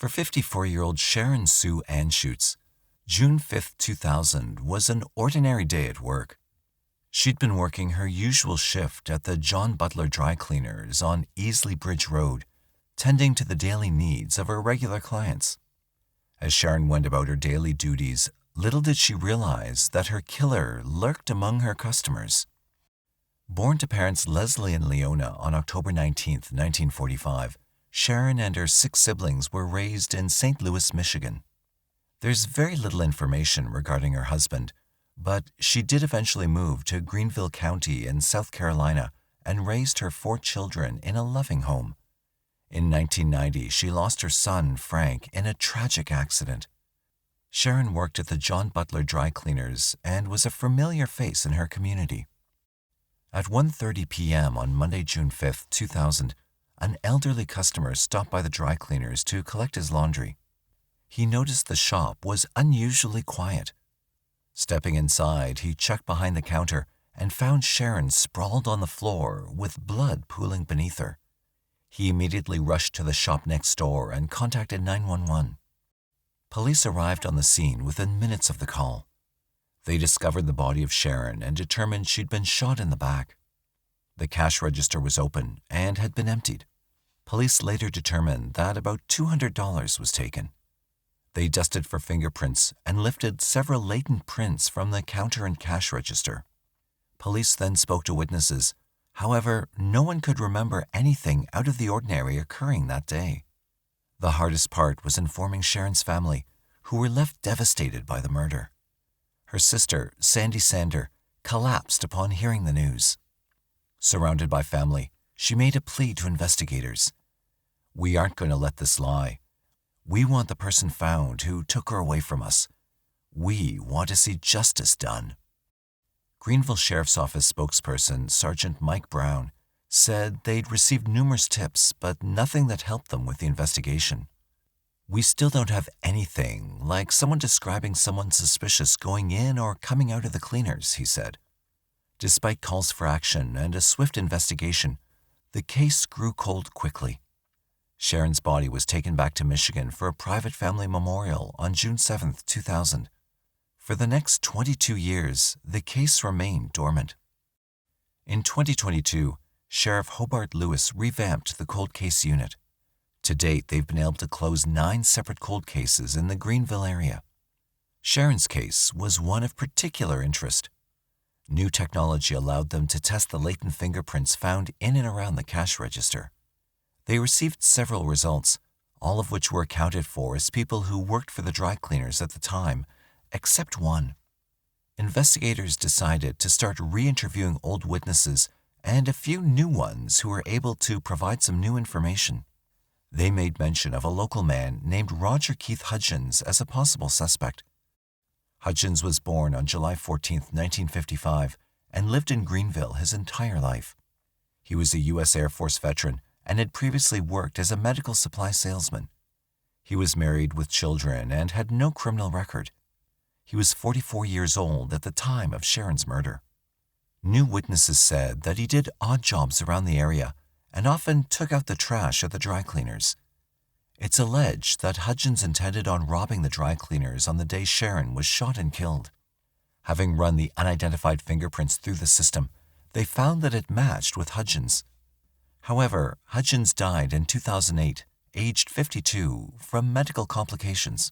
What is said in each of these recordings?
For 54-year-old Sharon Sue Anschutz, June 5, 2000 was an ordinary day at work. She'd been working her usual shift at the John Butler Dry Cleaners on Easley Bridge Road, tending to the daily needs of her regular clients. As Sharon went about her daily duties, little did she realize that her killer lurked among her customers. Born to parents Leslie and Leona on October 19, 1945, Sharon and her 6 siblings were raised in St. Louis, Michigan. There's very little information regarding her husband, but she did eventually move to Greenville County in South Carolina and raised her 4 children in a loving home. In 1990, she lost her son, Frank, in a tragic accident. Sharon worked at the John Butler Dry Cleaners and was a familiar face in her community. At 1:30 p.m. on Monday, June 5, 2000, an elderly customer stopped by the dry cleaners to collect his laundry. He noticed the shop was unusually quiet. Stepping inside, he checked behind the counter and found Sharon sprawled on the floor with blood pooling beneath her. He immediately rushed to the shop next door and contacted 911. Police arrived on the scene within minutes of the call. They discovered the body of Sharon and determined she'd been shot in the back. The cash register was open and had been emptied. Police later determined that about $200 was taken. They dusted for fingerprints and lifted several latent prints from the counter and cash register. Police then spoke to witnesses. However, no one could remember anything out of the ordinary occurring that day. The hardest part was informing Sharon's family, who were left devastated by the murder. Her sister, Sandy Sander, collapsed upon hearing the news. Surrounded by family, she made a plea to investigators. "We aren't going to let this lie. We want the person found who took her away from us. We want to see justice done." Greenville Sheriff's Office spokesperson Sergeant Mike Brown said they'd received numerous tips, but nothing that helped them with the investigation. "We still don't have anything like someone describing someone suspicious going in or coming out of the cleaners," he said. Despite calls for action and a swift investigation, the case grew cold quickly. Sharon's body was taken back to Michigan for a private family memorial on June 7, 2000. For the next 22 years, the case remained dormant. In 2022, Sheriff Hobart Lewis revamped the cold case unit. To date, they've been able to close 9 separate cold cases in the Greenville area. Sharon's case was one of particular interest. New technology allowed them to test the latent fingerprints found in and around the cash register. They received several results, all of which were accounted for as people who worked for the dry cleaners at the time, except one. Investigators decided to start re-interviewing old witnesses and a few new ones who were able to provide some new information. They made mention of a local man named Roger Keith Hudgens as a possible suspect. Hudgens was born on July 14, 1955, and lived in Greenville his entire life. He was a U.S. Air Force veteran and had previously worked as a medical supply salesman. He was married with children and had no criminal record. He was 44 years old at the time of Sharon's murder. New witnesses said that he did odd jobs around the area and often took out the trash at the dry cleaners. It's alleged that Hudgens intended on robbing the dry cleaners on the day Sharon was shot and killed. Having run the unidentified fingerprints through the system, they found that it matched with Hudgens. However, Hudgens died in 2008, aged 52, from medical complications.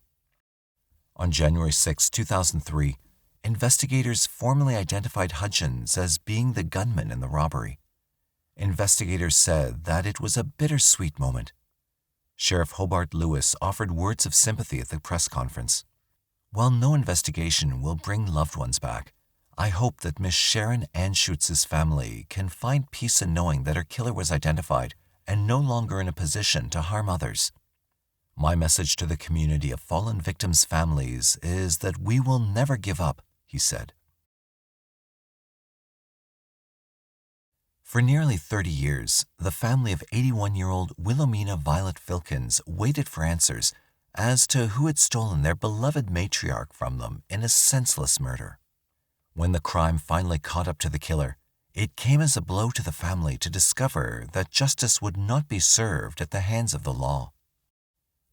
On January 6, 2003, investigators formally identified Hudgens as being the gunman in the robbery. Investigators said that it was a bittersweet moment. Sheriff Hobart Lewis offered words of sympathy at the press conference. "While no investigation will bring loved ones back, I hope that Miss Sharon Anschutz's family can find peace in knowing that her killer was identified and no longer in a position to harm others. My message to the community of fallen victims' families is that we will never give up," he said. For nearly 30 years, the family of 81-year-old Wilomeana Filkins waited for answers as to who had stolen their beloved matriarch from them in a senseless murder. When the crime finally caught up to the killer, it came as a blow to the family to discover that justice would not be served at the hands of the law.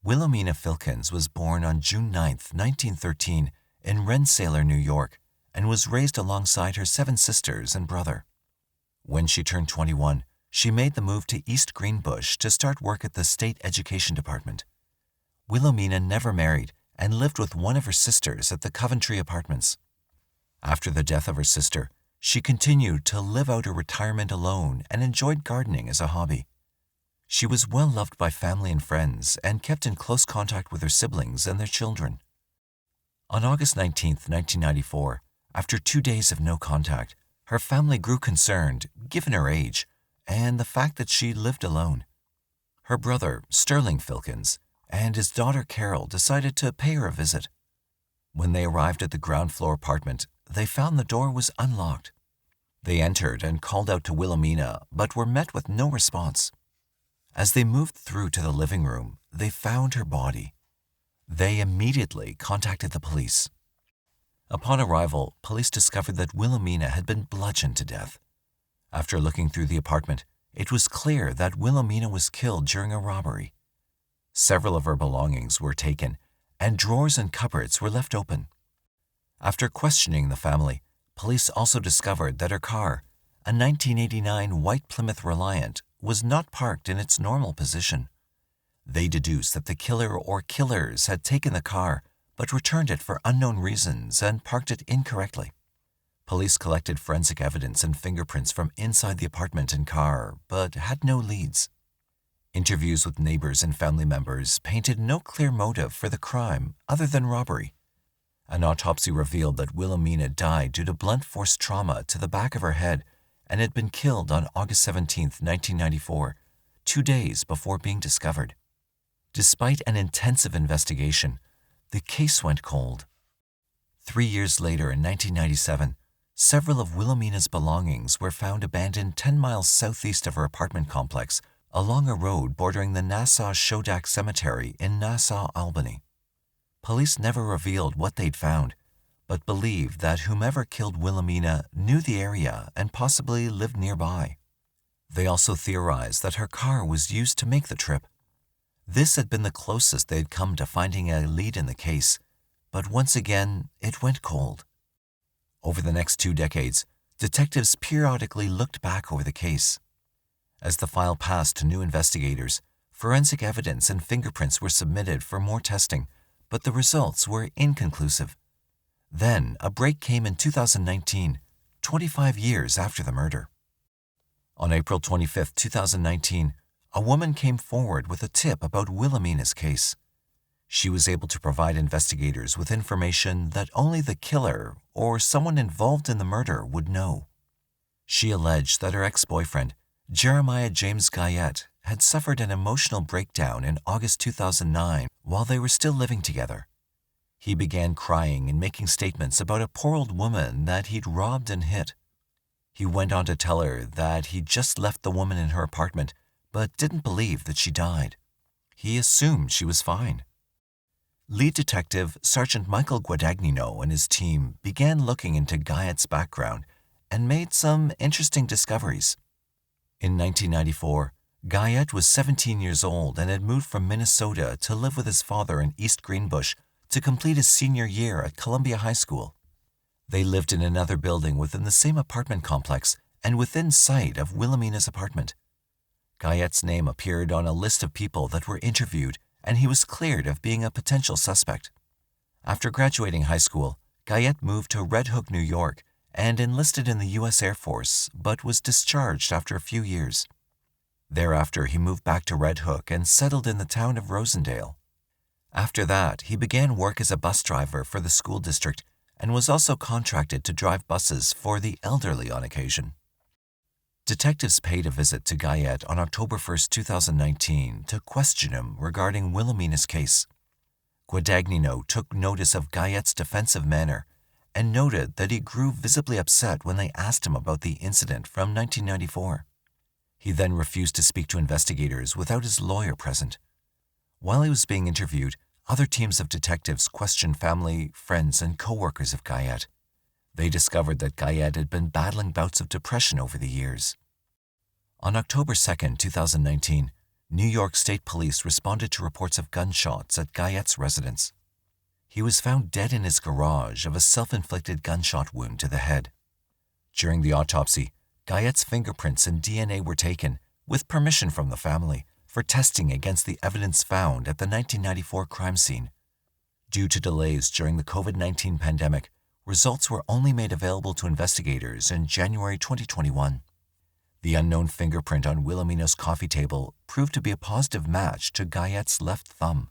Wilomeana Filkins was born on June 9, 1913, in Rensselaer, New York, and was raised alongside her 7 sisters and brother. When she turned 21, she made the move to East Greenbush to start work at the State Education Department. Wilomeana never married and lived with one of her sisters at the Coventry Apartments. After the death of her sister, she continued to live out her retirement alone and enjoyed gardening as a hobby. She was well loved by family and friends and kept in close contact with her siblings and their children. On August 19, 1994, after 2 days of no contact, her family grew concerned, given her age, and the fact that she lived alone. Her brother, Sterling Filkins, and his daughter Carol decided to pay her a visit. When they arrived at the ground floor apartment, they found the door was unlocked. They entered and called out to Wilomeana, but were met with no response. As they moved through to the living room, they found her body. They immediately contacted the police. Upon arrival, police discovered that Wilomeana had been bludgeoned to death. After looking through the apartment, it was clear that Wilomeana was killed during a robbery. Several of her belongings were taken, and drawers and cupboards were left open. After questioning the family, police also discovered that her car, a 1989 white Plymouth Reliant, was not parked in its normal position. They deduced that the killer or killers had taken the car but returned it for unknown reasons and parked it incorrectly. Police collected forensic evidence and fingerprints from inside the apartment and car, but had no leads. Interviews with neighbors and family members painted no clear motive for the crime other than robbery. An autopsy revealed that Wilomeana died due to blunt force trauma to the back of her head and had been killed on August 17, 1994, 2 days before being discovered. Despite an intensive investigation, the case went cold. 3 years later, in 1997, several of Wilomeana's belongings were found abandoned 10 miles southeast of her apartment complex along a road bordering the Nassau-Shodak Cemetery in Nassau, Albany. Police never revealed what they'd found, but believed that whomever killed Wilomeana knew the area and possibly lived nearby. They also theorized that her car was used to make the trip. This had been the closest they'd come to finding a lead in the case, but once again, it went cold. Over the next 2 decades, detectives periodically looked back over the case. As the file passed to new investigators, forensic evidence and fingerprints were submitted for more testing, but the results were inconclusive. Then, a break came in 2019, 25 years after the murder. On April 25, 2019, a woman came forward with a tip about Wilomeana's case. She was able to provide investigators with information that only the killer or someone involved in the murder would know. She alleged that her ex-boyfriend, Jeremiah James Guyette, had suffered an emotional breakdown in August 2009 while they were still living together. He began crying and making statements about a poor old woman that he'd robbed and hit. He went on to tell her that he'd just left the woman in her apartment but didn't believe that she died. He assumed she was fine. Lead detective Sergeant Michael Guadagnino and his team began looking into Guyette's background and made some interesting discoveries. In 1994, Guyette was 17 years old and had moved from Minnesota to live with his father in East Greenbush to complete his senior year at Columbia High School. They lived in another building within the same apartment complex and within sight of Wilomeana's apartment. Guyette's name appeared on a list of people that were interviewed, and he was cleared of being a potential suspect. After graduating high school, Guyette moved to Red Hook, New York, and enlisted in the U.S. Air Force, but was discharged after a few years. Thereafter, he moved back to Red Hook and settled in the town of Rosendale. After that, he began work as a bus driver for the school district and was also contracted to drive buses for the elderly on occasion. Detectives paid a visit to Guyette on October 1, 2019 to question him regarding Wilomeana's case. Guadagnino took notice of Guyette's defensive manner and noted that he grew visibly upset when they asked him about the incident from 1994. He then refused to speak to investigators without his lawyer present. While he was being interviewed, other teams of detectives questioned family, friends, and co-workers of Guyette. They discovered that Guyette had been battling bouts of depression over the years. On October 2, 2019, New York State Police responded to reports of gunshots at Guyet's residence. He was found dead in his garage of a self-inflicted gunshot wound to the head. During the autopsy, Guyet's fingerprints and DNA were taken, with permission from the family, for testing against the evidence found at the 1994 crime scene. Due to delays during the COVID-19 pandemic, results were only made available to investigators in January 2021. The unknown fingerprint on Wilomeana's coffee table proved to be a positive match to Guyet's left thumb.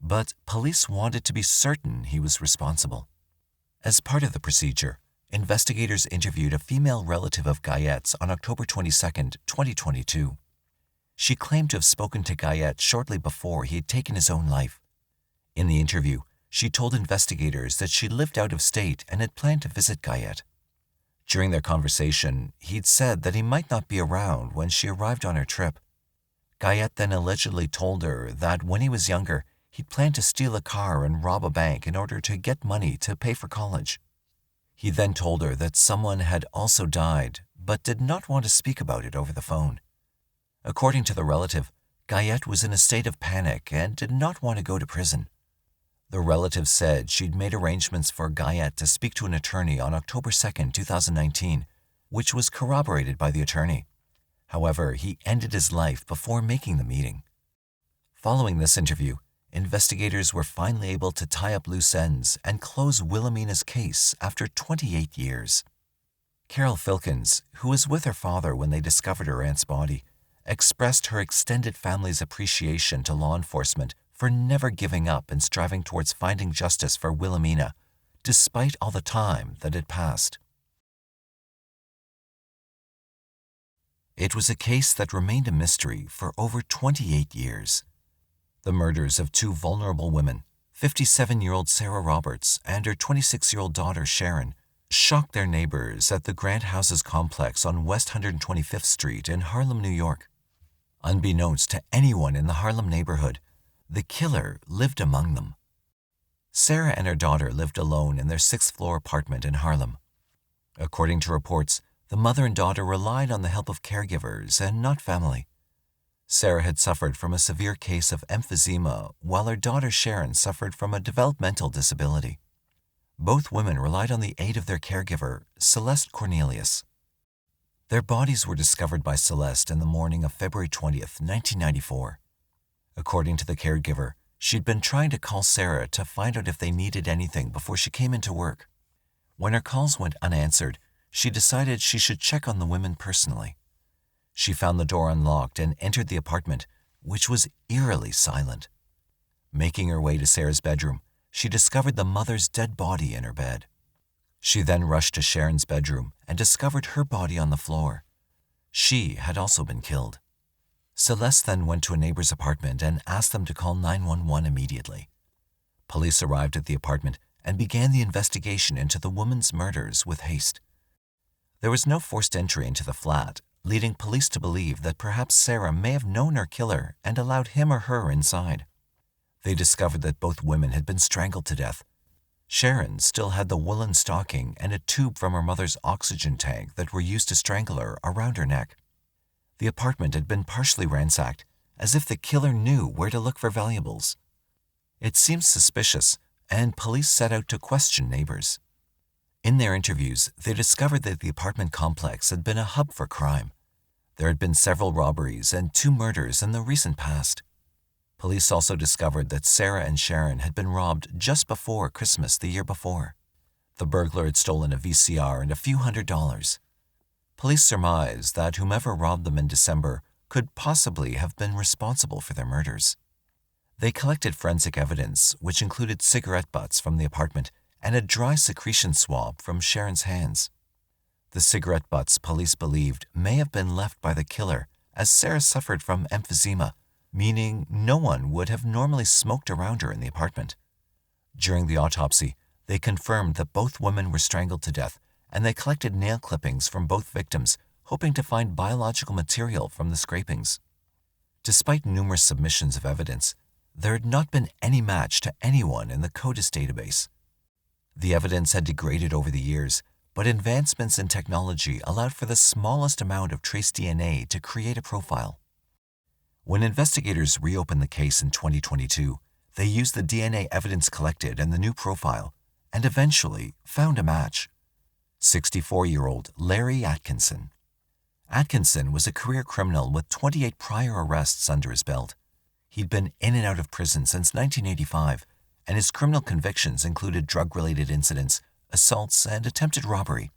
But police wanted to be certain he was responsible. As part of the procedure, investigators interviewed a female relative of Guyet's on October 22, 2022. She claimed to have spoken to Guyet shortly before he had taken his own life. In the interview, she told investigators that she lived out of state and had planned to visit Guyet. During their conversation, he'd said that he might not be around when she arrived on her trip. Guyet then allegedly told her that when he was younger, he'd planned to steal a car and rob a bank in order to get money to pay for college. He then told her that someone had also died, but did not want to speak about it over the phone. According to the relative, Guyet was in a state of panic and did not want to go to prison. The relative said she'd made arrangements for Guyet to speak to an attorney on October 2, 2019, which was corroborated by the attorney. However, he ended his life before making the meeting. Following this interview, investigators were finally able to tie up loose ends and close Wilomeana's case after 28 years. Carol Filkins, who was with her father when they discovered her aunt's body, expressed her extended family's appreciation to law enforcement for never giving up and striving towards finding justice for Wilomeana, despite all the time that had passed. It was a case that remained a mystery for over 28 years. The murders of two vulnerable women, 57-year-old Sarah Roberts and her 26-year-old daughter Sharon, shocked their neighbors at the Grant Houses complex on West 125th Street in Harlem, New York. Unbeknownst to anyone in the Harlem neighborhood, the killer lived among them. Sarah and her daughter lived alone in their sixth-floor apartment in Harlem. According to reports, the mother and daughter relied on the help of caregivers and not family. Sarah had suffered from a severe case of emphysema, while her daughter Sharon suffered from a developmental disability. Both women relied on the aid of their caregiver, Celeste Cornelius. Their bodies were discovered by Celeste in the morning of February 20th, 1994. According to the caregiver, she'd been trying to call Sarah to find out if they needed anything before she came into work. When her calls went unanswered, she decided she should check on the women personally. She found the door unlocked and entered the apartment, which was eerily silent. Making her way to Sarah's bedroom, she discovered the mother's dead body in her bed. She then rushed to Sharon's bedroom and discovered her body on the floor. She had also been killed. Celeste then went to a neighbor's apartment and asked them to call 911 immediately. Police arrived at the apartment and began the investigation into the woman's murders with haste. There was no forced entry into the flat, leading police to believe that perhaps Sarah may have known her killer and allowed him or her inside. They discovered that both women had been strangled to death. Sharon still had the woolen stocking and a tube from her mother's oxygen tank that were used to strangle her around her neck. The apartment had been partially ransacked, as if the killer knew where to look for valuables. It seemed suspicious, and police set out to question neighbors. In their interviews, they discovered that the apartment complex had been a hub for crime. There had been several robberies and 2 murders in the recent past. Police also discovered that Sarah and Sharon had been robbed just before Christmas the year before. The burglar had stolen a VCR and a few $100s. Police surmised that whomever robbed them in December could possibly have been responsible for their murders. They collected forensic evidence, which included cigarette butts from the apartment and a dry secretion swab from Sharon's hands. The cigarette butts, police believed, may have been left by the killer, as Sarah suffered from emphysema, meaning no one would have normally smoked around her in the apartment. During the autopsy, they confirmed that both women were strangled to death, and they collected nail clippings from both victims, hoping to find biological material from the scrapings. Despite numerous submissions of evidence, there had not been any match to anyone in the CODES database. The evidence had degraded over the years, but advancements in technology allowed for the smallest amount of trace DNA to create a profile. When investigators reopened the case in 2022, they used the DNA evidence collected and the new profile, and eventually found a match. 64-year-old Larry Atkinson. Atkinson was a career criminal with 28 prior arrests under his belt. He'd been in and out of prison since 1985, and his criminal convictions included drug-related incidents, assaults, and attempted robbery.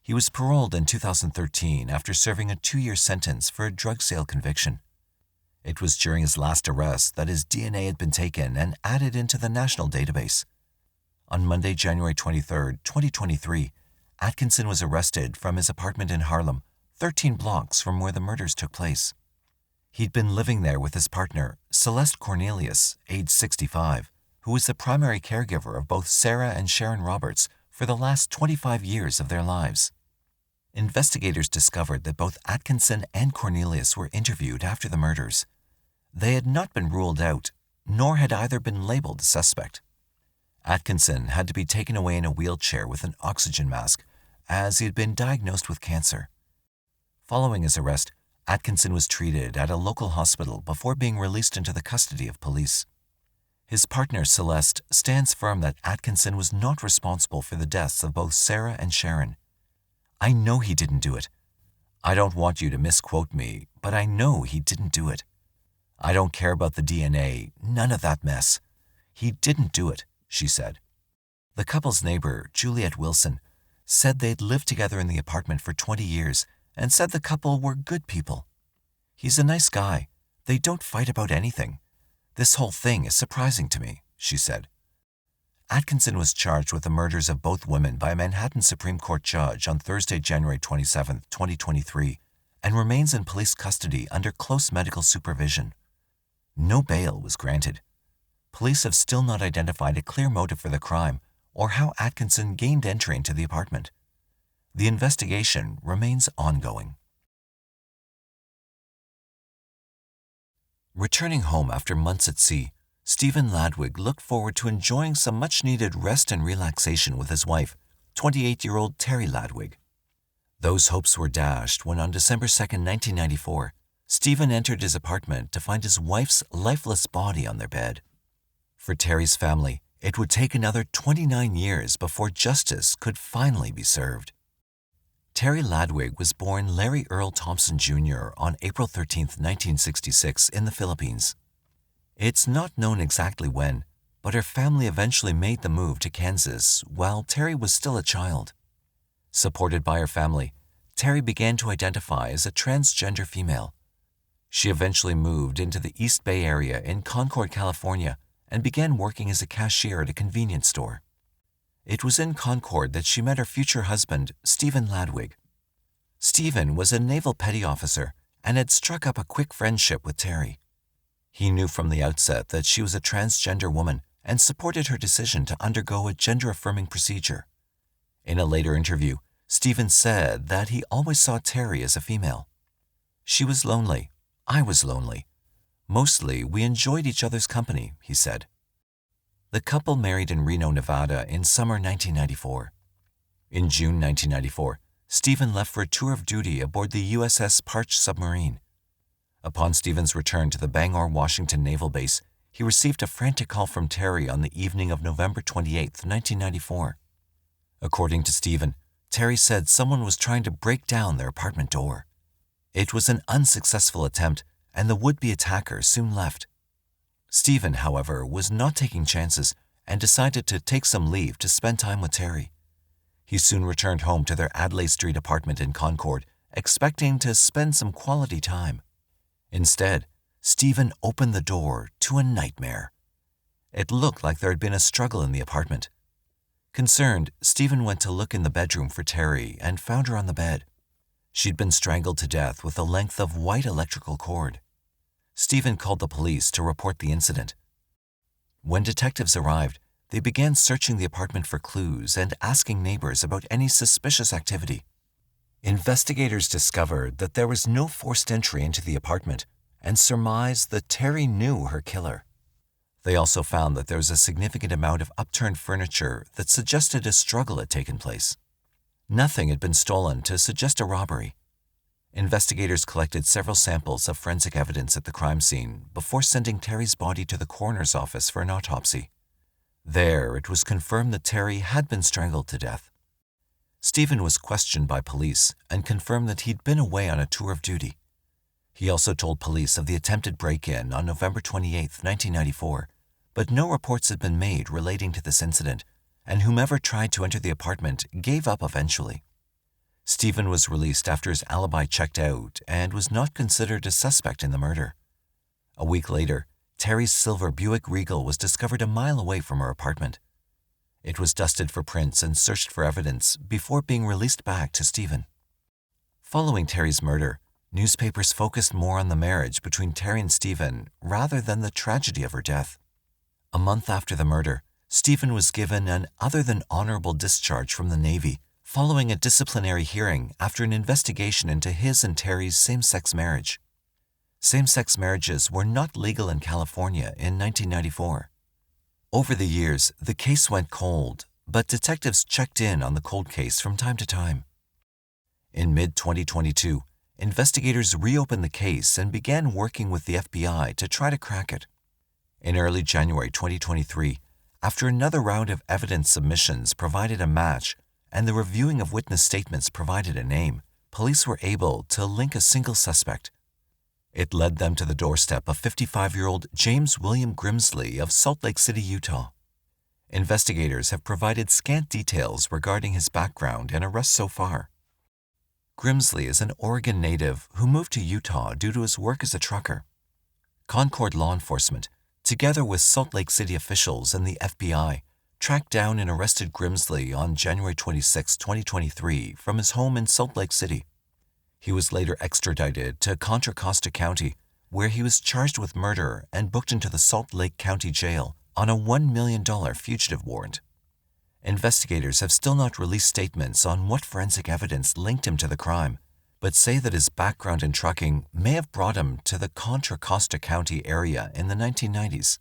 He was paroled in 2013 after serving a 2-year sentence for a drug sale conviction. It was during his last arrest that his DNA had been taken and added into the national database. On Monday, January 23, 2023, Atkinson was arrested from his apartment in Harlem, 13 blocks from where the murders took place. He'd been living there with his partner, Celeste Cornelius, age 65, who was the primary caregiver of both Sarah and Sharon Roberts for the last 25 years of their lives. Investigators discovered that both Atkinson and Cornelius were interviewed after the murders. They had not been ruled out, nor had either been labeled a suspect. Atkinson had to be taken away in a wheelchair with an oxygen mask, as he had been diagnosed with cancer. Following his arrest, Atkinson was treated at a local hospital before being released into the custody of police. His partner, Celeste, stands firm that Atkinson was not responsible for the deaths of both Sarah and Sharon. "I know he didn't do it. I don't want you to misquote me, but I know he didn't do it. I don't care about the DNA, none of that mess. He didn't do it," she said. The couple's neighbor, Juliet Wilson, said they'd lived together in the apartment for 20 years and said the couple were good people. "He's a nice guy. They don't fight about anything. This whole thing is surprising to me," she said. Atkinson was charged with the murders of both women by a Manhattan Supreme Court judge on Thursday, January 27, 2023, and remains in police custody under close medical supervision. No bail was granted. Police have still not identified a clear motive for the crime or how Atkinson gained entry into the apartment. The investigation remains ongoing. Returning home after months at sea, Stephen Ladwig looked forward to enjoying some much-needed rest and relaxation with his wife, 28-year-old Terrie Ladwig. Those hopes were dashed when on December 2, 1994, Stephen entered his apartment to find his wife's lifeless body on their bed. For Terrie's family, it would take another 29 years before justice could finally be served. Terrie Ladwig was born Larry Earl Thompson Jr. on April 13, 1966, in the Philippines. It's not known exactly when, but her family eventually made the move to Kansas while Terrie was still a child. Supported by her family, Terrie began to identify as a transgender female. She eventually moved into the East Bay area in Concord, California, and began working as a cashier at a convenience store. It was in Concord that she met her future husband, Stephen Ladwig. Stephen was a naval petty officer and had struck up a quick friendship with Terrie. He knew from the outset that she was a transgender woman and supported her decision to undergo a gender-affirming procedure. In a later interview, Stephen said that he always saw Terrie as a female. "She was lonely. I was lonely. Mostly, we enjoyed each other's company," he said. The couple married in Reno, Nevada in summer 1994. In June 1994, Stephen left for a tour of duty aboard the USS Parch submarine. Upon Stephen's return to the Bangor, Washington Naval Base, he received a frantic call from Terrie on the evening of November 28, 1994. According to Stephen, Terrie said someone was trying to break down their apartment door. It was an unsuccessful attempt, and the would-be attacker soon left. Stephen, however, was not taking chances and decided to take some leave to spend time with Terrie. He soon returned home to their Adelaide Street apartment in Concord, expecting to spend some quality time. Instead, Stephen opened the door to a nightmare. It looked like there had been a struggle in the apartment. Concerned, Stephen went to look in the bedroom for Terrie and found her on the bed. She'd been strangled to death with a length of white electrical cord. Stephen called the police to report the incident. When detectives arrived, they began searching the apartment for clues and asking neighbors about any suspicious activity. Investigators discovered that there was no forced entry into the apartment and surmised that Terrie knew her killer. They also found that there was a significant amount of upturned furniture that suggested a struggle had taken place. Nothing had been stolen to suggest a robbery. Investigators collected several samples of forensic evidence at the crime scene before sending Terrie's body to the coroner's office for an autopsy. There, it was confirmed that Terrie had been strangled to death. Stephen was questioned by police and confirmed that he'd been away on a tour of duty. He also told police of the attempted break-in on November 28, 1994, but no reports had been made relating to this incident, and whomever tried to enter the apartment gave up eventually. Stephen was released after his alibi checked out and was not considered a suspect in the murder. A week later, Terrie's silver Buick Regal was discovered a mile away from her apartment. It was dusted for prints and searched for evidence before being released back to Stephen. Following Terrie's murder, newspapers focused more on the marriage between Terrie and Stephen rather than the tragedy of her death. A month after the murder, Stephen was given an other-than-honorable discharge from the Navy following a disciplinary hearing after an investigation into his and Terrie's same-sex marriage. Same-sex marriages were not legal in California in 1994. Over the years, the case went cold, but detectives checked in on the cold case from time to time. In mid-2022, investigators reopened the case and began working with the FBI to try to crack it. In early January 2023, after another round of evidence submissions provided a match and the reviewing of witness statements provided a name, police were able to link a single suspect. It led them to the doorstep of 55-year-old James William Grimsley of Salt Lake City, Utah. Investigators have provided scant details regarding his background and arrest so far. Grimsley is an Oregon native who moved to Utah due to his work as a trucker. Concord law enforcement, together with Salt Lake City officials and the FBI, tracked down and arrested Grimsley on January 26, 2023, from his home in Salt Lake City. He was later extradited to Contra Costa County, where he was charged with murder and booked into the Salt Lake County Jail on a $1 million fugitive warrant. Investigators have still not released statements on what forensic evidence linked him to the crime, but say that his background in trucking may have brought him to the Contra Costa County area in the 1990s.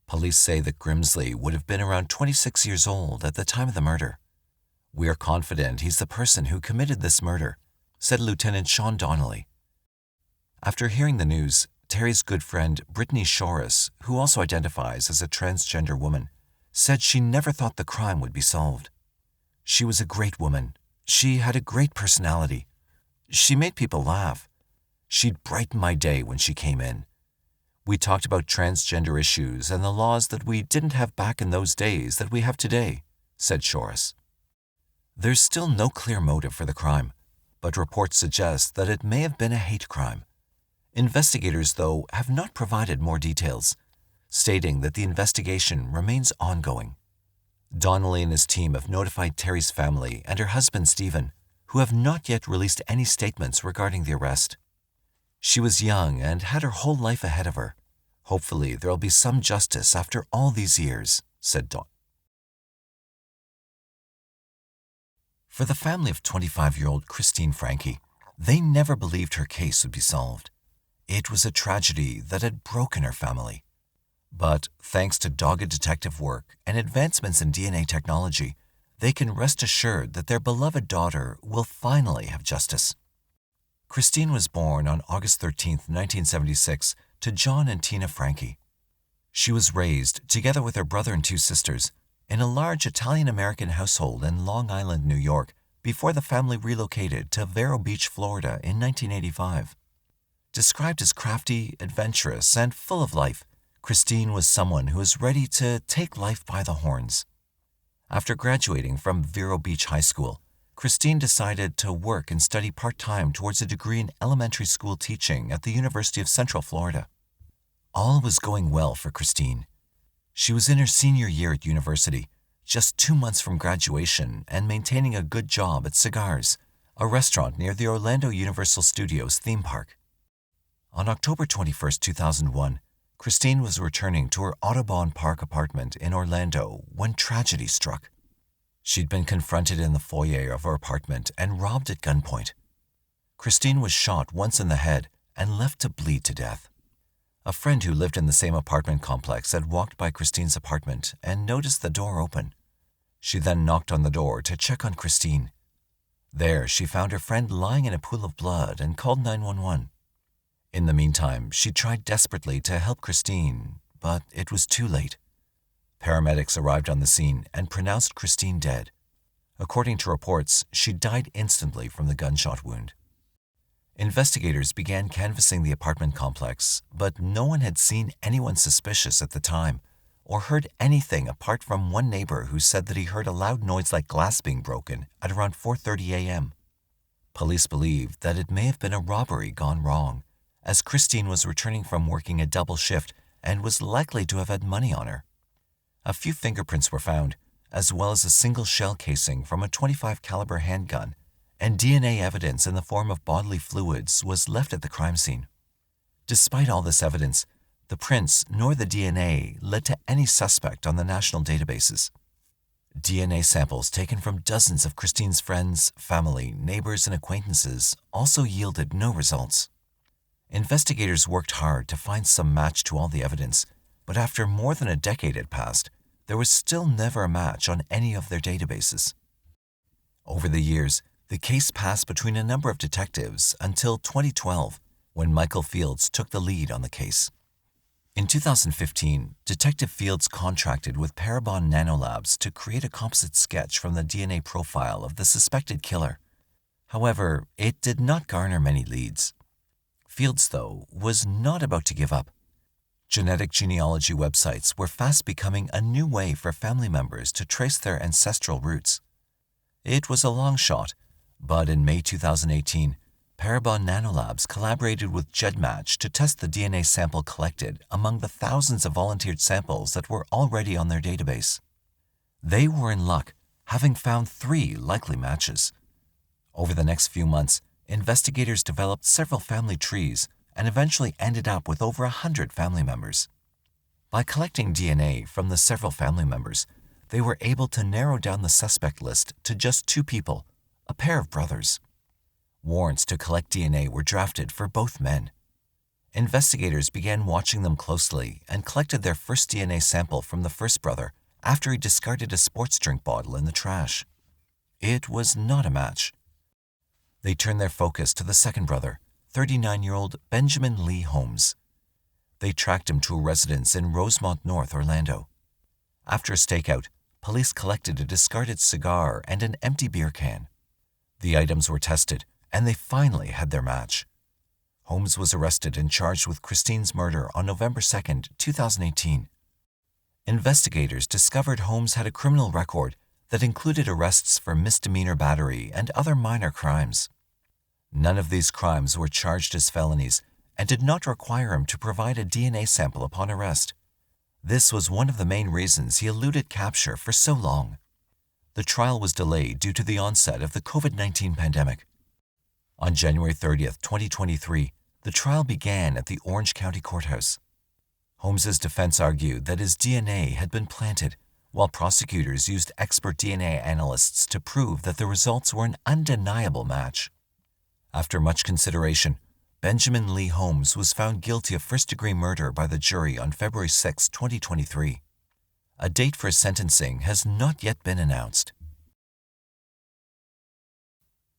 Police say that Grimsley would have been around 26 years old at the time of the murder. "We are confident he's the person who committed this murder," said Lieutenant Sean Donnelly. After hearing the news, Terrie's good friend Brittany Shoris, who also identifies as a transgender woman, said she never thought the crime would be solved. "She was a great woman. She had a great personality. She made people laugh. She'd brighten my day when she came in. We talked about transgender issues and the laws that we didn't have back in those days that we have today," said Shoris. There's still no clear motive for the crime, but reports suggest that it may have been a hate crime. Investigators, though, have not provided more details, stating that the investigation remains ongoing. Donnelly and his team have notified Terrie's family and her husband Stephen, who have not yet released any statements regarding the arrest. "She was young and had her whole life ahead of her. Hopefully there'll be some justice after all these years," said Don. For the family of 25-year-old Christine Franke, they never believed her case would be solved. It was a tragedy that had broken her family. But thanks to dogged detective work and advancements in DNA technology, they can rest assured that their beloved daughter will finally have justice. Christine was born on August 13, 1976, to John and Tina Franke. She was raised, together with her brother and two sisters, in a large Italian-American household in Long Island, New York, before the family relocated to Vero Beach, Florida in 1985. Described as crafty, adventurous, and full of life, Christine was someone who was ready to take life by the horns. After graduating from Vero Beach High School, Christine decided to work and study part-time towards a degree in elementary school teaching at the University of Central Florida. All was going well for Christine. She was in her senior year at university, just 2 months from graduation and maintaining a good job at Cigars, a restaurant near the Orlando Universal Studios theme park. On October 21, 2001, Christine was returning to her Audubon Park apartment in Orlando when tragedy struck. She'd been confronted in the foyer of her apartment and robbed at gunpoint. Christine was shot once in the head and left to bleed to death. A friend who lived in the same apartment complex had walked by Christine's apartment and noticed the door open. She then knocked on the door to check on Christine. There, she found her friend lying in a pool of blood and called 911. In the meantime, she tried desperately to help Christine, but it was too late. Paramedics arrived on the scene and pronounced Christine dead. According to reports, she died instantly from the gunshot wound. Investigators began canvassing the apartment complex, but no one had seen anyone suspicious at the time or heard anything apart from one neighbor who said that he heard a loud noise like glass being broken at around 4:30 a.m. Police believed that it may have been a robbery gone wrong, as Christine was returning from working a double shift and was likely to have had money on her. A few fingerprints were found, as well as a single shell casing from a .25 caliber handgun, and DNA evidence in the form of bodily fluids was left at the crime scene. Despite all this evidence, the prints nor the DNA led to any suspect on the national databases. DNA samples taken from dozens of Christine's friends, family, neighbors, and acquaintances also yielded no results. Investigators worked hard to find some match to all the evidence, but after more than a decade had passed, there was still never a match on any of their databases. Over the years, the case passed between a number of detectives until 2012, when Michael Fields took the lead on the case. In 2015, Detective Fields contracted with Parabon Nanolabs to create a composite sketch from the DNA profile of the suspected killer. However, it did not garner many leads. Fields, though, was not about to give up. Genetic genealogy websites were fast becoming a new way for family members to trace their ancestral roots. It was a long shot, but in May 2018, Parabon Nanolabs collaborated with GEDmatch to test the DNA sample collected among the thousands of volunteered samples that were already on their database. They were in luck, having found 3 likely matches. Over the next few months, investigators developed several family trees and eventually ended up with over 100 family members. By collecting DNA from the several family members, they were able to narrow down the suspect list to just 2 people, a pair of brothers. Warrants to collect DNA were drafted for both men. Investigators began watching them closely and collected their first DNA sample from the first brother after he discarded a sports drink bottle in the trash. It was not a match. They turned their focus to the second brother, 39-year-old Benjamin Lee Holmes. They tracked him to a residence in Rosemont North, Orlando. After a stakeout, police collected a discarded cigar and an empty beer can. The items were tested, and they finally had their match. Holmes was arrested and charged with Christine's murder on November 2, 2018. Investigators discovered Holmes had a criminal record that included arrests for misdemeanor battery and other minor crimes. None of these crimes were charged as felonies and did not require him to provide a DNA sample upon arrest. This was one of the main reasons he eluded capture for so long. The trial was delayed due to the onset of the COVID-19 pandemic. On January 30, 2023, the trial began at the Orange County Courthouse. Holmes's defense argued that his DNA had been planted, while prosecutors used expert DNA analysts to prove that the results were an undeniable match. After much consideration, Benjamin Lee Holmes was found guilty of first-degree murder by the jury on February 6, 2023. A date for his sentencing has not yet been announced.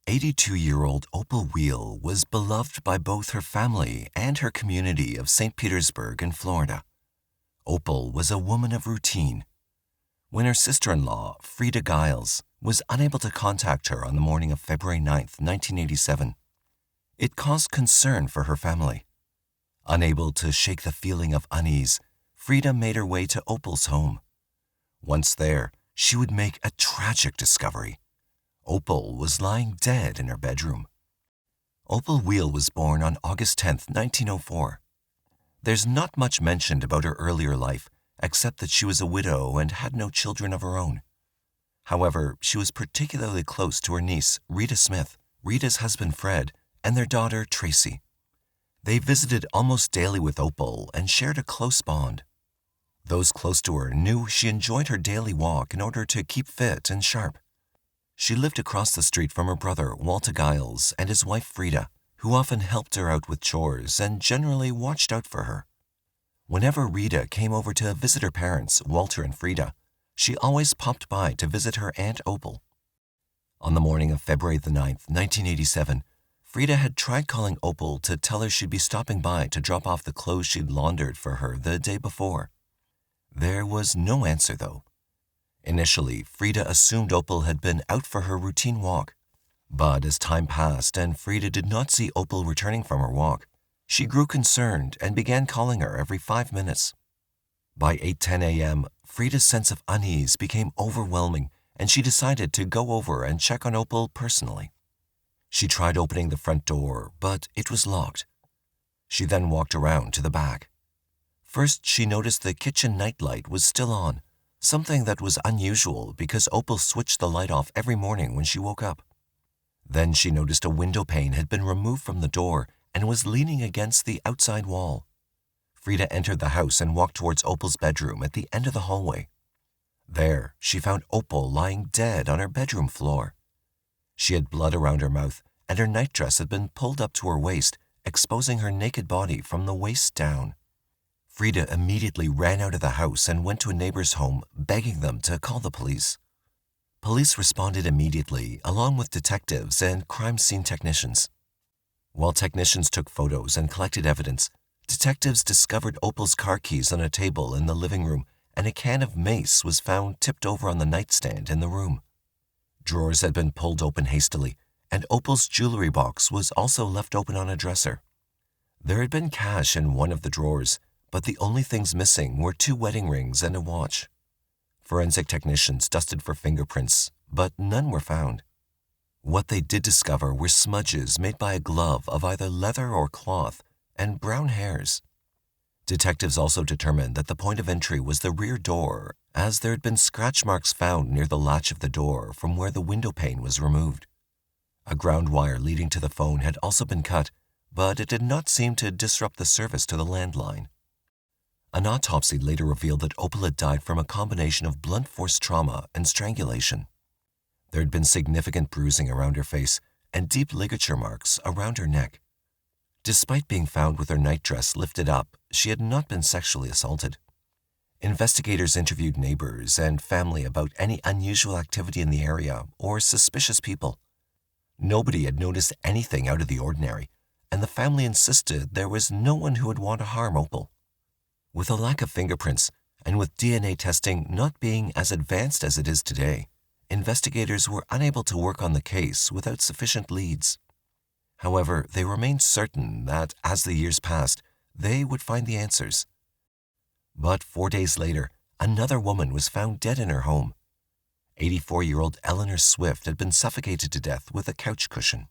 82-year-old Opal Weil was beloved by both her family and her community of St. Petersburg in Florida. Opal was a woman of routine. When her sister-in-law, Frida Giles, was unable to contact her on the morning of February 9, 1987, it caused concern for her family. Unable to shake the feeling of unease, Frida made her way to Opal's home. Once there, she would make a tragic discovery. Opal was lying dead in her bedroom. Opal Weil was born on August 10, 1904. There's not much mentioned about her earlier life, except that she was a widow and had no children of her own. However, she was particularly close to her niece, Rita Smith, Rita's husband Fred, and their daughter Tracy. They visited almost daily with Opal and shared a close bond. Those close to her knew she enjoyed her daily walk in order to keep fit and sharp. She lived across the street from her brother, Walter Giles, and his wife, Frida, who often helped her out with chores and generally watched out for her. Whenever Rita came over to visit her parents, Walter and Frida, she always popped by to visit her Aunt Opal. On the morning of February the 9th, 1987, Frida had tried calling Opal to tell her she'd be stopping by to drop off the clothes she'd laundered for her the day before. There was no answer, though. Initially, Frida assumed Opal had been out for her routine walk. But as time passed and Frida did not see Opal returning from her walk, she grew concerned and began calling her every 5 minutes. By 8:10 a.m., Frida's sense of unease became overwhelming, and she decided to go over and check on Opal personally. She tried opening the front door, but it was locked. She then walked around to the back. First, she noticed the kitchen nightlight was still on, something that was unusual because Opal switched the light off every morning when she woke up. Then she noticed a window pane had been removed from the door and was leaning against the outside wall. Frida entered the house and walked towards Opal's bedroom at the end of the hallway. There, she found Opal lying dead on her bedroom floor. She had blood around her mouth, and her nightdress had been pulled up to her waist, exposing her naked body from the waist down. Frida immediately ran out of the house and went to a neighbor's home, begging them to call the police. Police responded immediately, along with detectives and crime scene technicians. While technicians took photos and collected evidence, detectives discovered Opal's car keys on a table in the living room, and a can of mace was found tipped over on the nightstand in the room. Drawers had been pulled open hastily, and Opal's jewelry box was also left open on a dresser. There had been cash in one of the drawers, but the only things missing were 2 wedding rings and a watch. Forensic technicians dusted for fingerprints, but none were found. What they did discover were smudges made by a glove of either leather or cloth, and brown hairs. Detectives also determined that the point of entry was the rear door, as there had been scratch marks found near the latch of the door from where the window pane was removed. A ground wire leading to the phone had also been cut, but it did not seem to disrupt the service to the landline. An autopsy later revealed that Opal had died from a combination of blunt force trauma and strangulation. There had been significant bruising around her face and deep ligature marks around her neck. Despite being found with her nightdress lifted up, she had not been sexually assaulted. Investigators interviewed neighbors and family about any unusual activity in the area or suspicious people. Nobody had noticed anything out of the ordinary, and the family insisted there was no one who would want to harm Opal. With a lack of fingerprints, and with DNA testing not being as advanced as it is today, investigators were unable to work on the case without sufficient leads. However, they remained certain that, as the years passed, they would find the answers. But 4 days later, another woman was found dead in her home. 84-year-old Eleanor Swift had been suffocated to death with a couch cushion.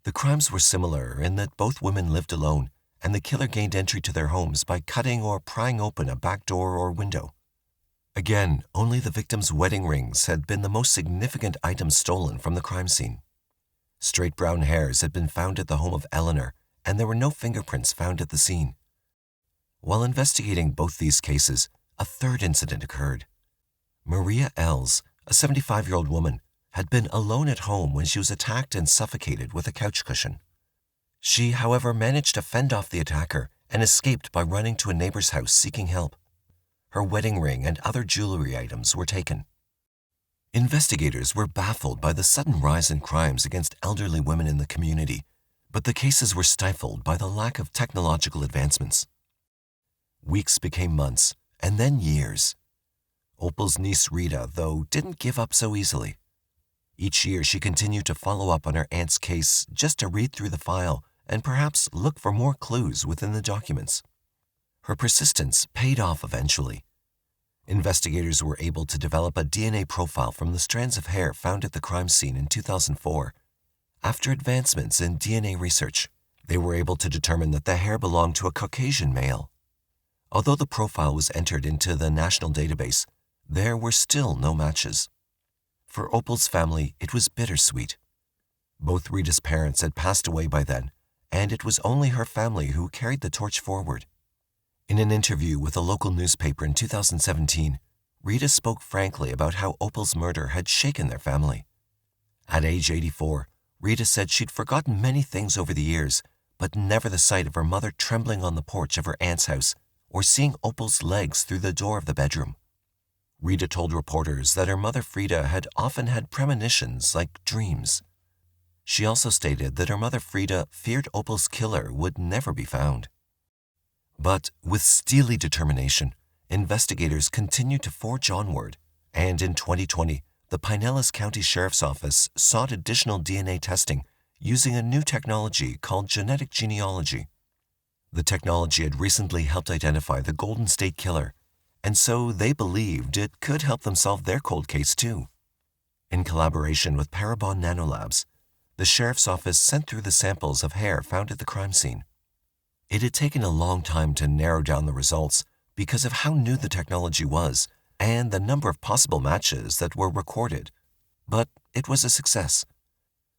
The crimes were similar in that both women lived alone, and the killer gained entry to their homes by cutting or prying open a back door or window. Again, only the victims' wedding rings had been the most significant items stolen from the crime scene. Straight brown hairs had been found at the home of Eleanor, and there were no fingerprints found at the scene. While investigating both these cases, a third incident occurred. Maria Els, a 75-year-old woman, had been alone at home when she was attacked and suffocated with a couch cushion. She, however, managed to fend off the attacker and escaped by running to a neighbor's house seeking help. Her wedding ring and other jewelry items were taken. Investigators were baffled by the sudden rise in crimes against elderly women in the community, but the cases were stifled by the lack of technological advancements. Weeks became months, and then years. Opal's niece Rita, though, didn't give up so easily. Each year she continued to follow up on her aunt's case just to read through the file and perhaps look for more clues within the documents. Her persistence paid off eventually. Investigators were able to develop a DNA profile from the strands of hair found at the crime scene in 2004. After advancements in DNA research, they were able to determine that the hair belonged to a Caucasian male. Although the profile was entered into the national database, there were still no matches. For Opal's family, it was bittersweet. Both Rita's parents had passed away by then, and it was only her family who carried the torch forward. In an interview with a local newspaper in 2017, Rita spoke frankly about how Opal's murder had shaken their family. At age 84, Rita said she'd forgotten many things over the years, but never the sight of her mother trembling on the porch of her aunt's house or seeing Opal's legs through the door of the bedroom. Rita told reporters that her mother Frida had often had premonitions like dreams. She also stated that her mother Frida feared Opal's killer would never be found. But with steely determination, investigators continued to forge onward, and in 2020, the Pinellas County Sheriff's Office sought additional DNA testing using a new technology called genetic genealogy. The technology had recently helped identify the Golden State Killer, and so they believed it could help them solve their cold case too. In collaboration with Parabon Nanolabs, the Sheriff's Office sent through the samples of hair found at the crime scene. It had taken a long time to narrow down the results because of how new the technology was and the number of possible matches that were recorded, but it was a success.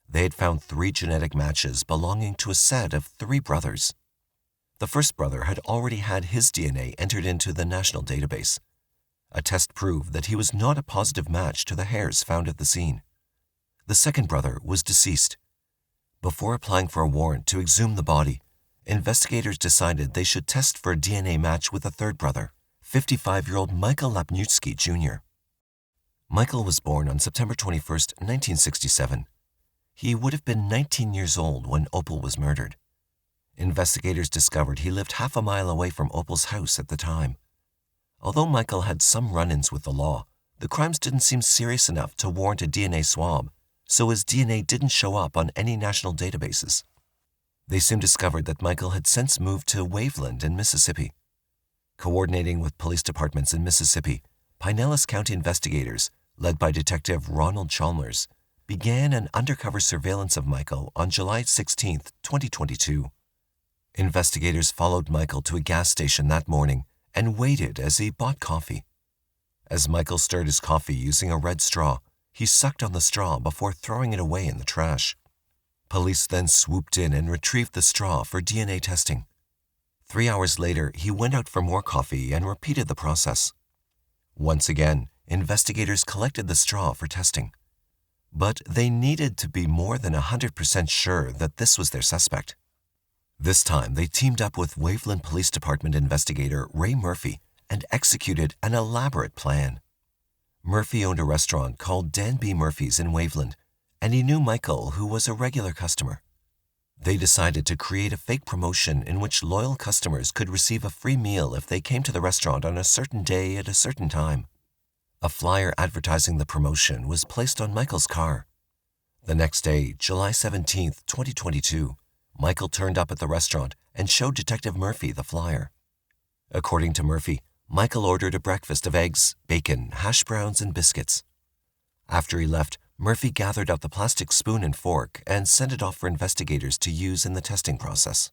They had found 3 genetic matches belonging to a set of 3 brothers. The first brother had already had his DNA entered into the national database. A test proved that he was not a positive match to the hairs found at the scene. The second brother was deceased. Before applying for a warrant to exhume the body, investigators decided they should test for a DNA match with a third brother, 55-year-old Michael Lapniewski Jr. Michael was born on September 21, 1967. He would have been 19 years old when Opal was murdered. Investigators discovered he lived half a mile away from Opal's house at the time. Although Michael had some run-ins with the law, the crimes didn't seem serious enough to warrant a DNA swab, so his DNA didn't show up on any national databases. They soon discovered that Michael had since moved to Waveland in Mississippi. Coordinating with police departments in Mississippi, Pinellas County investigators, led by Detective Ronald Chalmers, began an undercover surveillance of Michael on July 16, 2022. Investigators followed Michael to a gas station that morning and waited as he bought coffee. As Michael stirred his coffee using a red straw, he sucked on the straw before throwing it away in the trash. Police then swooped in and retrieved the straw for DNA testing. 3 hours later, he went out for more coffee and repeated the process. Once again, investigators collected the straw for testing. But they needed to be more than 100% sure that this was their suspect. This time, they teamed up with Waveland Police Department investigator Ray Murphy and executed an elaborate plan. Murphy owned a restaurant called Dan B. Murphy's in Waveland, and he knew Michael, who was a regular customer. They decided to create a fake promotion in which loyal customers could receive a free meal if they came to the restaurant on a certain day at a certain time. A flyer advertising the promotion was placed on Michael's car. The next day, July 17, 2022, Michael turned up at the restaurant and showed Detective Murphy the flyer. According to Murphy, Michael ordered a breakfast of eggs, bacon, hash browns, and biscuits. After he left, Murphy gathered up the plastic spoon and fork and sent it off for investigators to use in the testing process.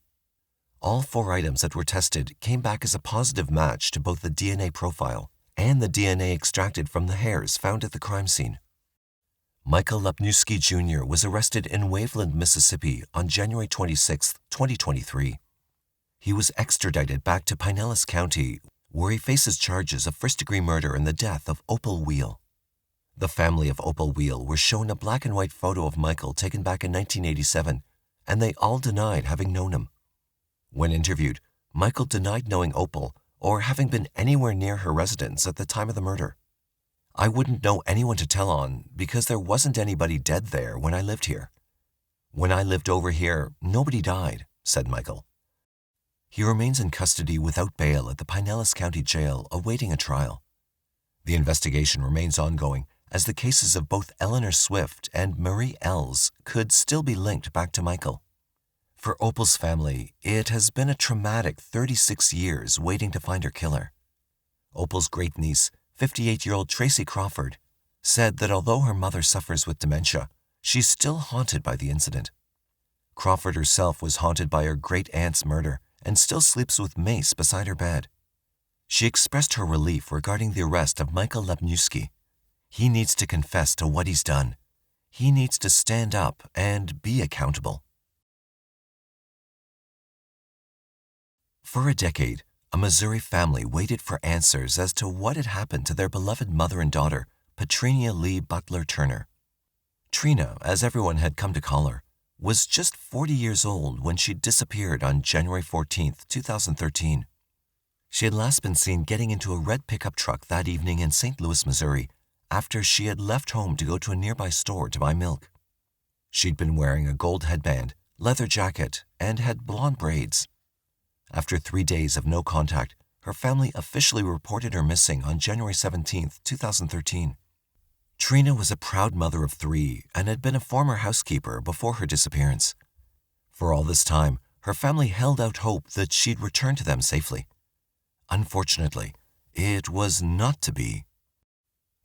All 4 items that were tested came back as a positive match to both the DNA profile and the DNA extracted from the hairs found at the crime scene. Michael Lapniewski Jr. was arrested in Waveland, Mississippi on January 26, 2023. He was extradited back to Pinellas County, where he faces charges of first-degree murder in the death of Opal Weil. The family of Opal Weil were shown a black-and-white photo of Michael taken back in 1987, and they all denied having known him. When interviewed, Michael denied knowing Opal or having been anywhere near her residence at the time of the murder. "I wouldn't know anyone to tell on because there wasn't anybody dead there when I lived here. When I lived over here, nobody died," said Michael. He remains in custody without bail at the Pinellas County Jail awaiting a trial. The investigation remains ongoing as the cases of both Eleanor Swift and Marie Els could still be linked back to Michael. For Opal's family, it has been a traumatic 36 years waiting to find her killer. Opal's great-niece, 58-year-old Tracy Crawford, said that although her mother suffers with dementia, she's still haunted by the incident. Crawford herself was haunted by her great-aunt's murder and still sleeps with mace beside her bed. She expressed her relief regarding the arrest of Michael Lapniewski. He needs to confess to what he's done. He needs to stand up and be accountable. For a decade, a Missouri family waited for answers as to what had happened to their beloved mother and daughter, Patrenia Lee Butler-Turner. Trina, as everyone had come to call her, was just 40 years old when she disappeared on January 14, 2013. She had last been seen getting into a red pickup truck that evening in St. Louis, Missouri, after she had left home to go to a nearby store to buy milk. She'd been wearing a gold headband, leather jacket, and had blonde braids. After 3 days of no contact, her family officially reported her missing on January 17, 2013. Trina was a proud mother of 3 and had been a former housekeeper before her disappearance. For all this time, her family held out hope that she'd return to them safely. Unfortunately, it was not to be.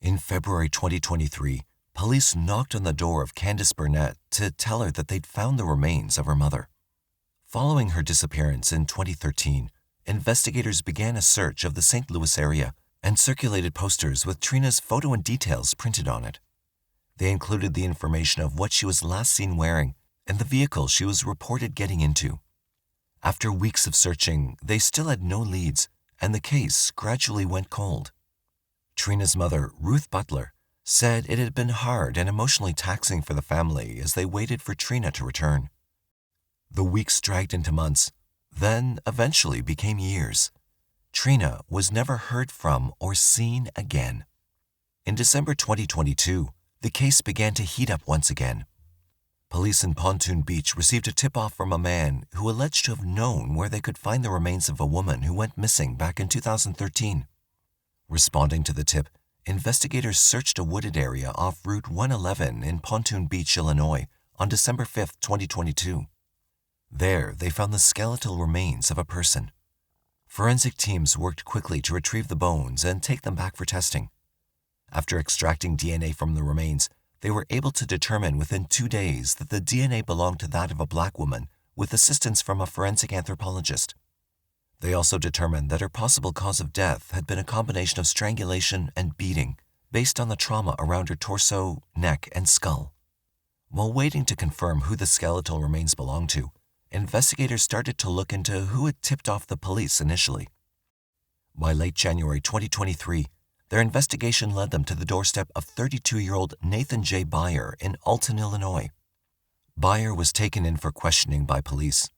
In February 2023, police knocked on the door of Candace Burnett to tell her that they'd found the remains of her mother. Following her disappearance in 2013, investigators began a search of the St. Louis area and circulated posters with Trina's photo and details printed on it. They included the information of what she was last seen wearing and the vehicle she was reported getting into. After weeks of searching, they still had no leads, and the case gradually went cold. Trina's mother, Ruth Butler, said it had been hard and emotionally taxing for the family as they waited for Trina to return. The weeks dragged into months, then eventually became years. Trina was never heard from or seen again. In December 2022, the case began to heat up once again. Police in Pontoon Beach received a tip-off from a man who alleged to have known where they could find the remains of a woman who went missing back in 2013. Responding to the tip, investigators searched a wooded area off Route 111 in Pontoon Beach, Illinois, on December 5, 2022. There, they found the skeletal remains of a person. Forensic teams worked quickly to retrieve the bones and take them back for testing. After extracting DNA from the remains, they were able to determine within 2 days that the DNA belonged to that of a black woman with assistance from a forensic anthropologist. They also determined that her possible cause of death had been a combination of strangulation and beating based on the trauma around her torso, neck, and skull. While waiting to confirm who the skeletal remains belonged to, investigators started to look into who had tipped off the police initially. By late January 2023, their investigation led them to the doorstep of 32-year-old Nathan J. Byer in Alton, Illinois. Byer was taken in for questioning by police.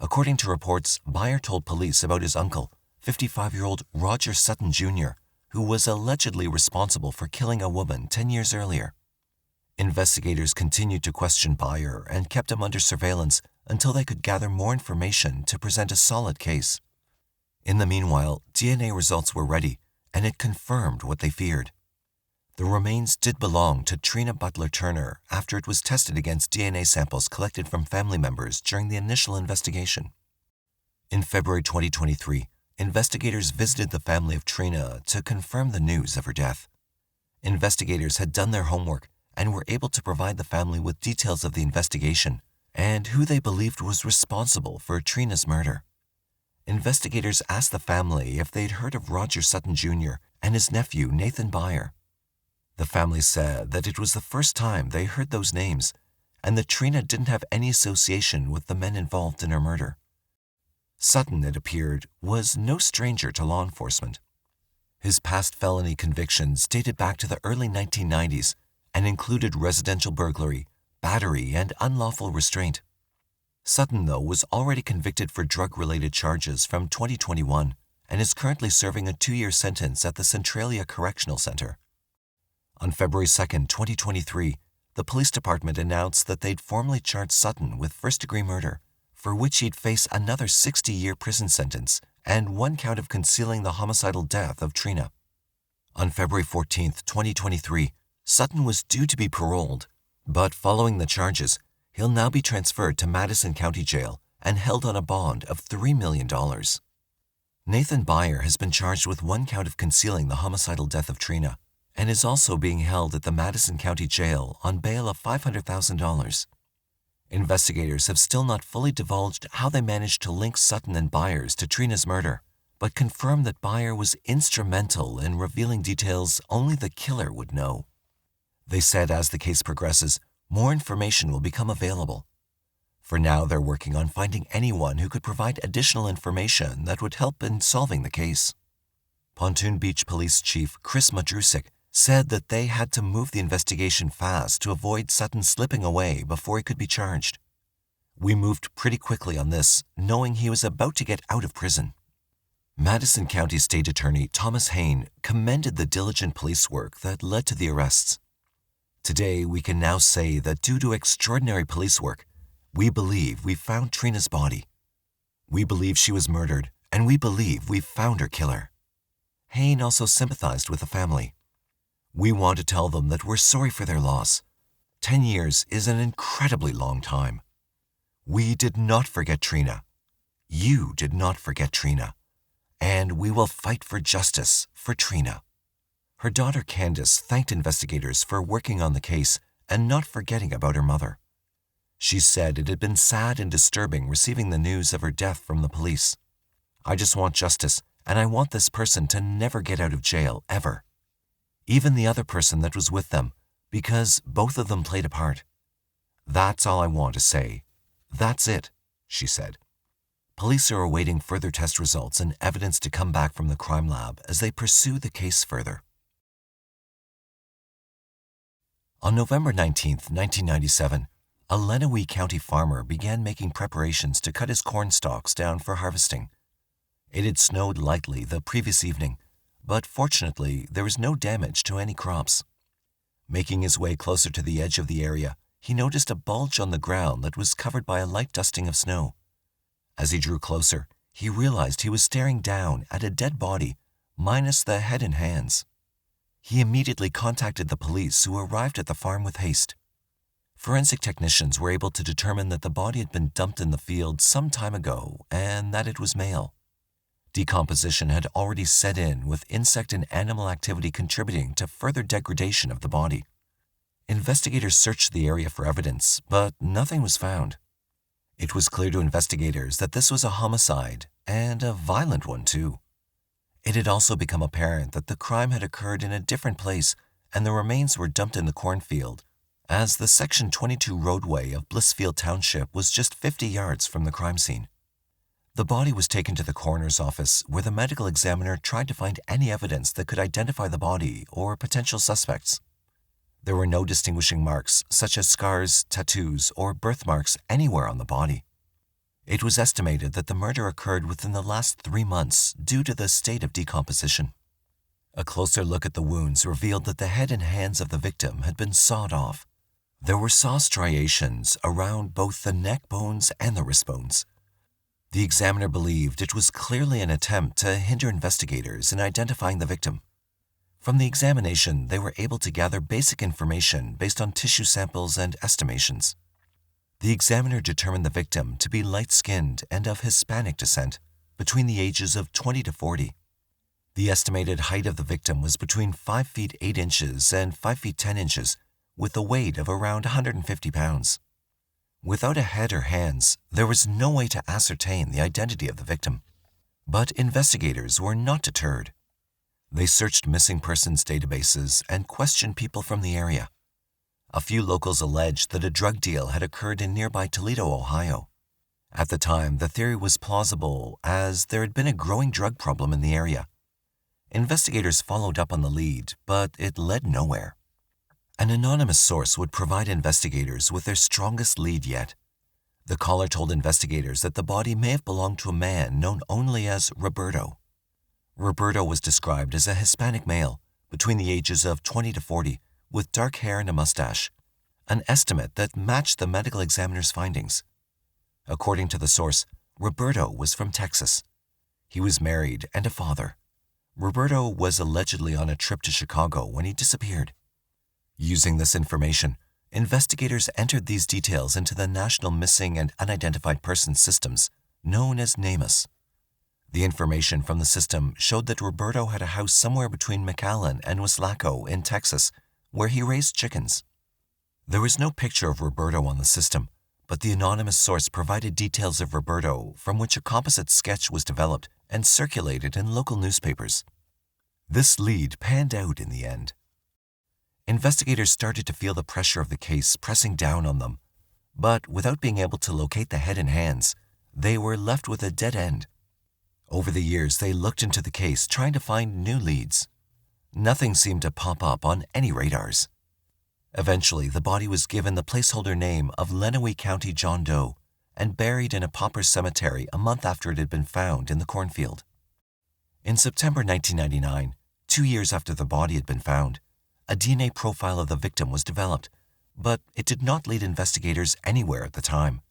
According to reports, Byer told police about his uncle, 55-year-old Roger Sutton Jr., who was allegedly responsible for killing a woman 10 years earlier. Investigators continued to question Byer and kept him under surveillance until they could gather more information to present a solid case. In the meanwhile, DNA results were ready, and it confirmed what they feared. The remains did belong to Trina Butler-Turner after it was tested against DNA samples collected from family members during the initial investigation. In February 2023, investigators visited the family of Trina to confirm the news of her death. Investigators had done their homework and were able to provide the family with details of the investigation and who they believed was responsible for Trina's murder. Investigators asked the family if they'd heard of Roger Sutton Jr. and his nephew Nathan Byer. The family said that it was the first time they heard those names and that Trina didn't have any association with the men involved in her murder. Sutton, it appeared, was no stranger to law enforcement. His past felony convictions dated back to the early 1990s and included residential burglary, battery, and unlawful restraint. Sutton, though, was already convicted for drug-related charges from 2021 and is currently serving a 2-year sentence at the Centralia Correctional Center. On February 2, 2023, the police department announced that they'd formally charged Sutton with first-degree murder, for which he'd face another 60-year prison sentence and 1 count of concealing the homicidal death of Trina. On February 14, 2023, Sutton was due to be paroled, but following the charges, he'll now be transferred to Madison County Jail and held on a bond of $3 million. Nathan Byer has been charged with 1 count of concealing the homicidal death of Trina and is also being held at the Madison County Jail on bail of $500,000. Investigators have still not fully divulged how they managed to link Sutton and Byers to Trina's murder, but confirmed that Byer was instrumental in revealing details only the killer would know. They said as the case progresses, more information will become available. For now, they're working on finding anyone who could provide additional information that would help in solving the case. Pontoon Beach Police Chief Chris Madrusik said that they had to move the investigation fast to avoid Sutton slipping away before he could be charged. "We moved pretty quickly on this, knowing he was about to get out of prison." Madison County State Attorney Thomas Hayne commended the diligent police work that led to the arrests. Today, we can now say that due to extraordinary police work, we believe we found Trina's body. We believe she was murdered, and we believe we've found her killer. Hayne also sympathized with the family. We want to tell them that we're sorry for their loss. 10 years is an incredibly long time. We did not forget Trina. You did not forget Trina. And we will fight for justice for Trina. Her daughter Candace thanked investigators for working on the case and not forgetting about her mother. She said it had been sad and disturbing receiving the news of her death from the police. I just want justice, and I want this person to never get out of jail, ever. Even the other person that was with them, because both of them played a part. That's all I want to say. That's it, she said. Police are awaiting further test results and evidence to come back from the crime lab as they pursue the case further. On November 19, 1997, a Lenawee County farmer began making preparations to cut his corn stalks down for harvesting. It had snowed lightly the previous evening, but fortunately there was no damage to any crops. Making his way closer to the edge of the area, he noticed a bulge on the ground that was covered by a light dusting of snow. As he drew closer, he realized he was staring down at a dead body, minus the head and hands. He immediately contacted the police, who arrived at the farm with haste. Forensic technicians were able to determine that the body had been dumped in the field some time ago and that it was male. Decomposition had already set in, with insect and animal activity contributing to further degradation of the body. Investigators searched the area for evidence, but nothing was found. It was clear to investigators that this was a homicide, and a violent one too. It had also become apparent that the crime had occurred in a different place, and the remains were dumped in the cornfield, as the Section 22 roadway of Blissfield Township was just 50 yards from the crime scene. The body was taken to the coroner's office, where the medical examiner tried to find any evidence that could identify the body or potential suspects. There were no distinguishing marks, such as scars, tattoos, or birthmarks anywhere on the body. It was estimated that the murder occurred within the last 3 months due to the state of decomposition. A closer look at the wounds revealed that the head and hands of the victim had been sawed off. There were saw striations around both the neck bones and the wrist bones. The examiner believed it was clearly an attempt to hinder investigators in identifying the victim. From the examination, they were able to gather basic information based on tissue samples and estimations. The examiner determined the victim to be light-skinned and of Hispanic descent, between the ages of 20 to 40. The estimated height of the victim was between 5 feet 8 inches and 5 feet 10 inches, with a weight of around 150 pounds. Without a head or hands, there was no way to ascertain the identity of the victim. But investigators were not deterred. They searched missing persons databases and questioned people from the area. A few locals alleged that a drug deal had occurred in nearby Toledo, Ohio. At the time, the theory was plausible, as there had been a growing drug problem in the area. Investigators followed up on the lead, but it led nowhere. An anonymous source would provide investigators with their strongest lead yet. The caller told investigators that the body may have belonged to a man known only as Roberto. Roberto was described as a Hispanic male, between the ages of 20 to 40, with dark hair and a mustache, an estimate that matched the medical examiner's findings. According to the source, Roberto was from Texas. He was married and a father. Roberto was allegedly on a trip to Chicago when he disappeared. Using this information, investigators entered these details into the National Missing and Unidentified Persons Systems, known as NamUs. The information from the system showed that Roberto had a house somewhere between McAllen and Weslaco in Texas, where he raised chickens. There was no picture of Roberto on the system, but the anonymous source provided details of Roberto, from which a composite sketch was developed and circulated in local newspapers. This lead panned out in the end. Investigators started to feel the pressure of the case pressing down on them, but without being able to locate the head and hands, they were left with a dead end. Over the years, they looked into the case trying to find new leads. Nothing seemed to pop up on any radars. Eventually, the body was given the placeholder name of Lenawee County John Doe and buried in a pauper cemetery a month after it had been found in the cornfield. In September 1999, 2 years after the body had been found, a DNA profile of the victim was developed, but it did not lead investigators anywhere at the time.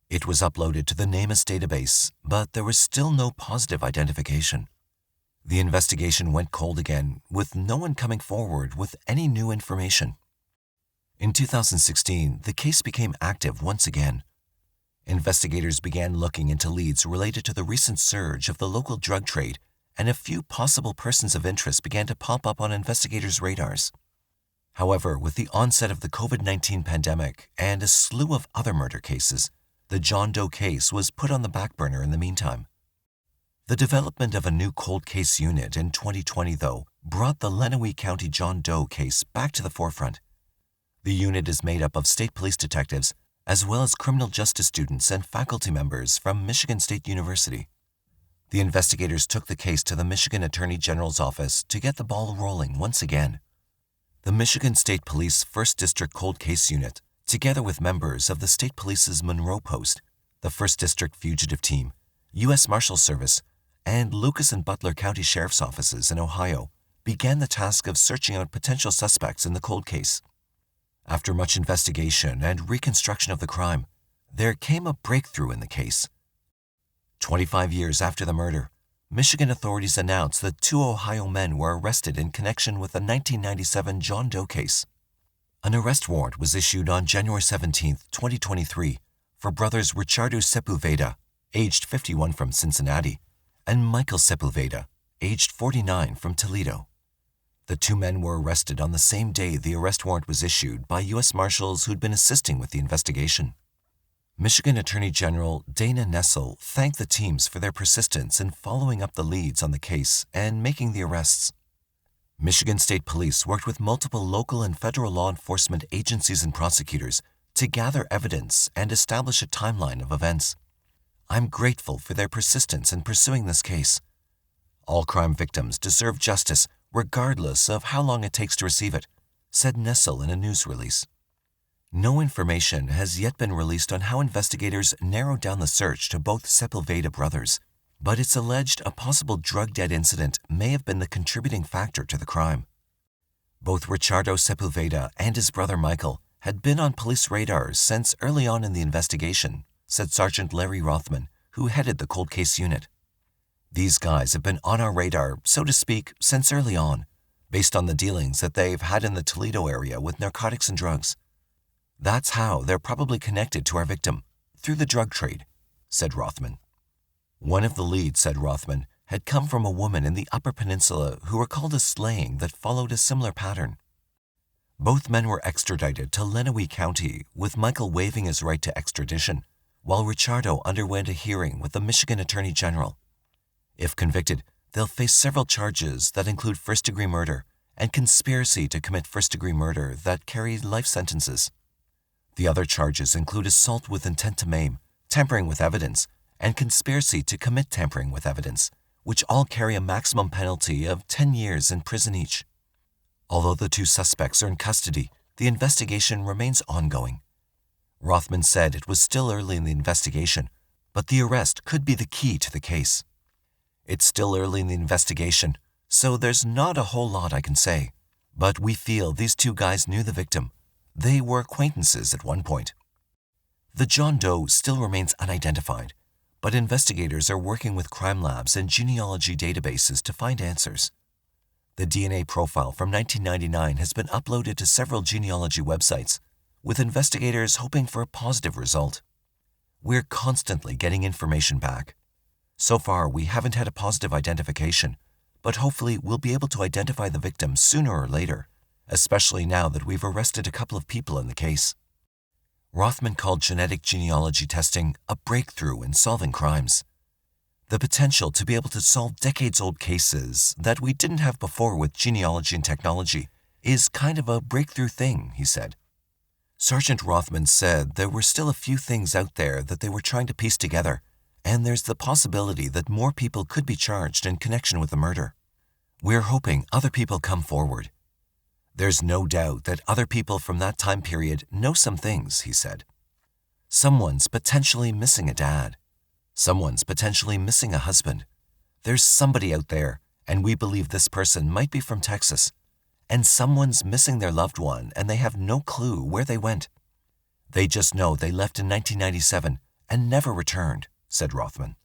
It was uploaded to the NamUs database, but there was still no positive identification. The investigation went cold again, with no one coming forward with any new information. In 2016, the case became active once again. Investigators began looking into leads related to the recent surge of the local drug trade, and a few possible persons of interest began to pop up on investigators' radars. However, with the onset of the COVID-19 pandemic and a slew of other murder cases, the John Doe case was put on the back burner in the meantime. The development of a new cold case unit in 2020, though, brought the Lenawee County John Doe case back to the forefront. The unit is made up of state police detectives, as well as criminal justice students and faculty members from Michigan State University. The investigators took the case to the Michigan Attorney General's office to get the ball rolling once again. The Michigan State Police 1st District Cold Case Unit, together with members of the State Police's Monroe Post, the 1st District Fugitive Team, U.S. Marshals Service, and Lucas and Butler County Sheriff's Offices in Ohio, began the task of searching out potential suspects in the cold case. After much investigation and reconstruction of the crime, there came a breakthrough in the case. 25 years after the murder, Michigan authorities announced that 2 Ohio men were arrested in connection with the 1997 John Doe case. An arrest warrant was issued on January 17, 2023, for brothers Ricardo Sepulveda, aged 51 from Cincinnati, and Michael Sepulveda, aged 49 from Toledo. The 2 men were arrested on the same day the arrest warrant was issued by U.S. Marshals who'd been assisting with the investigation. Michigan Attorney General Dana Nessel thanked the teams for their persistence in following up the leads on the case and making the arrests. Michigan State Police worked with multiple local and federal law enforcement agencies and prosecutors to gather evidence and establish a timeline of events. I'm grateful for their persistence in pursuing this case. All crime victims deserve justice regardless of how long it takes to receive it, said Nessel in a news release. No information has yet been released on how investigators narrowed down the search to both Sepulveda brothers, but it's alleged a possible drug debt incident may have been the contributing factor to the crime. Both Ricardo Sepulveda and his brother Michael had been on police radars since early on in the investigation, said Sergeant Larry Rothman, who headed the cold case unit. These guys have been on our radar, so to speak, since early on, based on the dealings that they've had in the Toledo area with narcotics and drugs. That's how they're probably connected to our victim, through the drug trade, said Rothman. One of the leads, said Rothman, had come from a woman in the Upper Peninsula who recalled a slaying that followed a similar pattern. Both men were extradited to Lenawee County, with Michael waiving his right to extradition, while Ricardo underwent a hearing with the Michigan Attorney General. If convicted, they'll face several charges that include first-degree murder and conspiracy to commit first-degree murder that carry life sentences. The other charges include assault with intent to maim, tampering with evidence, and conspiracy to commit tampering with evidence, which all carry a maximum penalty of 10 years in prison each. Although the 2 suspects are in custody, the investigation remains ongoing. Rothman said it was still early in the investigation, but the arrest could be the key to the case. It's still early in the investigation, so there's not a whole lot I can say, but we feel these 2 guys knew the victim. They were acquaintances at one point. The John Doe still remains unidentified, but investigators are working with crime labs and genealogy databases to find answers. The DNA profile from 1999 has been uploaded to several genealogy websites, with investigators hoping for a positive result. We're constantly getting information back. So far, we haven't had a positive identification, but hopefully we'll be able to identify the victim sooner or later, especially now that we've arrested a couple of people in the case. Rothman called genetic genealogy testing a breakthrough in solving crimes. The potential to be able to solve decades-old cases that we didn't have before with genealogy and technology is kind of a breakthrough thing, he said. Sergeant Rothman said there were still a few things out there that they were trying to piece together, and there's the possibility that more people could be charged in connection with the murder. We're hoping other people come forward. There's no doubt that other people from that time period know some things, he said. Someone's potentially missing a dad. Someone's potentially missing a husband. There's somebody out there, and we believe this person might be from Texas. And someone's missing their loved one, and they have no clue where they went. They just know they left in 1997 and never returned," said Rothman.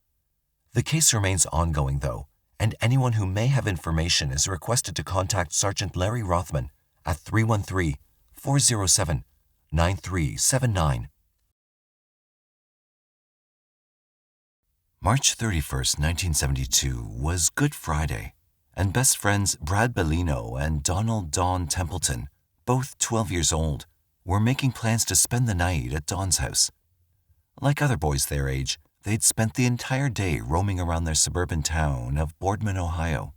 The case remains ongoing, though, and anyone who may have information is requested to contact Sergeant Larry Rothman at 313-407-9379. March 31st, 1972 was Good Friday, and best friends Brad Ballino and Donald Don Templeton, both 12 years old, were making plans to spend the night at Don's house. Like other boys their age, they'd spent the entire day roaming around their suburban town of Boardman, Ohio.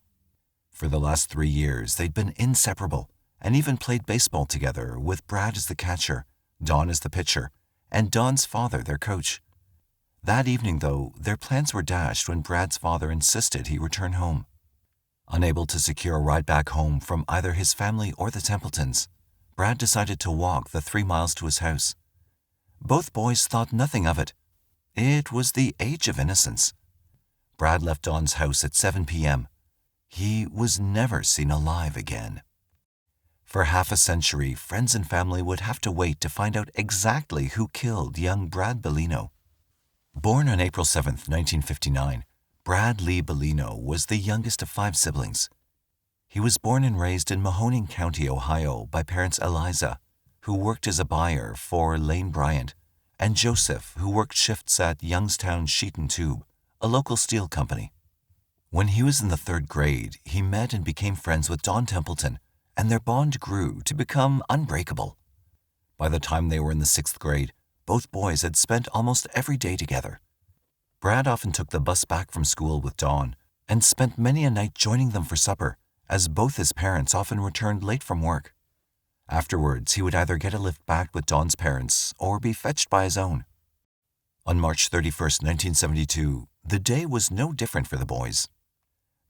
For the last 3 years, they'd been inseparable and even played baseball together, with Brad as the catcher, Don as the pitcher, and Don's father their coach. That evening, though, their plans were dashed when Brad's father insisted he return home. Unable to secure a ride back home from either his family or the Templetons, Brad decided to walk the 3 miles to his house. Both boys thought nothing of it. It was the age of innocence. Brad left Don's house at 7 p.m. He was never seen alive again. For half a century, friends and family would have to wait to find out exactly who killed young Brad Ballino. Born on April 7, 1959, Brad Lee Ballino was the youngest of 5 siblings. He was born and raised in Mahoning County, Ohio, by parents Eliza, who worked as a buyer for Lane Bryant, and Joseph, who worked shifts at Youngstown Sheet and Tube, a local steel company. When he was in the 3rd grade, he met and became friends with Don Templeton, and their bond grew to become unbreakable. By the time they were in the 6th grade, both boys had spent almost every day together. Brad often took the bus back from school with Don and spent many a night joining them for supper, as both his parents often returned late from work. Afterwards, he would either get a lift back with Don's parents or be fetched by his own. On March 31st, 1972, the day was no different for the boys.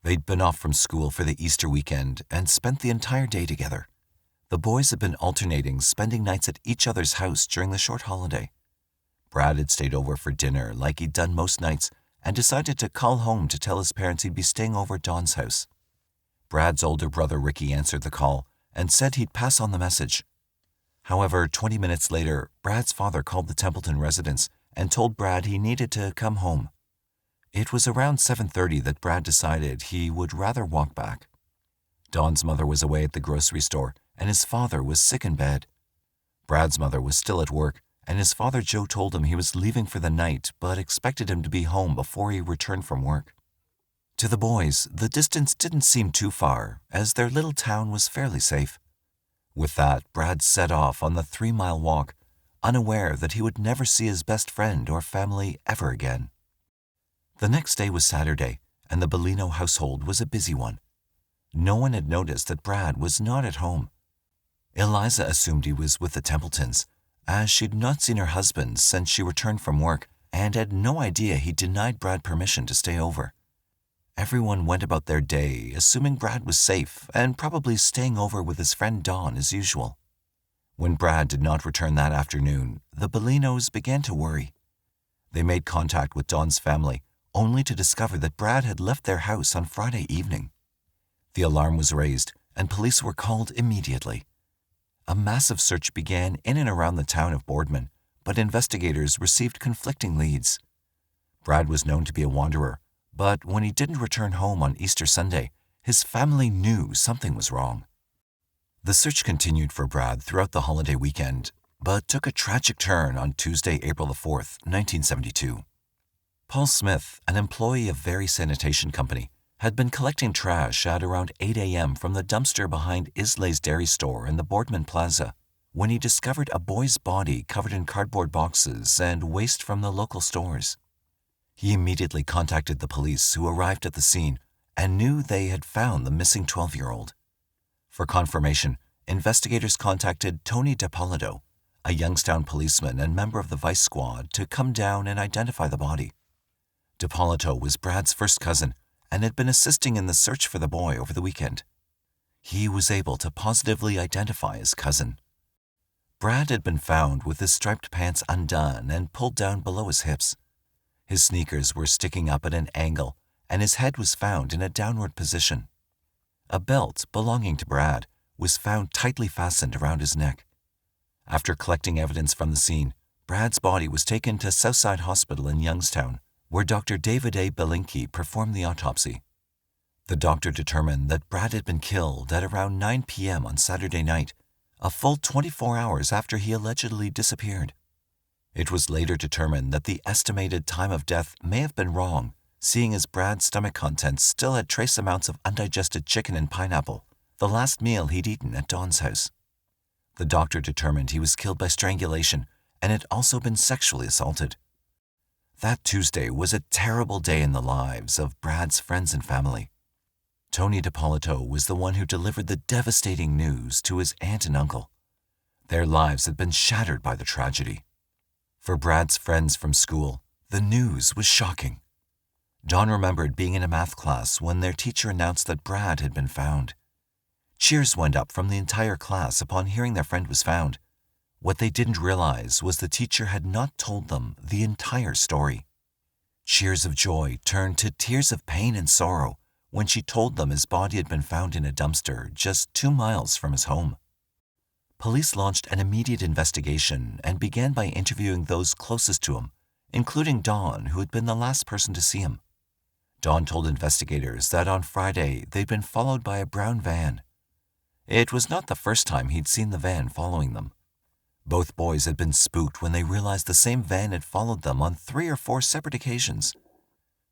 They'd been off from school for the Easter weekend and spent the entire day together. The boys had been alternating spending nights at each other's house during the short holiday. Brad had stayed over for dinner like he'd done most nights and decided to call home to tell his parents he'd be staying over at Don's house. Brad's older brother Ricky answered the call and said he'd pass on the message. However, 20 minutes later, Brad's father called the Templeton residence and told Brad he needed to come home. It was around 7:30 that Brad decided he would rather walk back. Don's mother was away at the grocery store, and his father was sick in bed. Brad's mother was still at work, and his father Joe told him he was leaving for the night but expected him to be home before he returned from work. To the boys, the distance didn't seem too far, as their little town was fairly safe. With that, Brad set off on the 3-mile walk, unaware that he would never see his best friend or family ever again. The next day was Saturday, and the Ballino household was a busy one. No one had noticed that Brad was not at home. Eliza assumed he was with the Templetons, as she'd not seen her husband since she returned from work and had no idea he denied Brad permission to stay over. Everyone went about their day, assuming Brad was safe and probably staying over with his friend Don as usual. When Brad did not return that afternoon, the Ballinos began to worry. They made contact with Don's family, only to discover that Brad had left their house on Friday evening. The alarm was raised, and police were called immediately. A massive search began in and around the town of Boardman, but investigators received conflicting leads. Brad was known to be a wanderer, but when he didn't return home on Easter Sunday, his family knew something was wrong. The search continued for Brad throughout the holiday weekend, but took a tragic turn on Tuesday, April the 4th, 1972. Paul Smith, an employee of Very Sanitation Company, had been collecting trash at around 8 a.m. from the dumpster behind Islay's Dairy Store in the Boardman Plaza when he discovered a boy's body covered in cardboard boxes and waste from the local stores. He immediately contacted the police, who arrived at the scene and knew they had found the missing 12-year-old. For confirmation, investigators contacted Tony DiPolito, a Youngstown policeman and member of the Vice Squad, to come down and identify the body. DiPolito was Brad's first cousin and had been assisting in the search for the boy over the weekend. He was able to positively identify his cousin. Brad had been found with his striped pants undone and pulled down below his hips. His sneakers were sticking up at an angle, and his head was found in a downward position. A belt belonging to Brad was found tightly fastened around his neck. After collecting evidence from the scene, Brad's body was taken to Southside Hospital in Youngstown, where Dr. David A. Belinkie performed the autopsy. The doctor determined that Brad had been killed at around 9 p.m. on Saturday night, a full 24 hours after he allegedly disappeared. It was later determined that the estimated time of death may have been wrong, seeing as Brad's stomach contents still had trace amounts of undigested chicken and pineapple, the last meal he'd eaten at Dawn's house. The doctor determined he was killed by strangulation and had also been sexually assaulted. That Tuesday was a terrible day in the lives of Brad's friends and family. Tony DiPolito was the one who delivered the devastating news to his aunt and uncle. Their lives had been shattered by the tragedy. For Brad's friends from school, the news was shocking. Dawn remembered being in a math class when their teacher announced that Brad had been found. Cheers went up from the entire class upon hearing their friend was found. What they didn't realize was the teacher had not told them the entire story. Cheers of joy turned to tears of pain and sorrow when she told them his body had been found in a dumpster just 2 miles from his home. Police launched an immediate investigation and began by interviewing those closest to him, including Dawn, who had been the last person to see him. Dawn told investigators that on Friday they'd been followed by a brown van. It was not the first time he'd seen the van following them. Both boys had been spooked when they realized the same van had followed them on 3 or 4 separate occasions.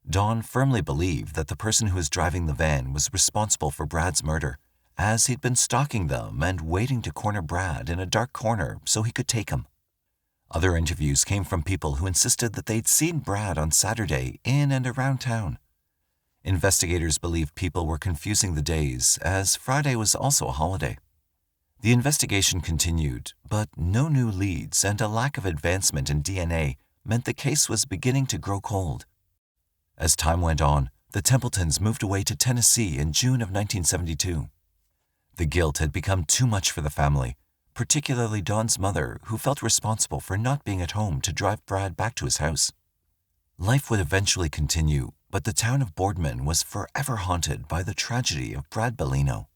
Dawn firmly believed that the person who was driving the van was responsible for Brad's murder, as he'd been stalking them and waiting to corner Brad in a dark corner so he could take him. Other interviews came from people who insisted that they'd seen Brad on Saturday in and around town. Investigators believed people were confusing the days, as Friday was also a holiday. The investigation continued, but no new leads and a lack of advancement in DNA meant the case was beginning to grow cold. As time went on, the Templetons moved away to Tennessee in June of 1972. The guilt had become too much for the family, particularly Dawn's mother, who felt responsible for not being at home to drive Brad back to his house. Life would eventually continue, but the town of Boardman was forever haunted by the tragedy of Brad Ballino.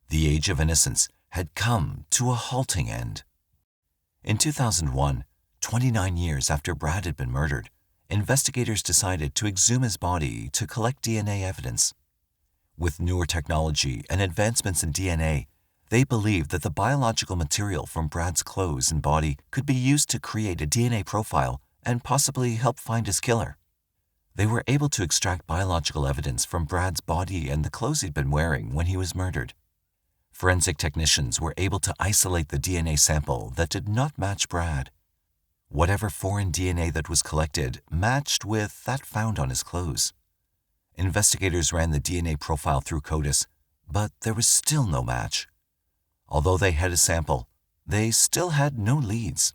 The age of innocence had come to a halting end. In 2001, 29 years after Brad had been murdered, investigators decided to exhume his body to collect DNA evidence. With newer technology and advancements in DNA, they believed that the biological material from Brad's clothes and body could be used to create a DNA profile and possibly help find his killer. They were able to extract biological evidence from Brad's body and the clothes he'd been wearing when he was murdered. Forensic technicians were able to isolate the DNA sample that did not match Brad. Whatever foreign DNA that was collected matched with that found on his clothes. Investigators ran the DNA profile through CODES, but there was still no match. Although they had a sample, they still had no leads.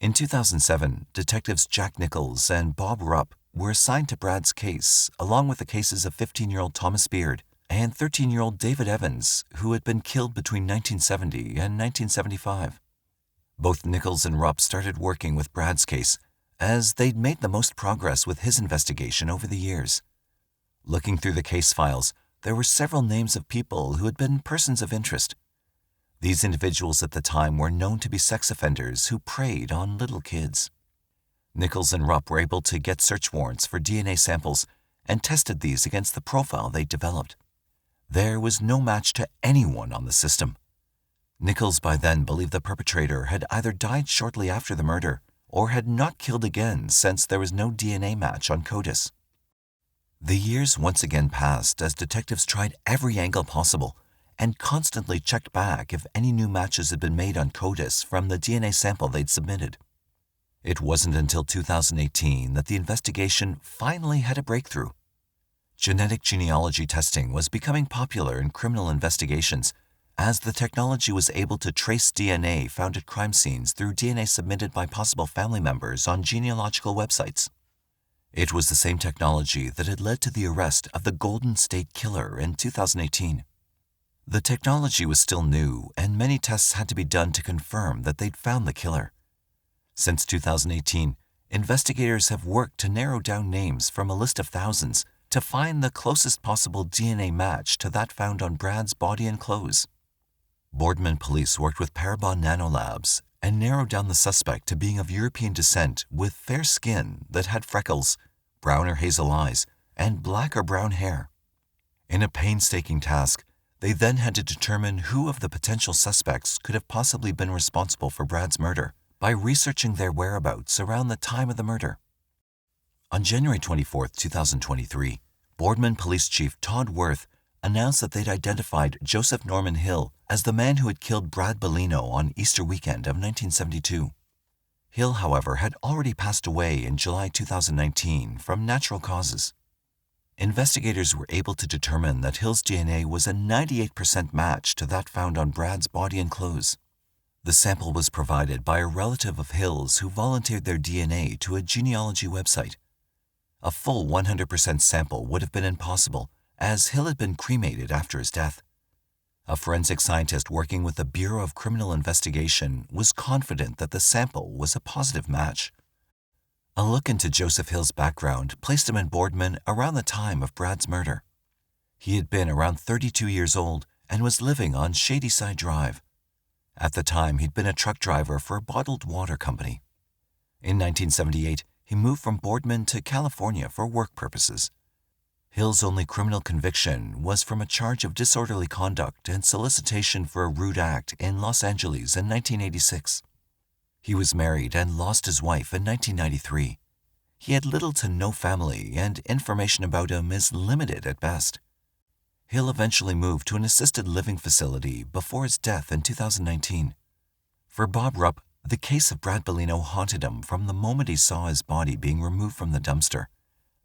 In 2007, detectives Jack Nichols and Bob Rupp were assigned to Brad's case, along with the cases of 15-year-old Thomas Beard and 13-year-old David Evans, who had been killed between 1970 and 1975. Both Nichols and Rupp started working with Brad's case, as they'd made the most progress with his investigation over the years. Looking through the case files, there were several names of people who had been persons of interest. These individuals at the time were known to be sex offenders who preyed on little kids. Nichols and Rupp were able to get search warrants for DNA samples and tested these against the profile they developed. There was no match to anyone on the system. Nichols by then believed the perpetrator had either died shortly after the murder or had not killed again since there was no DNA match on CODES. The years once again passed as detectives tried every angle possible and constantly checked back if any new matches had been made on CODES from the DNA sample they'd submitted. It wasn't until 2018 that the investigation finally had a breakthrough. Genetic genealogy testing was becoming popular in criminal investigations as the technology was able to trace DNA found at crime scenes through DNA submitted by possible family members on genealogical websites. It was the same technology that had led to the arrest of the Golden State Killer in 2018. The technology was still new, and many tests had to be done to confirm that they'd found the killer. Since 2018, investigators have worked to narrow down names from a list of thousands to find the closest possible DNA match to that found on Brad's body and clothes. Boardman police worked with Parabon Nanolabs and narrowed down the suspect to being of European descent with fair skin that had freckles, brown or hazel eyes, and black or brown hair. In a painstaking task, they then had to determine who of the potential suspects could have possibly been responsible for Brad's murder by researching their whereabouts around the time of the murder. On January 24, 2023, Boardman Police Chief Todd Worth announced that they'd identified Joseph Norman Hill as the man who had killed Brad Ballino on Easter weekend of 1972. Hill, however, had already passed away in July 2019 from natural causes. Investigators were able to determine that Hill's DNA was a 98% match to that found on Brad's body and clothes. The sample was provided by a relative of Hill's who volunteered their DNA to a genealogy website. A full 100% sample would have been impossible, as Hill had been cremated after his death. A forensic scientist working with the Bureau of Criminal Investigation was confident that the sample was a positive match. A look into Joseph Hill's background placed him in Boardman around the time of Brad's murder. He had been around 32 years old and was living on Shadyside Drive. At the time, he'd been a truck driver for a bottled water company. In 1978, he moved from Boardman to California for work purposes. Hill's only criminal conviction was from a charge of disorderly conduct and solicitation for a rude act in Los Angeles in 1986. He was married and lost his wife in 1993. He had little to no family, and information about him is limited at best. Hill eventually moved to an assisted living facility before his death in 2019. For Bob Rupp, the case of Brad Ballino haunted him from the moment he saw his body being removed from the dumpster.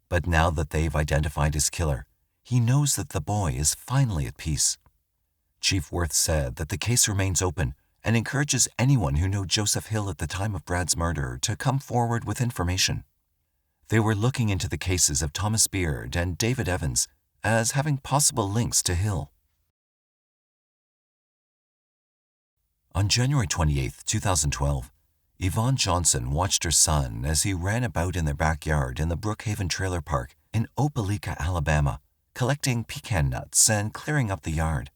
But now that they've identified his killer, he knows that the boy is finally at peace. Chief Worth said that the case remains open and encourages anyone who knew Joseph Hill at the time of Brad's murder to come forward with information. They were looking into the cases of Thomas Beard and David Evans as having possible links to Hill. On January 28, 2012, Yvonne Johnson watched her son as he ran about in their backyard in the Brookhaven Trailer Park in Opelika, Alabama, collecting pecan nuts and clearing up the yard.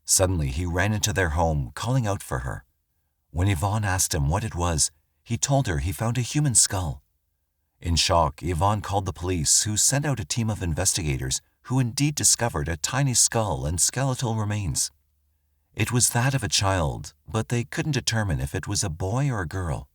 Suddenly, he ran into their home, calling out for her. When Yvonne asked him what it was, he told her he found a human skull. In shock, Yvonne called the police, who sent out a team of investigators who indeed discovered a tiny skull and skeletal remains. It was that of a child, but they couldn't determine if it was a boy or a girl.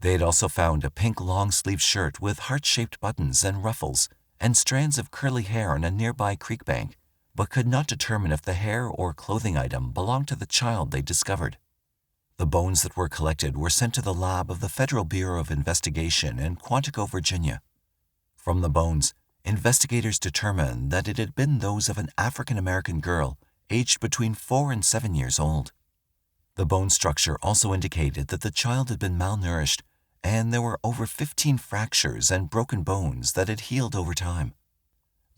They had also found a pink long-sleeved shirt with heart-shaped buttons and ruffles and strands of curly hair on a nearby creek bank, but could not determine if the hair or clothing item belonged to the child they discovered. The bones that were collected were sent to the lab of the Federal Bureau of Investigation in Quantico, Virginia. From the bones, investigators determined that it had been those of an African-American girl aged between 4 and 7 years old. The bone structure also indicated that the child had been malnourished, and there were over 15 fractures and broken bones that had healed over time.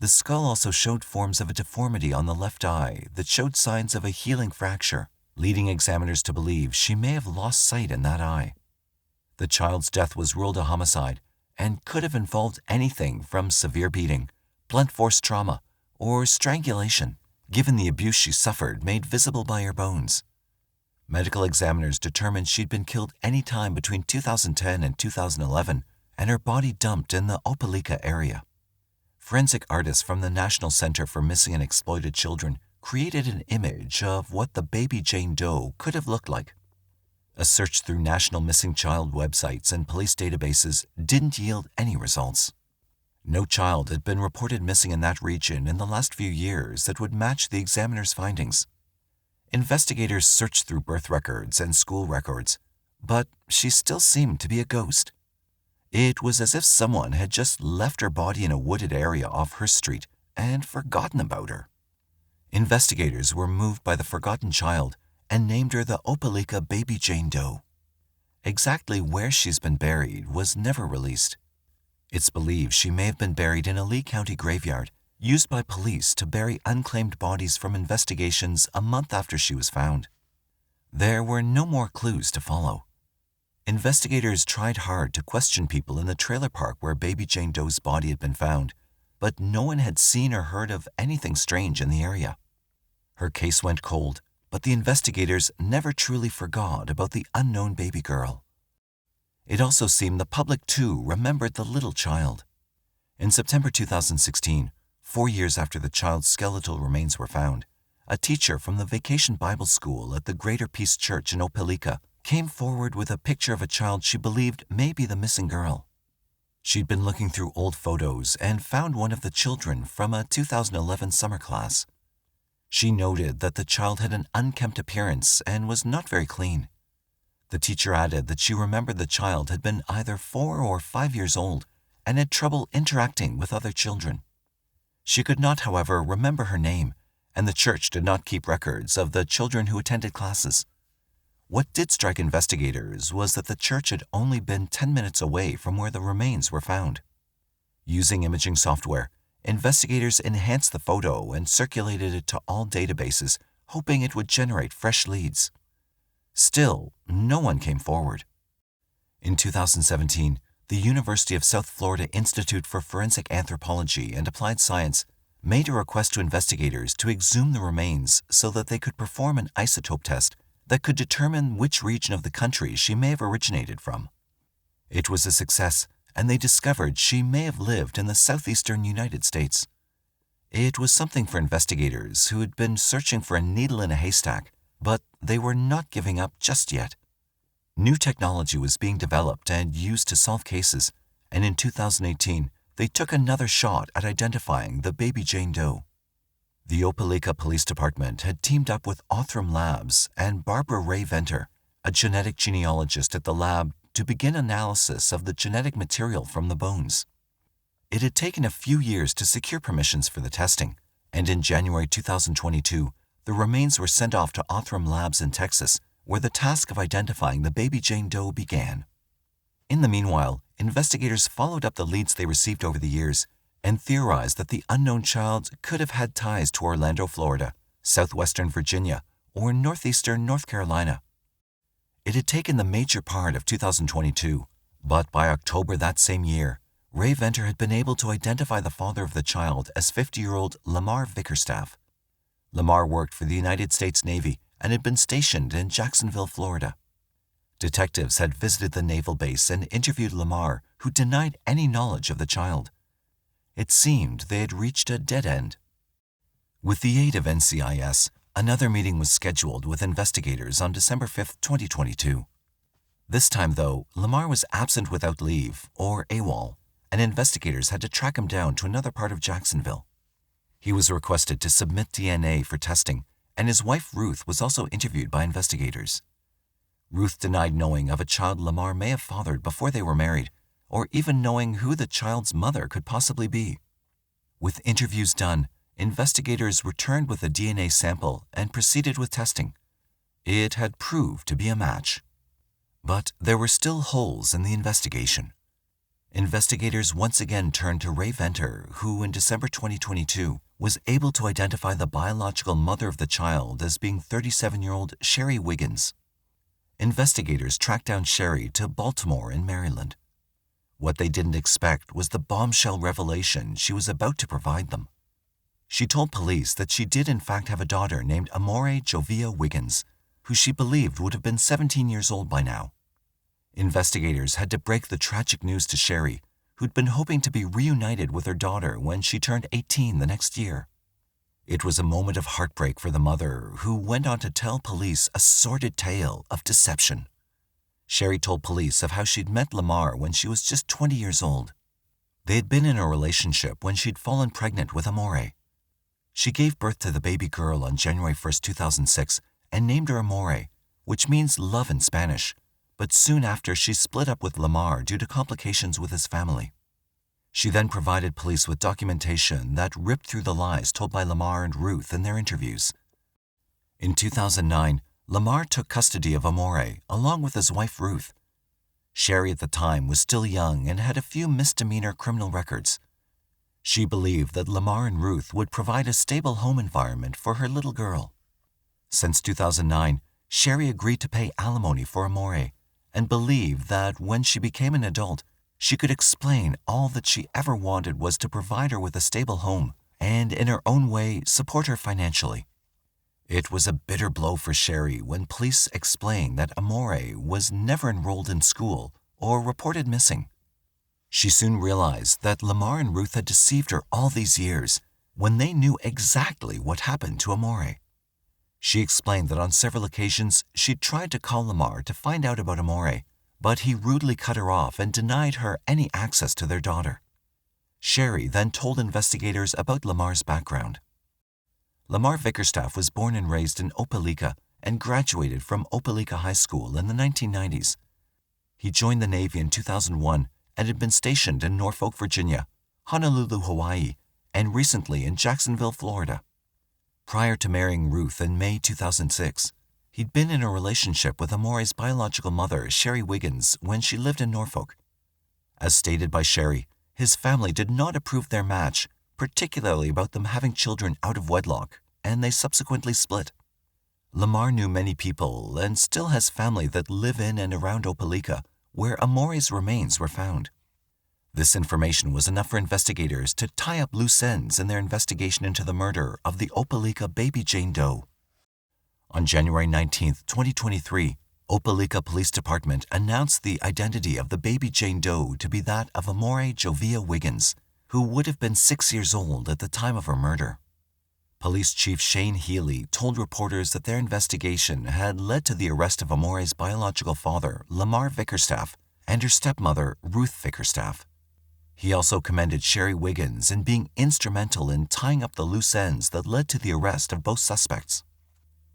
The skull also showed forms of a deformity on the left eye that showed signs of a healing fracture, leading examiners to believe she may have lost sight in that eye. The child's death was ruled a homicide and could have involved anything from severe beating, blunt force trauma, or strangulation, given the abuse she suffered made visible by her bones. Medical examiners determined she'd been killed any time between 2010 and 2011 and her body dumped in the Opelika area. Forensic artists from the National Center for Missing and Exploited Children created an image of what the baby Jane Doe could have looked like. A search through national missing child websites and police databases didn't yield any results. No child had been reported missing in that region in the last few years that would match the examiner's findings. Investigators searched through birth records and school records, but she still seemed to be a ghost. It was as if someone had just left her body in a wooded area off her street and forgotten about her. Investigators were moved by the forgotten child and named her the Opelika Baby Jane Doe. Exactly where she's been buried was never released. It's believed she may have been buried in a Lee County graveyard used by police to bury unclaimed bodies from investigations a month after she was found. There were no more clues to follow. Investigators tried hard to question people in the trailer park where baby Jane Doe's body had been found, but no one had seen or heard of anything strange in the area. Her case went cold, but the investigators never truly forgot about the unknown baby girl. It also seemed the public too remembered the little child. In September 2016, 4 years after the child's skeletal remains were found, a teacher from the Vacation Bible School at the Greater Peace Church in Opelika came forward with a picture of a child she believed may be the missing girl. She'd been looking through old photos and found one of the children from a 2011 summer class. She noted that the child had an unkempt appearance and was not very clean. The teacher added that she remembered the child had been either 4 or 5 years old and had trouble interacting with other children. She could not, however, remember her name, and the church did not keep records of the children who attended classes. What did strike investigators was that the church had only been 10 minutes away from where the remains were found. Using imaging software, investigators enhanced the photo and circulated it to all databases, hoping it would generate fresh leads. Still, no one came forward. In 2017, the University of South Florida Institute for Forensic Anthropology and Applied Science made a request to investigators to exhume the remains so that they could perform an isotope test that could determine which region of the country she may have originated from. It was a success, and they discovered she may have lived in the southeastern United States. It was something for investigators who had been searching for a needle in a haystack, but they were not giving up just yet. New technology was being developed and used to solve cases, and in 2018, they took another shot at identifying the baby Jane Doe. The Opelika Police Department had teamed up with Othram Labs and Barbara Ray Venter, a genetic genealogist at the lab, to begin analysis of the genetic material from the bones. It had taken a few years to secure permissions for the testing, and in January 2022, the remains were sent off to Othram Labs in Texas, where the task of identifying the baby Jane Doe began. In the meanwhile, investigators followed up the leads they received over the years and theorized that the unknown child could have had ties to Orlando, Florida, southwestern Virginia, or northeastern North Carolina. It had taken the major part of 2022, but by October that same year, Ray Venter had been able to identify the father of the child as 50-year-old Lamar Vickerstaff. Lamar worked for the United States Navy and had been stationed in Jacksonville, Florida. Detectives had visited the naval base and interviewed Lamar, who denied any knowledge of the child. It seemed they had reached a dead end. With the aid of NCIS, another meeting was scheduled with investigators on December 5, 2022. This time, though, Lamar was absent without leave, or AWOL, and investigators had to track him down to another part of Jacksonville. He was requested to submit DNA for testing, and his wife Ruth was also interviewed by investigators. Ruth denied knowing of a child Lamar may have fathered before they were married, or even knowing who the child's mother could possibly be. With interviews done, investigators returned with a DNA sample and proceeded with testing. It had proved to be a match. But there were still holes in the investigation. Investigators once again turned to Ray Venter, who in December 2022 was able to identify the biological mother of the child as being 37-year-old Sherry Wiggins. Investigators tracked down Sherry to Baltimore in Maryland. What they didn't expect was the bombshell revelation she was about to provide them. She told police that she did in fact have a daughter named Amorre Jovia Wiggins, who she believed would have been 17 years old by now. Investigators had to break the tragic news to Sherry, who'd been hoping to be reunited with her daughter when she turned 18 the next year. It was a moment of heartbreak for the mother, who went on to tell police a sordid tale of deception. Sherry told police of how she'd met Lamar when she was just 20 years old. They had been in a relationship when she'd fallen pregnant with Amorre. She gave birth to the baby girl on January 1, 2006, and named her Amorre, which means love in Spanish, but soon after she split up with Lamar due to complications with his family. She then provided police with documentation that ripped through the lies told by Lamar and Ruth in their interviews. In 2009, Lamar took custody of Amorre along with his wife Ruth. Sherry at the time was still young and had a few misdemeanor criminal records. She believed that Lamar and Ruth would provide a stable home environment for her little girl. Since 2009, Sherry agreed to pay alimony for Amorre and believed that when she became an adult, she could explain all that she ever wanted was to provide her with a stable home and, in her own way, support her financially. It was a bitter blow for Sherry when police explained that Amorre was never enrolled in school or reported missing. She soon realized that Lamar and Ruth had deceived her all these years when they knew exactly what happened to Amorre. She explained that on several occasions she'd tried to call Lamar to find out about Amorre, but he rudely cut her off and denied her any access to their daughter. Sherry then told investigators about Lamar's background. Lamar Vickerstaff was born and raised in Opelika and graduated from Opelika High School in the 1990s. He joined the Navy in 2001 and had been stationed in Norfolk, Virginia, Honolulu, Hawaii, and recently in Jacksonville, Florida. Prior to marrying Ruth in May 2006, he'd been in a relationship with Amorre's biological mother, Sherry Wiggins, when she lived in Norfolk. As stated by Sherry, his family did not approve their match, particularly about them having children out of wedlock, and they subsequently split. Lamar knew many people and still has family that live in and around Opelika, where Amorre's remains were found. This information was enough for investigators to tie up loose ends in their investigation into the murder of the Opelika baby Jane Doe. On January 19, 2023, Opelika Police Department announced the identity of the baby Jane Doe to be that of Amorre Jovia Wiggins, who would have been 6 years old at the time of her murder. Police Chief Shane Healy told reporters that their investigation had led to the arrest of Amorre's biological father, Lamar Vickerstaff, and her stepmother, Ruth Vickerstaff. He also commended Sherry Wiggins in being instrumental in tying up the loose ends that led to the arrest of both suspects.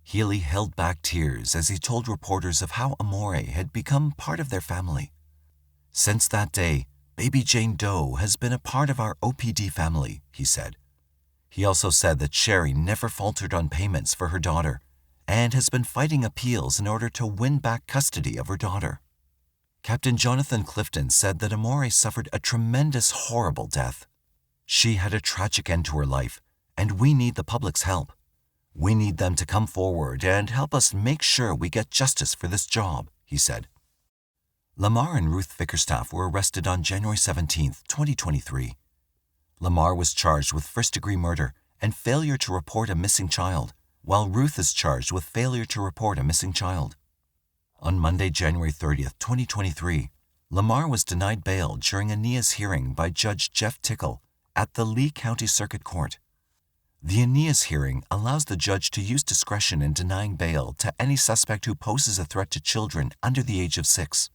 Healy held back tears as he told reporters of how Amorre had become part of their family. "Since that day, baby Jane Doe has been a part of our OPD family," he said. He also said that Sherry never faltered on payments for her daughter and has been fighting appeals in order to win back custody of her daughter. Captain Jonathan Clifton said that Amorre suffered a tremendous, horrible death. "She had a tragic end to her life, and we need the public's help. We need them to come forward and help us make sure we get justice for this job," he said. Lamar and Ruth Vickerstaff were arrested on January 17, 2023. Lamar was charged with first-degree murder and failure to report a missing child, while Ruth is charged with failure to report a missing child. On Monday, January 30, 2023, Lamar was denied bail during Aeneas' hearing by Judge Jeff Tickle at the Lee County Circuit Court. The Aeneas hearing allows the judge to use discretion in denying bail to any suspect who poses a threat to children under the age of 6.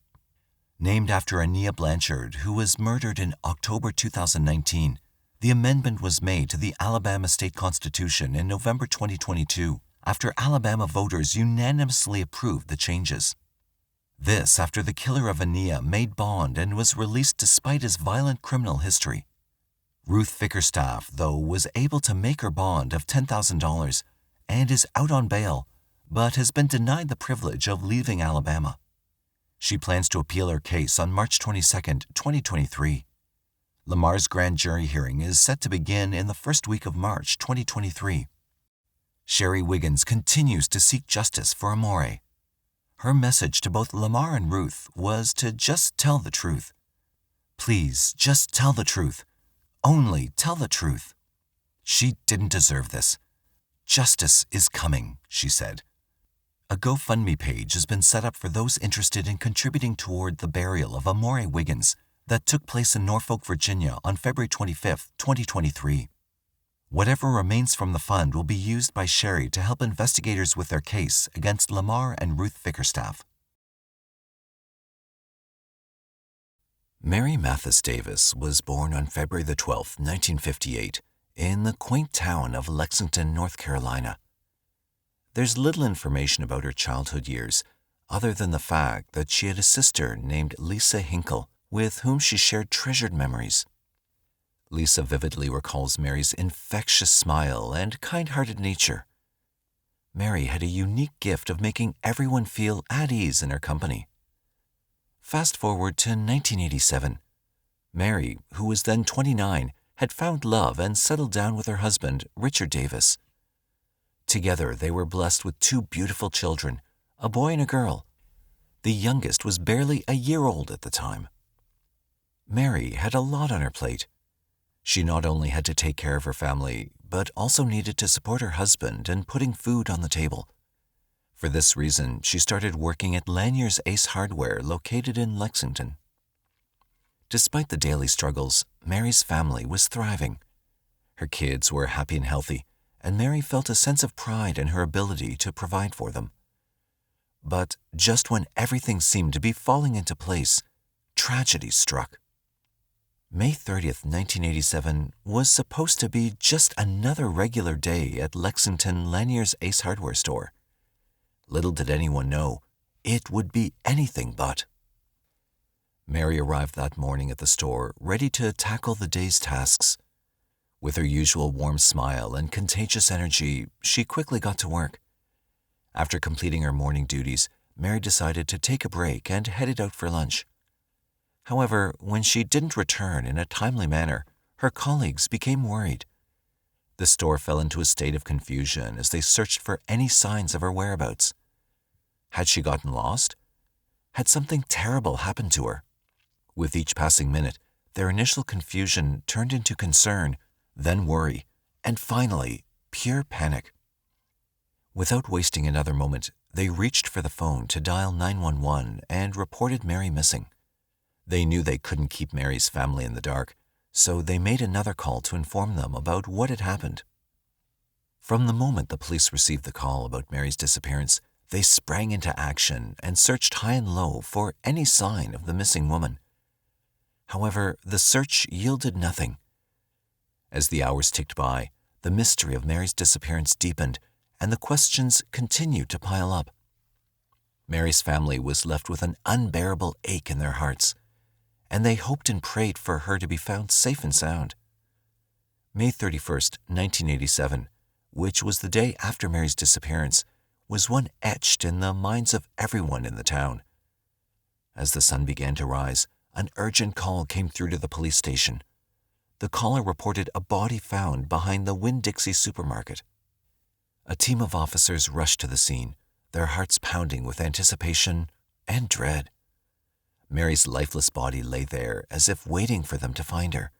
Named after Aenea Blanchard, who was murdered in October 2019, the amendment was made to the Alabama State Constitution in November 2022 after Alabama voters unanimously approved the changes. This after the killer of Aenea made bond and was released despite his violent criminal history. Ruth Vickerstaff, though, was able to make her bond of $10,000 and is out on bail, but has been denied the privilege of leaving Alabama. She plans to appeal her case on March 22, 2023. Lamar's grand jury hearing is set to begin in the first week of March 2023. Sherry Wiggins continues to seek justice for Amorre. Her message to both Lamar and Ruth was to just tell the truth. "Please, just tell the truth. Only tell the truth. She didn't deserve this. Justice is coming," she said. A GoFundMe page has been set up for those interested in contributing toward the burial of Amorre Wiggins that took place in Norfolk, Virginia on February 25, 2023. Whatever remains from the fund will be used by Sherry to help investigators with their case against Lamar and Ruth Vickerstaff. Mary Mathis Davis was born on February 12, 1958, in the quaint town of Lexington, North Carolina. There's little information about her childhood years, other than the fact that she had a sister named Lisa Hinkle, with whom she shared treasured memories. Lisa vividly recalls Mary's infectious smile and kind-hearted nature. Mary had a unique gift of making everyone feel at ease in her company. Fast forward to 1987. Mary, who was then 29, had found love and settled down with her husband, Richard Davis. Together, they were blessed with 2 beautiful children, a boy and a girl. The youngest was barely a year old at the time. Mary had a lot on her plate. She not only had to take care of her family, but also needed to support her husband in putting food on the table. For this reason, she started working at Lanier's Ace Hardware located in Lexington. Despite the daily struggles, Mary's family was thriving. Her kids were happy and healthy, and Mary felt a sense of pride in her ability to provide for them. But just when everything seemed to be falling into place, tragedy struck. May 30th, 1987 was supposed to be just another regular day at Lexington Lanier's Ace Hardware store. Little did anyone know, it would be anything but. Mary arrived that morning at the store, ready to tackle the day's tasks. With her usual warm smile and contagious energy, she quickly got to work. After completing her morning duties, Mary decided to take a break and headed out for lunch. However, when she didn't return in a timely manner, her colleagues became worried. The store fell into a state of confusion as they searched for any signs of her whereabouts. Had she gotten lost? Had something terrible happened to her? With each passing minute, their initial confusion turned into concern, then worry, and finally, pure panic. Without wasting another moment, they reached for the phone to dial 911 and reported Mary missing. They knew they couldn't keep Mary's family in the dark, so they made another call to inform them about what had happened. From the moment the police received the call about Mary's disappearance, they sprang into action and searched high and low for any sign of the missing woman. However, the search yielded nothing. As the hours ticked by, the mystery of Mary's disappearance deepened, and the questions continued to pile up. Mary's family was left with an unbearable ache in their hearts, and they hoped and prayed for her to be found safe and sound. May 31st, 1987, which was the day after Mary's disappearance, was one etched in the minds of everyone in the town. As the sun began to rise, an urgent call came through to the police station. The caller reported a body found behind the Winn-Dixie supermarket. A team of officers rushed to the scene, their hearts pounding with anticipation and dread. Mary's lifeless body lay there as if waiting for them to find her.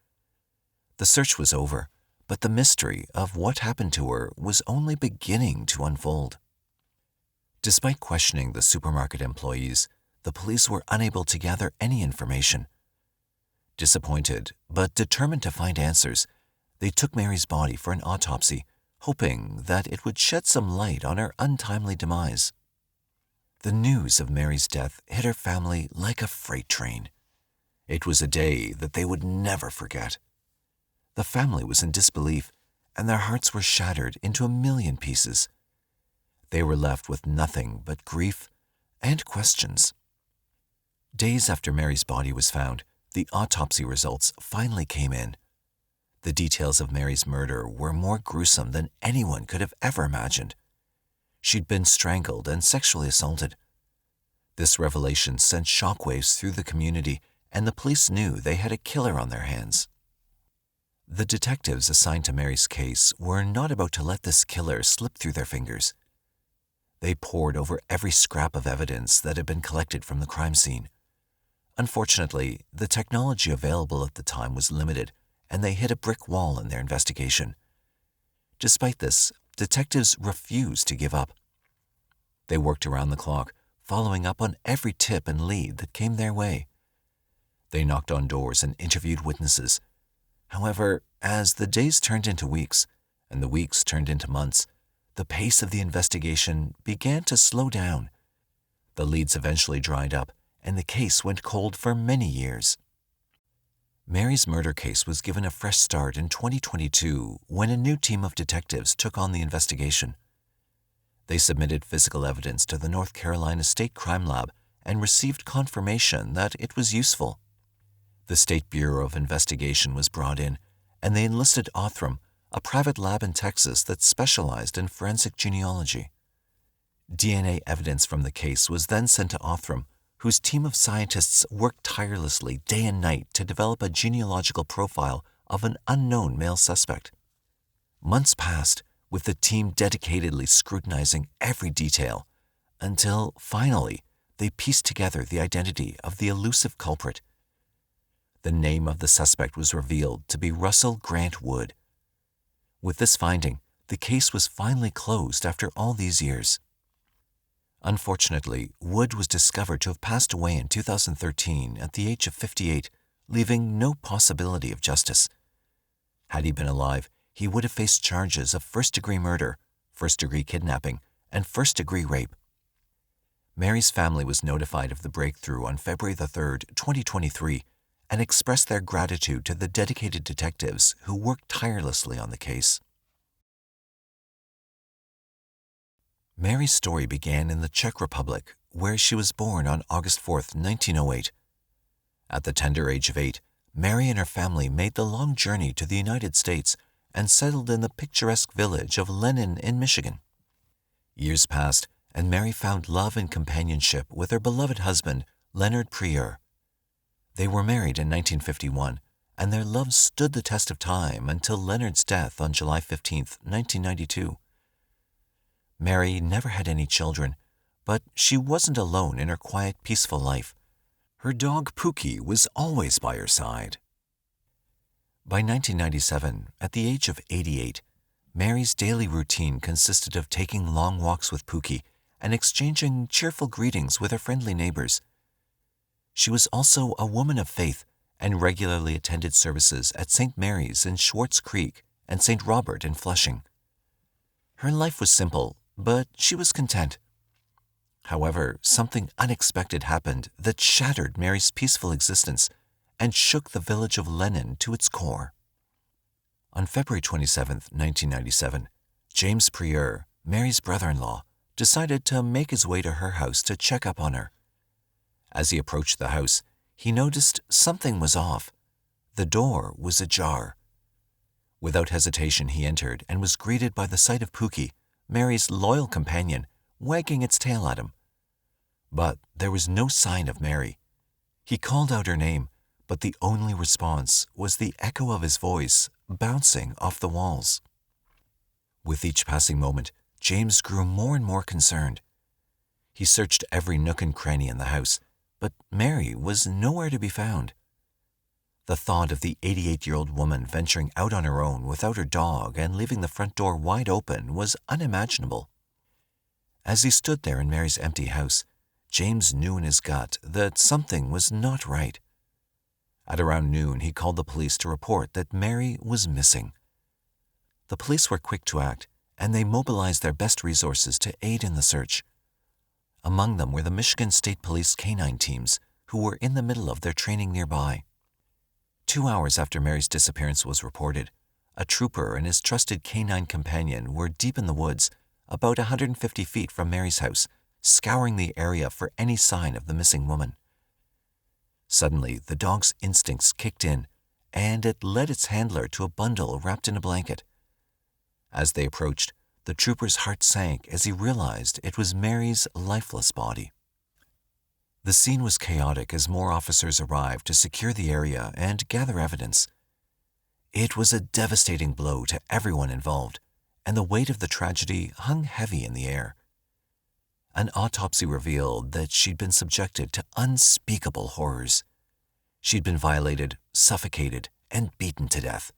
The search was over, but the mystery of what happened to her was only beginning to unfold. Despite questioning the supermarket employees, the police were unable to gather any information. Disappointed, but determined to find answers, they took Mary's body for an autopsy, hoping that it would shed some light on her untimely demise. The news of Mary's death hit her family like a freight train. It was a day that they would never forget. The family was in disbelief, and their hearts were shattered into a million pieces. They were left with nothing but grief and questions. Days after Mary's body was found, the autopsy results finally came in. The details of Mary's murder were more gruesome than anyone could have ever imagined. She'd been strangled and sexually assaulted. This revelation sent shockwaves through the community, and the police knew they had a killer on their hands. The detectives assigned to Mary's case were not about to let this killer slip through their fingers. They pored over every scrap of evidence that had been collected from the crime scene. Unfortunately, the technology available at the time was limited, and they hit a brick wall in their investigation. Despite this, detectives refused to give up. They worked around the clock, following up on every tip and lead that came their way. They knocked on doors and interviewed witnesses. However, as the days turned into weeks, and the weeks turned into months, the pace of the investigation began to slow down. The leads eventually dried up, and the case went cold for many years. Mary's murder case was given a fresh start in 2022 when a new team of detectives took on the investigation. They submitted physical evidence to the North Carolina State Crime Lab and received confirmation that it was useful. The State Bureau of Investigation was brought in, and they enlisted Othram, a private lab in Texas that specialized in forensic genealogy. DNA evidence from the case was then sent to Othram, whose team of scientists worked tirelessly day and night to develop a genealogical profile of an unknown male suspect. Months passed, with the team dedicatedly scrutinizing every detail, until, finally, they pieced together the identity of the elusive culprit. The name of the suspect was revealed to be Russell Grant Wood. With this finding, the case was finally closed after all these years. Unfortunately, Wood was discovered to have passed away in 2013 at the age of 58, leaving no possibility of justice. Had he been alive, he would have faced charges of first-degree murder, first-degree kidnapping, and first-degree rape. Mary's family was notified of the breakthrough on February 3, 2023, and expressed their gratitude to the dedicated detectives who worked tirelessly on the case. Mary's story began in the Czech Republic, where she was born on August 4, 1908. At the tender age of 8, Mary and her family made the long journey to the United States and settled in the picturesque village of Lennon in Michigan. Years passed, and Mary found love and companionship with her beloved husband, Leonard Prieur. They were married in 1951, and their love stood the test of time until Leonard's death on July 15, 1992. Mary never had any children, but she wasn't alone in her quiet, peaceful life. Her dog Pookie was always by her side. By 1997, at the age of 88, Mary's daily routine consisted of taking long walks with Pookie and exchanging cheerful greetings with her friendly neighbors. She was also a woman of faith and regularly attended services at St. Mary's in Schwartz Creek and St. Robert in Flushing. Her life was simple, but she was content. However, something unexpected happened that shattered Mary's peaceful existence and shook the village of Lennon to its core. On February 27, 1997, James Prieur, Mary's brother-in-law, decided to make his way to her house to check up on her. As he approached the house, he noticed something was off. The door was ajar. Without hesitation, he entered and was greeted by the sight of Pookie, Mary's loyal companion, wagging its tail at him. But there was no sign of Mary. He called out her name, but the only response was the echo of his voice bouncing off the walls. With each passing moment, James grew more and more concerned. He searched every nook and cranny in the house, but Mary was nowhere to be found. The thought of the 88-year-old woman venturing out on her own without her dog and leaving the front door wide open was unimaginable. As he stood there in Mary's empty house, James knew in his gut that something was not right. At around noon, he called the police to report that Mary was missing. The police were quick to act, and they mobilized their best resources to aid in the search. Among them were the Michigan State Police canine teams, who were in the middle of their training nearby. 2 hours after Mary's disappearance was reported, a trooper and his trusted canine companion were deep in the woods, about 150 feet from Mary's house, scouring the area for any sign of the missing woman. Suddenly, the dog's instincts kicked in, and it led its handler to a bundle wrapped in a blanket. As they approached, the trooper's heart sank as he realized it was Mary's lifeless body. The scene was chaotic as more officers arrived to secure the area and gather evidence. It was a devastating blow to everyone involved, and the weight of the tragedy hung heavy in the air. An autopsy revealed that she'd been subjected to unspeakable horrors. She'd been violated, suffocated, and beaten to death.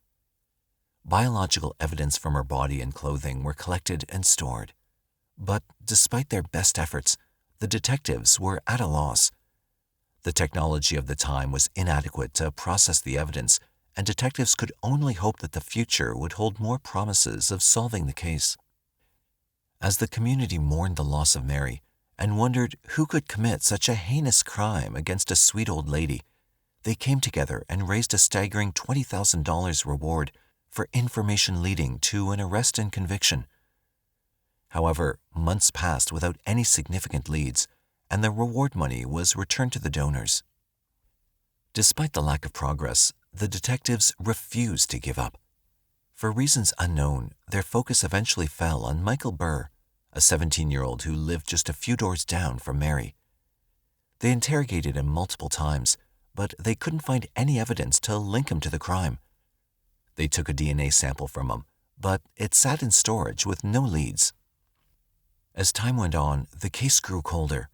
Biological evidence from her body and clothing were collected and stored. But despite their best efforts, the detectives were at a loss. The technology of the time was inadequate to process the evidence, and detectives could only hope that the future would hold more promises of solving the case. As the community mourned the loss of Mary and wondered who could commit such a heinous crime against a sweet old lady, they came together and raised a staggering $20,000 reward for information leading to an arrest and conviction. However, months passed without any significant leads, and the reward money was returned to the donors. Despite the lack of progress, the detectives refused to give up. For reasons unknown, their focus eventually fell on Michael Burr, a 17-year-old who lived just a few doors down from Mary. They interrogated him multiple times, but they couldn't find any evidence to link him to the crime. They took a DNA sample from him, but it sat in storage with no leads. As time went on, the case grew colder,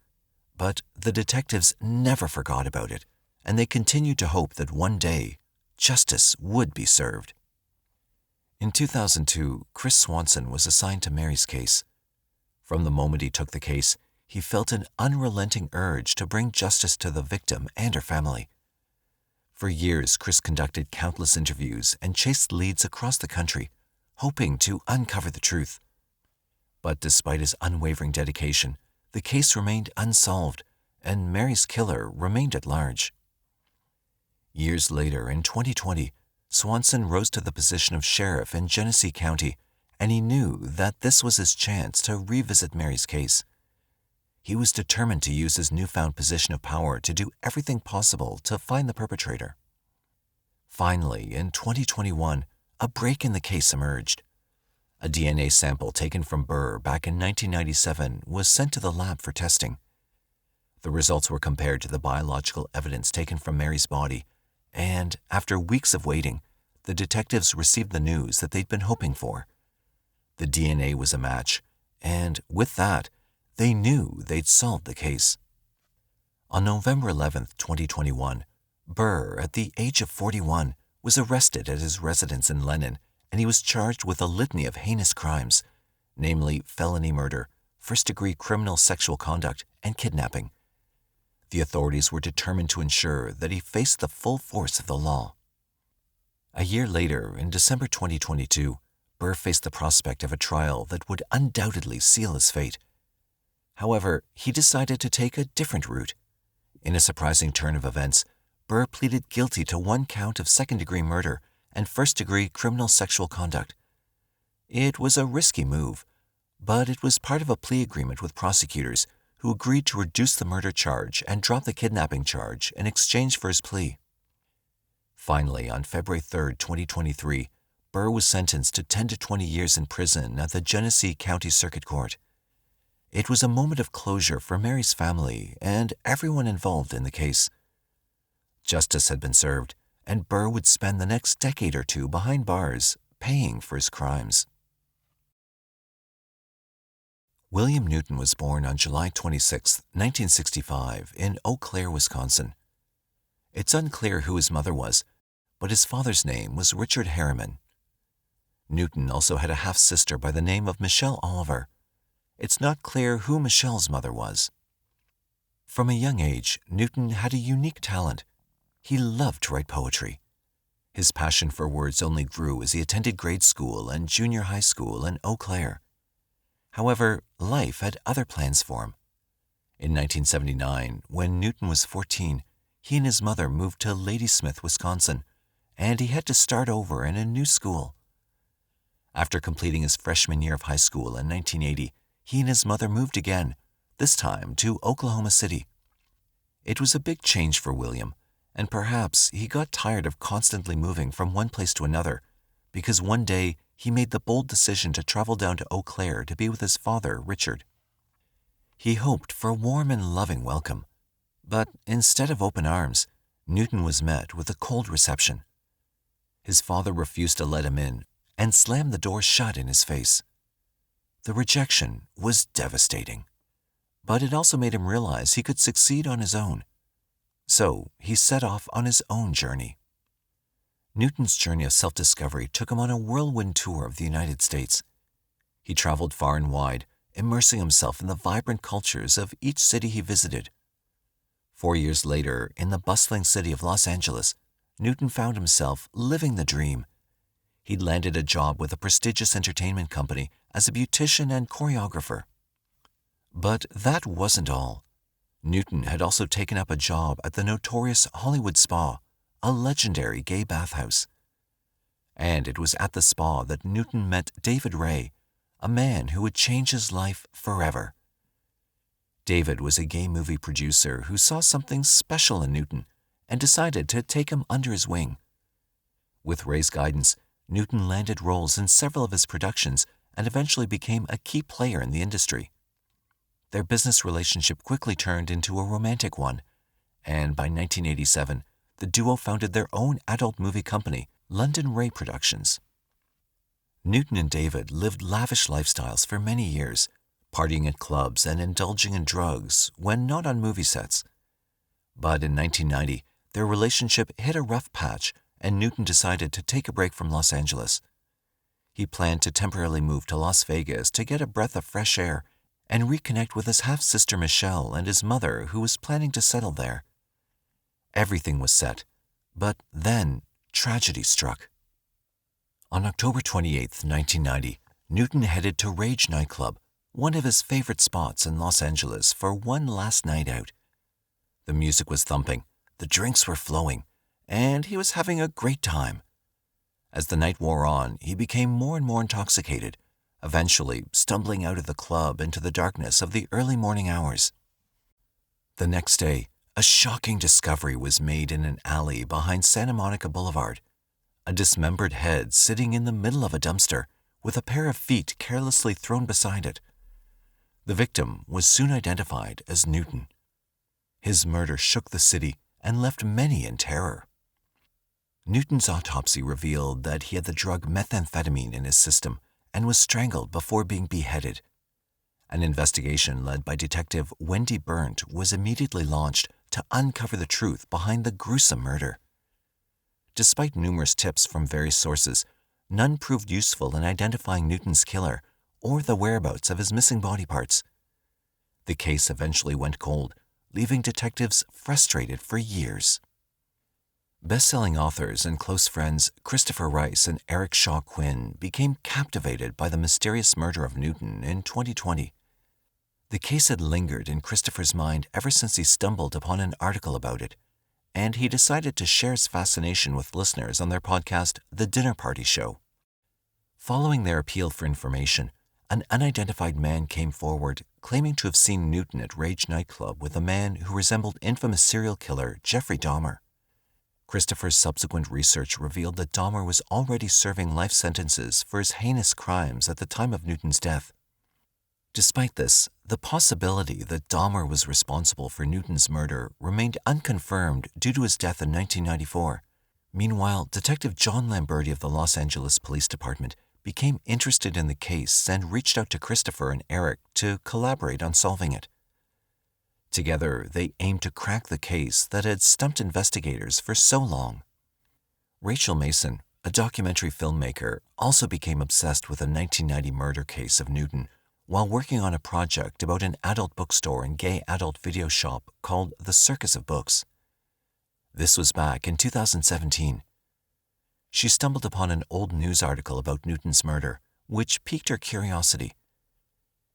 but the detectives never forgot about it, and they continued to hope that one day justice would be served. In 2002, Chris Swanson was assigned to Mary's case. From the moment he took the case, he felt an unrelenting urge to bring justice to the victim and her family. For years, Chris conducted countless interviews and chased leads across the country, hoping to uncover the truth. But despite his unwavering dedication, the case remained unsolved, and Mary's killer remained at large. Years later, in 2020, Swanson rose to the position of sheriff in Genesee County, and he knew that this was his chance to revisit Mary's case. He was determined to use his newfound position of power to do everything possible to find the perpetrator. Finally, in 2021, a break in the case emerged. A DNA sample taken from Burr back in 1997 was sent to the lab for testing. The results were compared to the biological evidence taken from Mary's body, and after weeks of waiting, the detectives received the news that they'd been hoping for. The DNA was a match, and with that, they knew they'd solved the case. On November 11, 2021, Burr, at the age of 41, was arrested at his residence in Lennon, and he was charged with a litany of heinous crimes, namely felony murder, first-degree criminal sexual conduct, and kidnapping. The authorities were determined to ensure that he faced the full force of the law. A year later, in December 2022, Burr faced the prospect of a trial that would undoubtedly seal his fate. However, he decided to take a different route. In a surprising turn of events, Burr pleaded guilty to one count of second-degree murder and first-degree criminal sexual conduct. It was a risky move, but it was part of a plea agreement with prosecutors who agreed to reduce the murder charge and drop the kidnapping charge in exchange for his plea. Finally, on February 3, 2023, Burr was sentenced to 10 to 20 years in prison at the Genesee County Circuit Court. It was a moment of closure for Mary's family and everyone involved in the case. Justice had been served, and Burr would spend the next decade or two behind bars, paying for his crimes. William Newton was born on July 26, 1965, in Eau Claire, Wisconsin. It's unclear who his mother was, but his father's name was Richard Harriman. Newton also had a half-sister by the name of Michelle Oliver. It's not clear who Michelle's mother was. From a young age, Newton had a unique talent. He loved to write poetry. His passion for words only grew as he attended grade school and junior high school in Eau Claire. However, life had other plans for him. In 1979, when Newton was 14, he and his mother moved to Ladysmith, Wisconsin, and he had to start over in a new school. After completing his freshman year of high school in 1980, he and his mother moved again, this time to Oklahoma City. It was a big change for William, and perhaps he got tired of constantly moving from one place to another, because one day he made the bold decision to travel down to Eau Claire to be with his father, Richard. He hoped for a warm and loving welcome, but instead of open arms, Newton was met with a cold reception. His father refused to let him in and slammed the door shut in his face. The rejection was devastating, but it also made him realize he could succeed on his own. So he set off on his own journey. Newton's journey of self-discovery took him on a whirlwind tour of the United States. He traveled far and wide, immersing himself in the vibrant cultures of each city he visited. 4 years later, in the bustling city of Los Angeles, Newton found himself living the dream. He'd landed a job with a prestigious entertainment company as a beautician and choreographer. But that wasn't all. Newton had also taken up a job at the notorious Hollywood Spa, a legendary gay bathhouse. And it was at the spa that Newton met David Ray, a man who would change his life forever. David was a gay movie producer who saw something special in Newton and decided to take him under his wing. With Ray's guidance, Newton landed roles in several of his productions and eventually became a key player in the industry. Their business relationship quickly turned into a romantic one, and by 1987, the duo founded their own adult movie company, London Ray Productions. Newton and David lived lavish lifestyles for many years, partying at clubs and indulging in drugs when not on movie sets. But in 1990, their relationship hit a rough patch and Newton decided to take a break from Los Angeles. He planned to temporarily move to Las Vegas to get a breath of fresh air and reconnect with his half-sister Michelle and his mother, who was planning to settle there. Everything was set, but then tragedy struck. On October 28, 1990, Newton headed to Rage nightclub, one of his favorite spots in Los Angeles, for one last night out. The music was thumping, the drinks were flowing, and he was having a great time. As the night wore on, he became more and more intoxicated, eventually stumbling out of the club into the darkness of the early morning hours. The next day, a shocking discovery was made in an alley behind Santa Monica Boulevard. A dismembered head sitting in the middle of a dumpster, with a pair of feet carelessly thrown beside it. The victim was soon identified as Newton. His murder shook the city and left many in terror. Newton's autopsy revealed that he had the drug methamphetamine in his system and was strangled before being beheaded. An investigation led by Detective Wendy Burnt was immediately launched to uncover the truth behind the gruesome murder. Despite numerous tips from various sources, none proved useful in identifying Newton's killer or the whereabouts of his missing body parts. The case eventually went cold, leaving detectives frustrated for years. Best-selling authors and close friends Christopher Rice and Eric Shaw Quinn became captivated by the mysterious murder of Newton in 2020. The case had lingered in Christopher's mind ever since he stumbled upon an article about it, and he decided to share his fascination with listeners on their podcast, The Dinner Party Show. Following their appeal for information, an unidentified man came forward claiming to have seen Newton at Rage nightclub with a man who resembled infamous serial killer Jeffrey Dahmer. Christopher's subsequent research revealed that Dahmer was already serving life sentences for his heinous crimes at the time of Newton's death. Despite this, the possibility that Dahmer was responsible for Newton's murder remained unconfirmed due to his death in 1994. Meanwhile, Detective John Lamberti of the Los Angeles Police Department became interested in the case and reached out to Christopher and Eric to collaborate on solving it. Together, they aimed to crack the case that had stumped investigators for so long. Rachel Mason, a documentary filmmaker, also became obsessed with a 1990 murder case of Newton while working on a project about an adult bookstore and gay adult video shop called The Circus of Books. This was back in 2017. She stumbled upon an old news article about Newton's murder, which piqued her curiosity.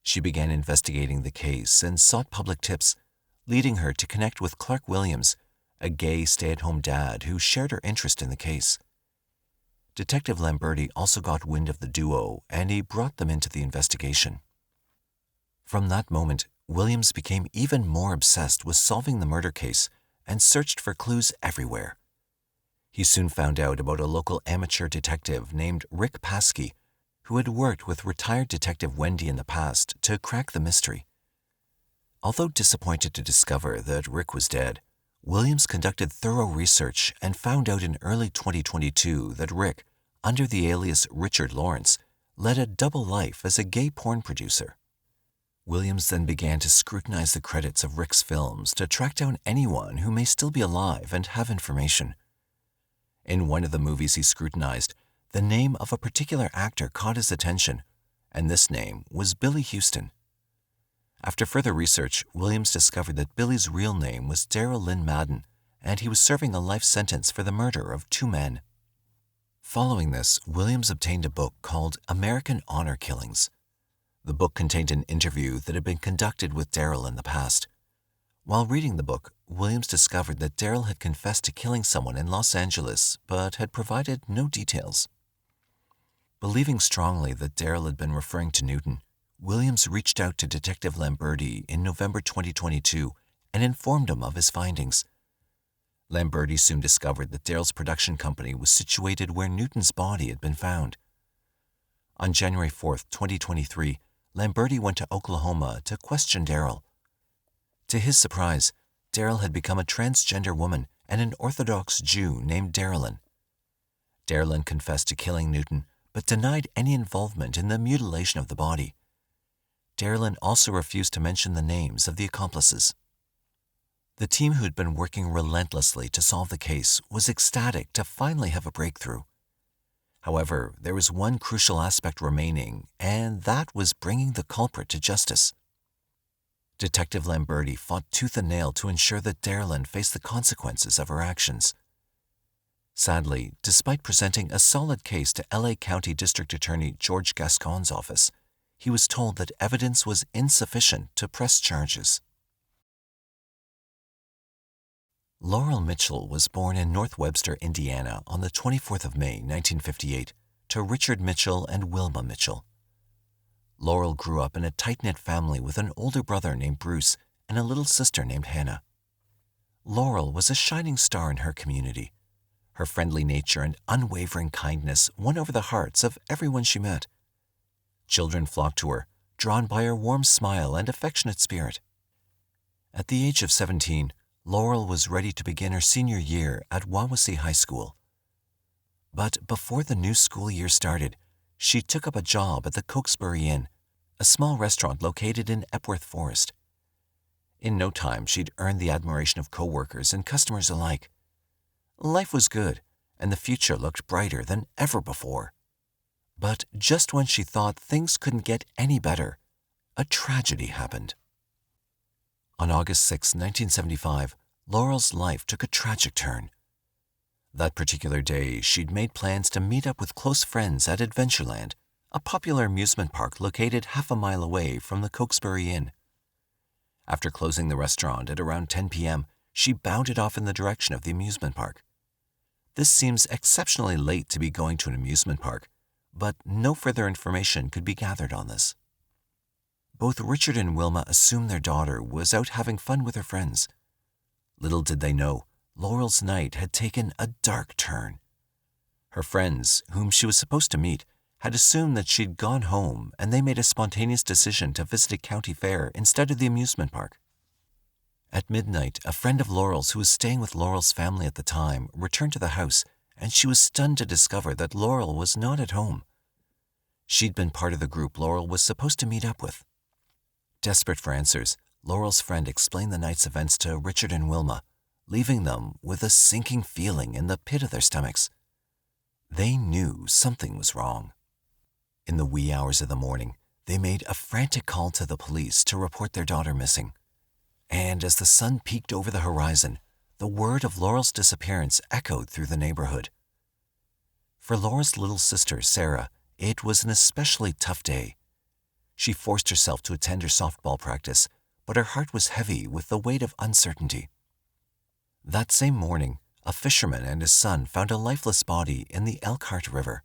She began investigating the case and sought public tips, leading her to connect with Clark Williams, a gay stay-at-home dad who shared her interest in the case. Detective Lamberti also got wind of the duo, and he brought them into the investigation. From that moment, Williams became even more obsessed with solving the murder case and searched for clues everywhere. He soon found out about a local amateur detective named Rick Paskey, who had worked with retired Detective Wendy in the past to crack the mystery. Although disappointed to discover that Rick was dead, Williams conducted thorough research and found out in early 2022 that Rick, under the alias Richard Lawrence, led a double life as a gay porn producer. Williams then began to scrutinize the credits of Rick's films to track down anyone who may still be alive and have information. In one of the movies he scrutinized, the name of a particular actor caught his attention, and this name was Billy Houston. After further research, Williams discovered that Billy's real name was Daryl Lynn Madden, and he was serving a life sentence for the murder of 2 men. Following this, Williams obtained a book called American Honor Killings. The book contained an interview that had been conducted with Daryl in the past. While reading the book, Williams discovered that Daryl had confessed to killing someone in Los Angeles, but had provided no details. Believing strongly that Daryl had been referring to Newton, Williams reached out to Detective Lamberti in November 2022 and informed him of his findings. Lamberti soon discovered that Daryl's production company was situated where Newton's body had been found. On January 4, 2023, Lamberti went to Oklahoma to question Daryl. To his surprise, Daryl had become a transgender woman and an Orthodox Jew named Darylyn. Darylyn confessed to killing Newton, but denied any involvement in the mutilation of the body. Darylyn also refused to mention the names of the accomplices. The team who'd been working relentlessly to solve the case was ecstatic to finally have a breakthrough. However, there was one crucial aspect remaining, and that was bringing the culprit to justice. Detective Lamberti fought tooth and nail to ensure that Derland faced the consequences of her actions. Sadly, despite presenting a solid case to LA County District Attorney George Gascon's office, he was told that evidence was insufficient to press charges. Laurel Mitchell was born in North Webster, Indiana on the 24th of May, 1958, to Richard Mitchell and Wilma Mitchell. Laurel grew up in a tight-knit family with an older brother named Bruce and a little sister named Hannah. Laurel was a shining star in her community. Her friendly nature and unwavering kindness won over the hearts of everyone she met. Children flocked to her, drawn by her warm smile and affectionate spirit. At the age of 17, Laurel was ready to begin her senior year at Wawasee High School. But before the new school year started, she took up a job at the Cokesbury Inn, a small restaurant located in Epworth Forest. In no time, she'd earned the admiration of coworkers and customers alike. Life was good, and the future looked brighter than ever before. But just when she thought things couldn't get any better, a tragedy happened. On August 6, 1975, Laurel's life took a tragic turn. That particular day, she'd made plans to meet up with close friends at Adventureland, a popular amusement park located half a mile away from the Cokesbury Inn. After closing the restaurant at around 10 p.m., she bounded off in the direction of the amusement park. This seems exceptionally late to be going to an amusement park, but no further information could be gathered on this. Both Richard and Wilma assumed their daughter was out having fun with her friends. Little did they know, Laurel's night had taken a dark turn. Her friends, whom she was supposed to meet, had assumed that she'd gone home, and they made a spontaneous decision to visit a county fair instead of the amusement park. At midnight, a friend of Laurel's who was staying with Laurel's family at the time returned to the house, and she was stunned to discover that Laurel was not at home. She'd been part of the group Laurel was supposed to meet up with. Desperate for answers, Laurel's friend explained the night's events to Richard and Wilma, leaving them with a sinking feeling in the pit of their stomachs. They knew something was wrong. In the wee hours of the morning, they made a frantic call to the police to report their daughter missing. And as the sun peeked over the horizon, the word of Laurel's disappearance echoed through the neighborhood. For Laurel's little sister, Sarah, it was an especially tough day. She forced herself to attend her softball practice, but her heart was heavy with the weight of uncertainty. That same morning, a fisherman and his son found a lifeless body in the Elkhart River.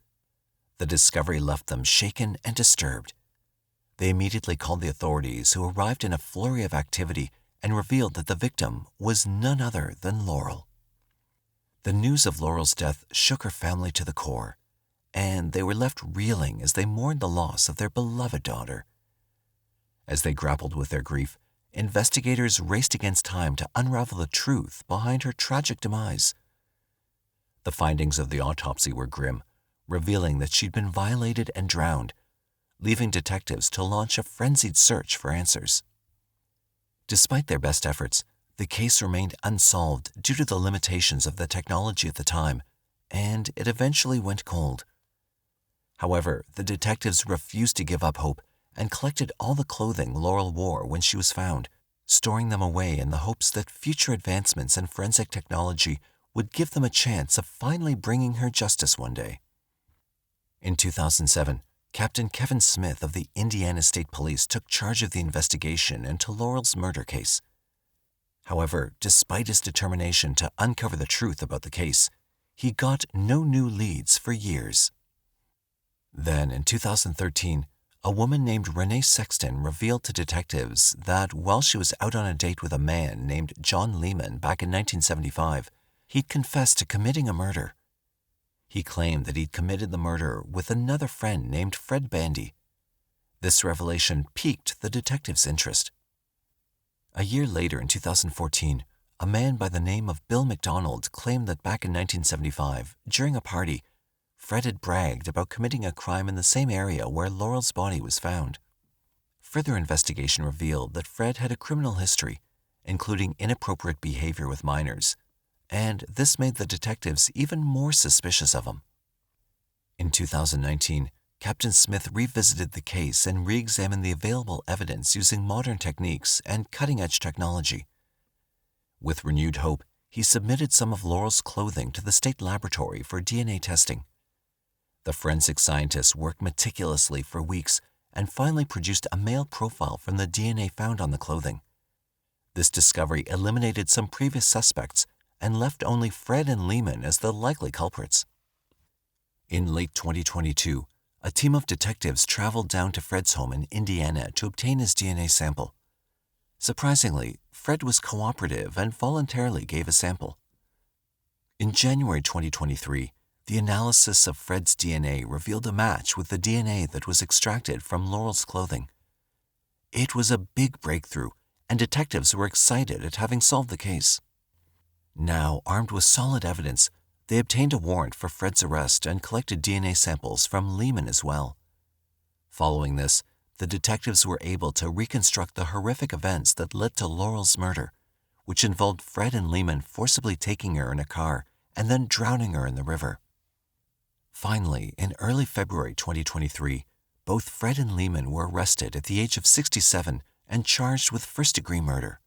The discovery left them shaken and disturbed. They immediately called the authorities, who arrived in a flurry of activity and revealed that the victim was none other than Laurel. The news of Laurel's death shook her family to the core, and they were left reeling as they mourned the loss of their beloved daughter. As they grappled with their grief, investigators raced against time to unravel the truth behind her tragic demise. The findings of the autopsy were grim, revealing that she'd been violated and drowned, leaving detectives to launch a frenzied search for answers. Despite their best efforts, the case remained unsolved due to the limitations of the technology at the time, and it eventually went cold. However, the detectives refused to give up hope and collected all the clothing Laurel wore when she was found, storing them away in the hopes that future advancements in forensic technology would give them a chance of finally bringing her justice one day. In 2007, Captain Kevin Smith of the Indiana State Police took charge of the investigation into Laurel's murder case. However, despite his determination to uncover the truth about the case, he got no new leads for years. Then, in 2013, a woman named Renee Sexton revealed to detectives that while she was out on a date with a man named John Lehman back in 1975, he'd confessed to committing a murder. He claimed that he'd committed the murder with another friend named Fred Bandy. This revelation piqued the detectives' interest. A year later, in 2014, a man by the name of Bill McDonald claimed that back in 1975, during a party, Fred had bragged about committing a crime in the same area where Laurel's body was found. Further investigation revealed that Fred had a criminal history, including inappropriate behavior with minors, and this made the detectives even more suspicious of him. In 2019, Captain Smith revisited the case and re-examined the available evidence using modern techniques and cutting-edge technology. With renewed hope, he submitted some of Laurel's clothing to the state laboratory for DNA testing. The forensic scientists worked meticulously for weeks and finally produced a male profile from the DNA found on the clothing. This discovery eliminated some previous suspects and left only Fred and Lehman as the likely culprits. In late 2022, a team of detectives traveled down to Fred's home in Indiana to obtain his DNA sample. Surprisingly, Fred was cooperative and voluntarily gave a sample. In January 2023, the analysis of Fred's DNA revealed a match with the DNA that was extracted from Laurel's clothing. It was a big breakthrough, and detectives were excited at having solved the case. Now, armed with solid evidence, they obtained a warrant for Fred's arrest and collected DNA samples from Lehman as well. Following this, the detectives were able to reconstruct the horrific events that led to Laurel's murder, which involved Fred and Lehman forcibly taking her in a car and then drowning her in the river. Finally, in early February 2023, both Fred and Lehman were arrested at the age of 67 and charged with first-degree murder.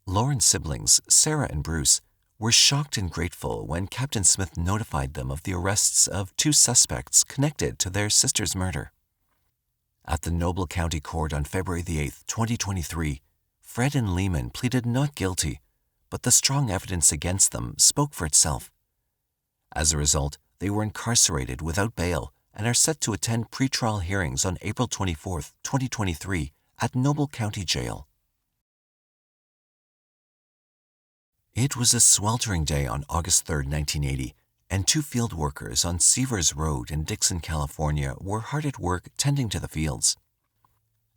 Lauren's siblings, Sarah and Bruce, were shocked and grateful when Captain Smith notified them of the arrests of 2 suspects connected to their sister's murder. At the Noble County Court on February 8, 2023, Fred and Lehman pleaded not guilty, but the strong evidence against them spoke for itself. As a result, they were incarcerated without bail and are set to attend pretrial hearings on April 24, 2023, at Noble County Jail. It was a sweltering day on August 3, 1980, and 2 field workers on Seavers Road in Dixon, California, were hard at work tending to the fields.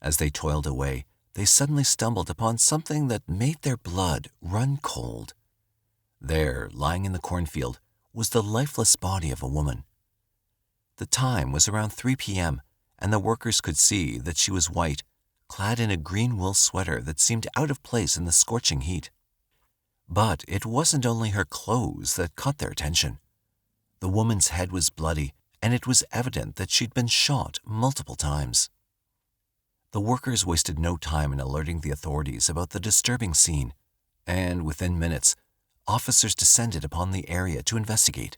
As they toiled away, they suddenly stumbled upon something that made their blood run cold. There, lying in the cornfield, was the lifeless body of a woman. The time was around 3 p.m., and the workers could see that she was white, clad in a green wool sweater that seemed out of place in the scorching heat. But it wasn't only her clothes that caught their attention. The woman's head was bloody, and it was evident that she'd been shot multiple times. The workers wasted no time in alerting the authorities about the disturbing scene, and within minutes, officers descended upon the area to investigate.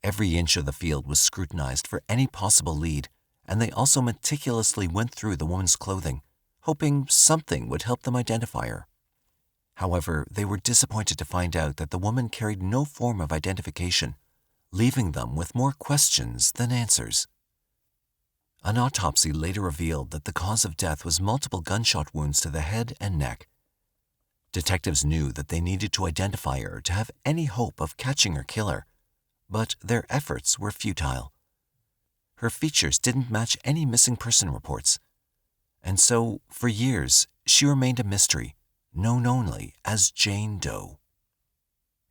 Every inch of the field was scrutinized for any possible lead, and they also meticulously went through the woman's clothing, hoping something would help them identify her. However, they were disappointed to find out that the woman carried no form of identification, leaving them with more questions than answers. An autopsy later revealed that the cause of death was multiple gunshot wounds to the head and neck. Detectives knew that they needed to identify her to have any hope of catching her killer, but their efforts were futile. Her features didn't match any missing person reports, and so, for years, she remained a mystery, known only as Jane Doe.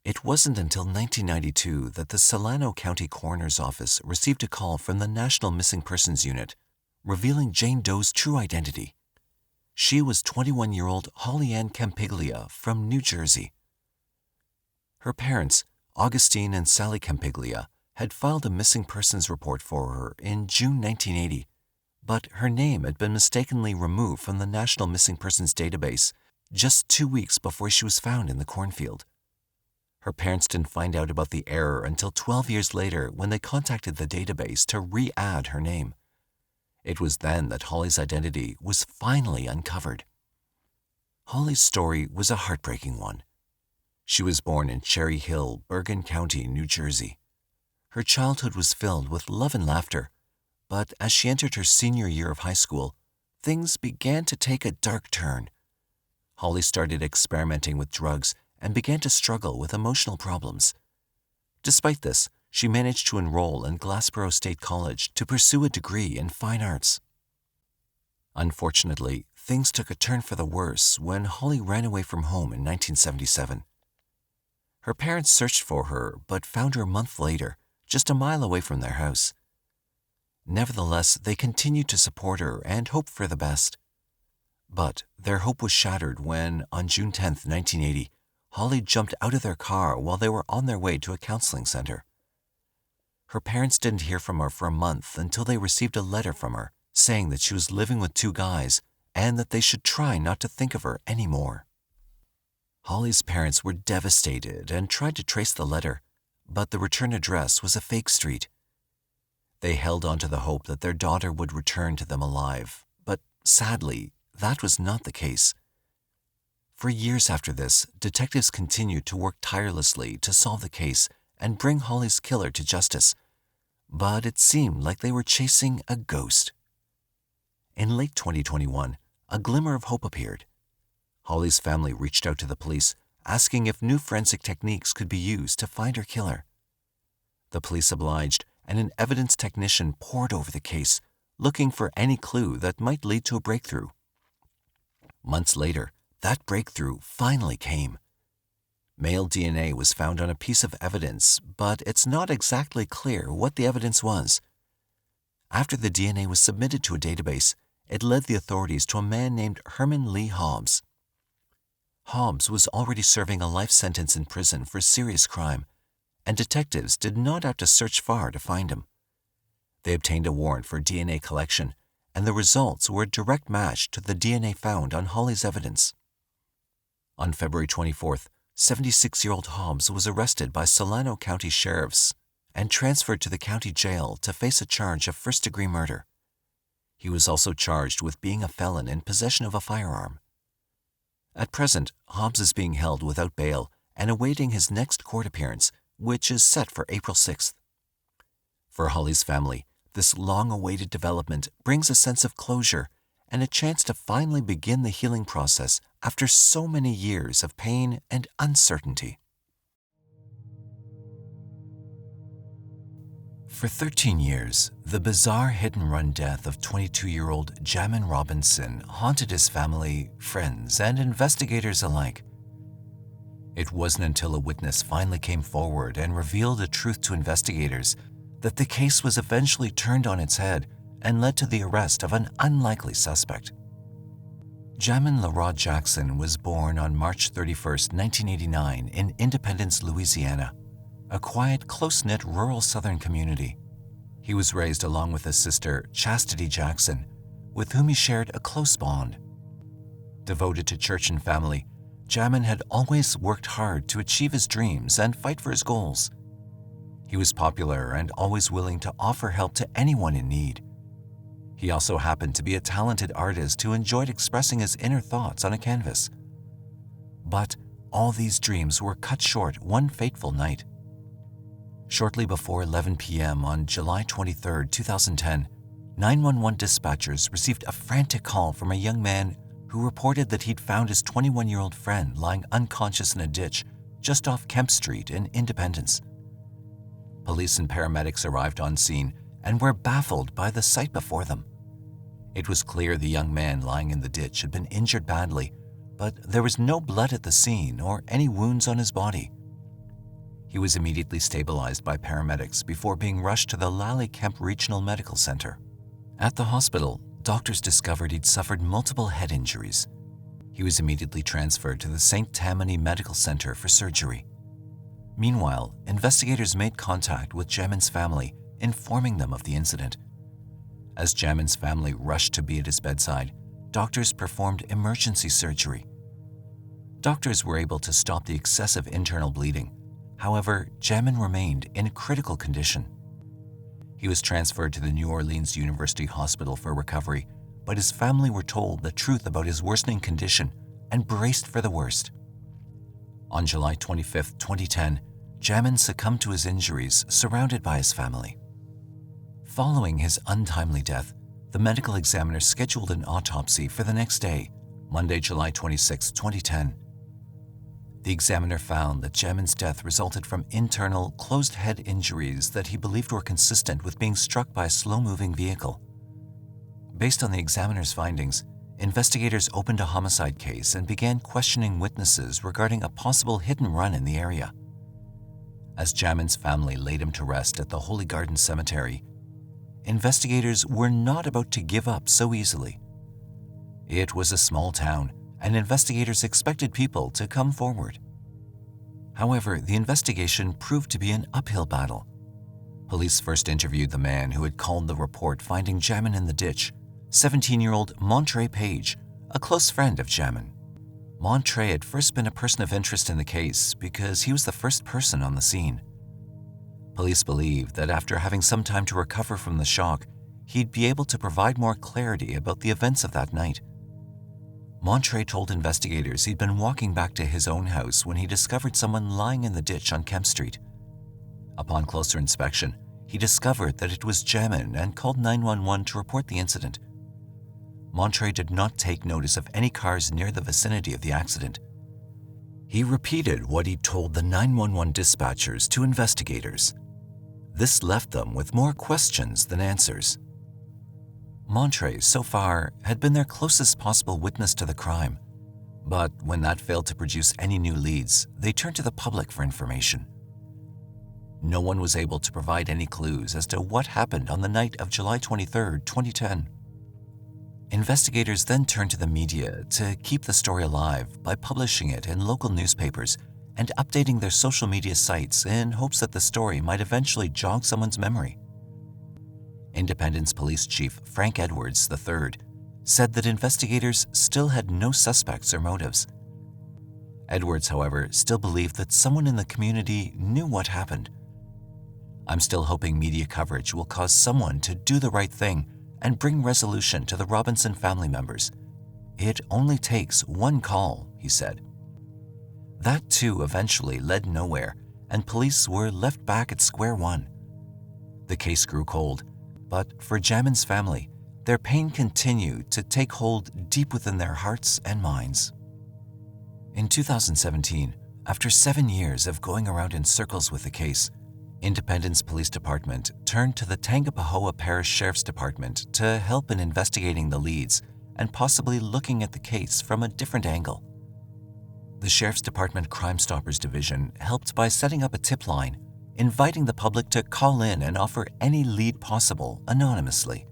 It wasn't until 1992 that the Solano County Coroner's Office received a call from the National Missing Persons Unit, revealing Jane Doe's true identity. She was 21-year-old Holly Ann Campiglia from New Jersey. Her parents, Augustine and Sally Campiglia, had filed a missing persons report for her in June 1980, but her name had been mistakenly removed from the National Missing Persons database just 2 weeks before she was found in the cornfield. Her parents didn't find out about the error until 12 years later when they contacted the database to re-add her name. It was then that Holly's identity was finally uncovered. Holly's story was a heartbreaking one. She was born in Cherry Hill, Bergen County, New Jersey. Her childhood was filled with love and laughter, but as she entered her senior year of high school, things began to take a dark turn. Holly started experimenting with drugs and began to struggle with emotional problems. Despite this, she managed to enroll in Glassboro State College to pursue a degree in fine arts. Unfortunately, things took a turn for the worse when Holly ran away from home in 1977. Her parents searched for her but found her a month later, just a mile away from their house. Nevertheless, they continued to support her and hope for the best. But their hope was shattered when, on June 10, 1980, Holly jumped out of their car while they were on their way to a counseling center. Her parents didn't hear from her for a month until they received a letter from her saying that she was living with two guys and that they should try not to think of her anymore. Holly's parents were devastated and tried to trace the letter, but the return address was a fake street. They held on to the hope that their daughter would return to them alive, but sadly, that was not the case. For years after this, detectives continued to work tirelessly to solve the case and bring Holly's killer to justice, but it seemed like they were chasing a ghost. In late 2021, a glimmer of hope appeared. Holly's family reached out to the police, asking if new forensic techniques could be used to find her killer. The police obliged, and an evidence technician pored over the case, looking for any clue that might lead to a breakthrough. Months later, that breakthrough finally came. Male DNA was found on a piece of evidence, but it's not exactly clear what the evidence was. After the DNA was submitted to a database, it led the authorities to a man named Herman Lee Hobbs. Hobbs was already serving a life sentence in prison for serious crime, and detectives did not have to search far to find him. They obtained a warrant for DNA collection, and the results were a direct match to the DNA found on Holly's evidence. On February 24th, 76-year-old Hobbs was arrested by Solano County sheriffs and transferred to the county jail to face a charge of first-degree murder. He was also charged with being a felon in possession of a firearm. At present, Hobbs is being held without bail and awaiting his next court appearance, which is set for April 6th. For Holly's family, this long-awaited development brings a sense of closure and a chance to finally begin the healing process after so many years of pain and uncertainty. For 13 years, the bizarre hit-and-run death of 22-year-old Jamin Robinson haunted his family, friends, and investigators alike. It wasn't until a witness finally came forward and revealed the truth to investigators that the case was eventually turned on its head and led to the arrest of an unlikely suspect. Jamin Leroy Jackson was born on March 31, 1989 in Independence, Louisiana, a quiet, close-knit rural southern community. He was raised along with his sister, Chastity Jackson, with whom he shared a close bond. Devoted to church and family, Jamin had always worked hard to achieve his dreams and fight for his goals. He was popular and always willing to offer help to anyone in need. He also happened to be a talented artist who enjoyed expressing his inner thoughts on a canvas. But all these dreams were cut short one fateful night. Shortly before 11 p.m. on July 23, 2010, 911 dispatchers received a frantic call from a young man who reported that he'd found his 21-year-old friend lying unconscious in a ditch just off Kemp Street in Independence. Police and paramedics arrived on scene and were baffled by the sight before them. It was clear the young man lying in the ditch had been injured badly, but there was no blood at the scene or any wounds on his body. He was immediately stabilized by paramedics before being rushed to the Lally Kemp Regional Medical Center. At the hospital, doctors discovered he'd suffered multiple head injuries. He was immediately transferred to the St. Tammany Medical Center for surgery. Meanwhile, investigators made contact with Jamin's family, informing them of the incident. As Jamin's family rushed to be at his bedside, doctors performed emergency surgery. Doctors were able to stop the excessive internal bleeding. However, Jamin remained in critical condition. He was transferred to the New Orleans University Hospital for recovery, but his family were told the truth about his worsening condition and braced for the worst. On July 25, 2010, Jamin succumbed to his injuries, surrounded by his family. Following his untimely death, the medical examiner scheduled an autopsy for the next day, Monday, July 26, 2010. The examiner found that Jamin's death resulted from internal, closed head injuries that he believed were consistent with being struck by a slow-moving vehicle. Based on the examiner's findings, investigators opened a homicide case and began questioning witnesses regarding a possible hit-and-run in the area. As Jamin's family laid him to rest at the Holy Garden Cemetery, investigators were not about to give up so easily. It was a small town, and investigators expected people to come forward. However, the investigation proved to be an uphill battle. Police first interviewed the man who had called the report finding Jamin in the ditch, 17-year-old Montre Page, a close friend of Jamin. Montre had first been a person of interest in the case because he was the first person on the scene. Police believed that after having some time to recover from the shock, he'd be able to provide more clarity about the events of that night. Montre told investigators he'd been walking back to his own house when he discovered someone lying in the ditch on Kemp Street. Upon closer inspection, he discovered that it was Jamin and called 911 to report the incident. Montre did not take notice of any cars near the vicinity of the accident. He repeated what he'd told the 911 dispatchers to investigators. This left them with more questions than answers. Montre, so far, had been their closest possible witness to the crime, but when that failed to produce any new leads, they turned to the public for information. No one was able to provide any clues as to what happened on the night of July 23, 2010. Investigators then turned to the media to keep the story alive by publishing it in local newspapers and updating their social media sites in hopes that the story might eventually jog someone's memory. Independence Police Chief Frank Edwards III said that investigators still had no suspects or motives. Edwards, however, still believed that someone in the community knew what happened. "I'm still hoping media coverage will cause someone to do the right thing and bring resolution to the Robinson family members. It only takes one call," he said. That too eventually led nowhere, and police were left back at square one. The case grew cold, but for Jamin's family, their pain continued to take hold deep within their hearts and minds. In 2017, after 7 years of going around in circles with the case, Independence Police Department turned to the Tangipahoa Parish Sheriff's Department to help in investigating the leads and possibly looking at the case from a different angle. The Sheriff's Department Crime Stoppers Division helped by setting up a tip line, inviting the public to call in and offer any lead possible anonymously.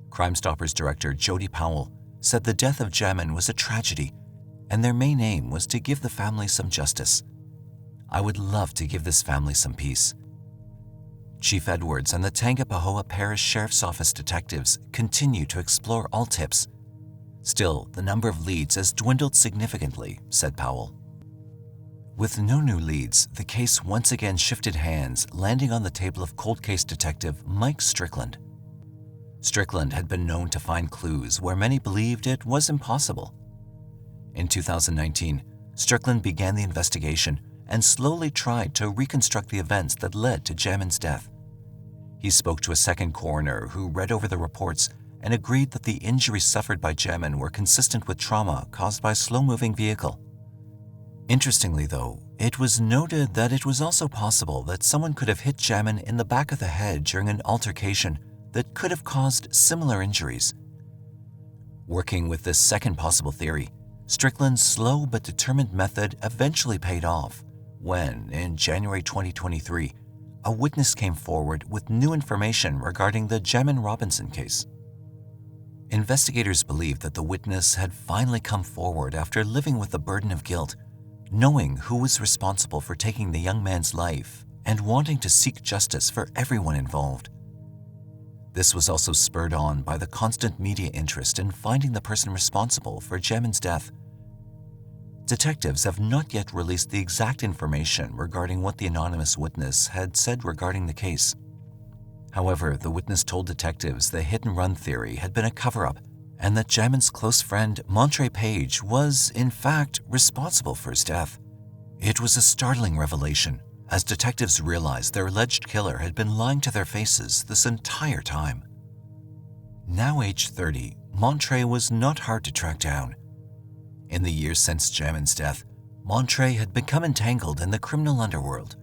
Crime Stoppers Director Jody Powell said the death of Jamin was a tragedy, and their main aim was to give the family some justice. "I would love to give this family some peace." Chief Edwards and the Tangipahoa Parish Sheriff's Office detectives continue to explore all tips. Still, the number of leads has dwindled significantly, said Powell. With no new leads, the case once again shifted hands, landing on the table of cold case detective Mike Strickland. Strickland had been known to find clues where many believed it was impossible. In 2019, Strickland began the investigation and slowly tried to reconstruct the events that led to Jamin's death. He spoke to a second coroner who read over the reports and agreed that the injuries suffered by Jamin were consistent with trauma caused by a slow-moving vehicle. Interestingly, though, it was noted that it was also possible that someone could have hit Jamin in the back of the head during an altercation that could have caused similar injuries. Working with this second possible theory, Strickland's slow but determined method eventually paid off when, in January 2023, a witness came forward with new information regarding the Jamin Robinson case. Investigators believed that the witness had finally come forward after living with the burden of guilt, knowing who was responsible for taking the young man's life and wanting to seek justice for everyone involved. This was also spurred on by the constant media interest in finding the person responsible for Jamin's death. Detectives have not yet released the exact information regarding what the anonymous witness had said regarding the case. However, the witness told detectives the hit-and-run theory had been a cover-up and that Jamin's close friend Montre Page was, in fact, responsible for his death. It was a startling revelation, as detectives realized their alleged killer had been lying to their faces this entire time. Now aged 30, Montre was not hard to track down. In the years since Jamin's death, Montre had become entangled in the criminal underworld.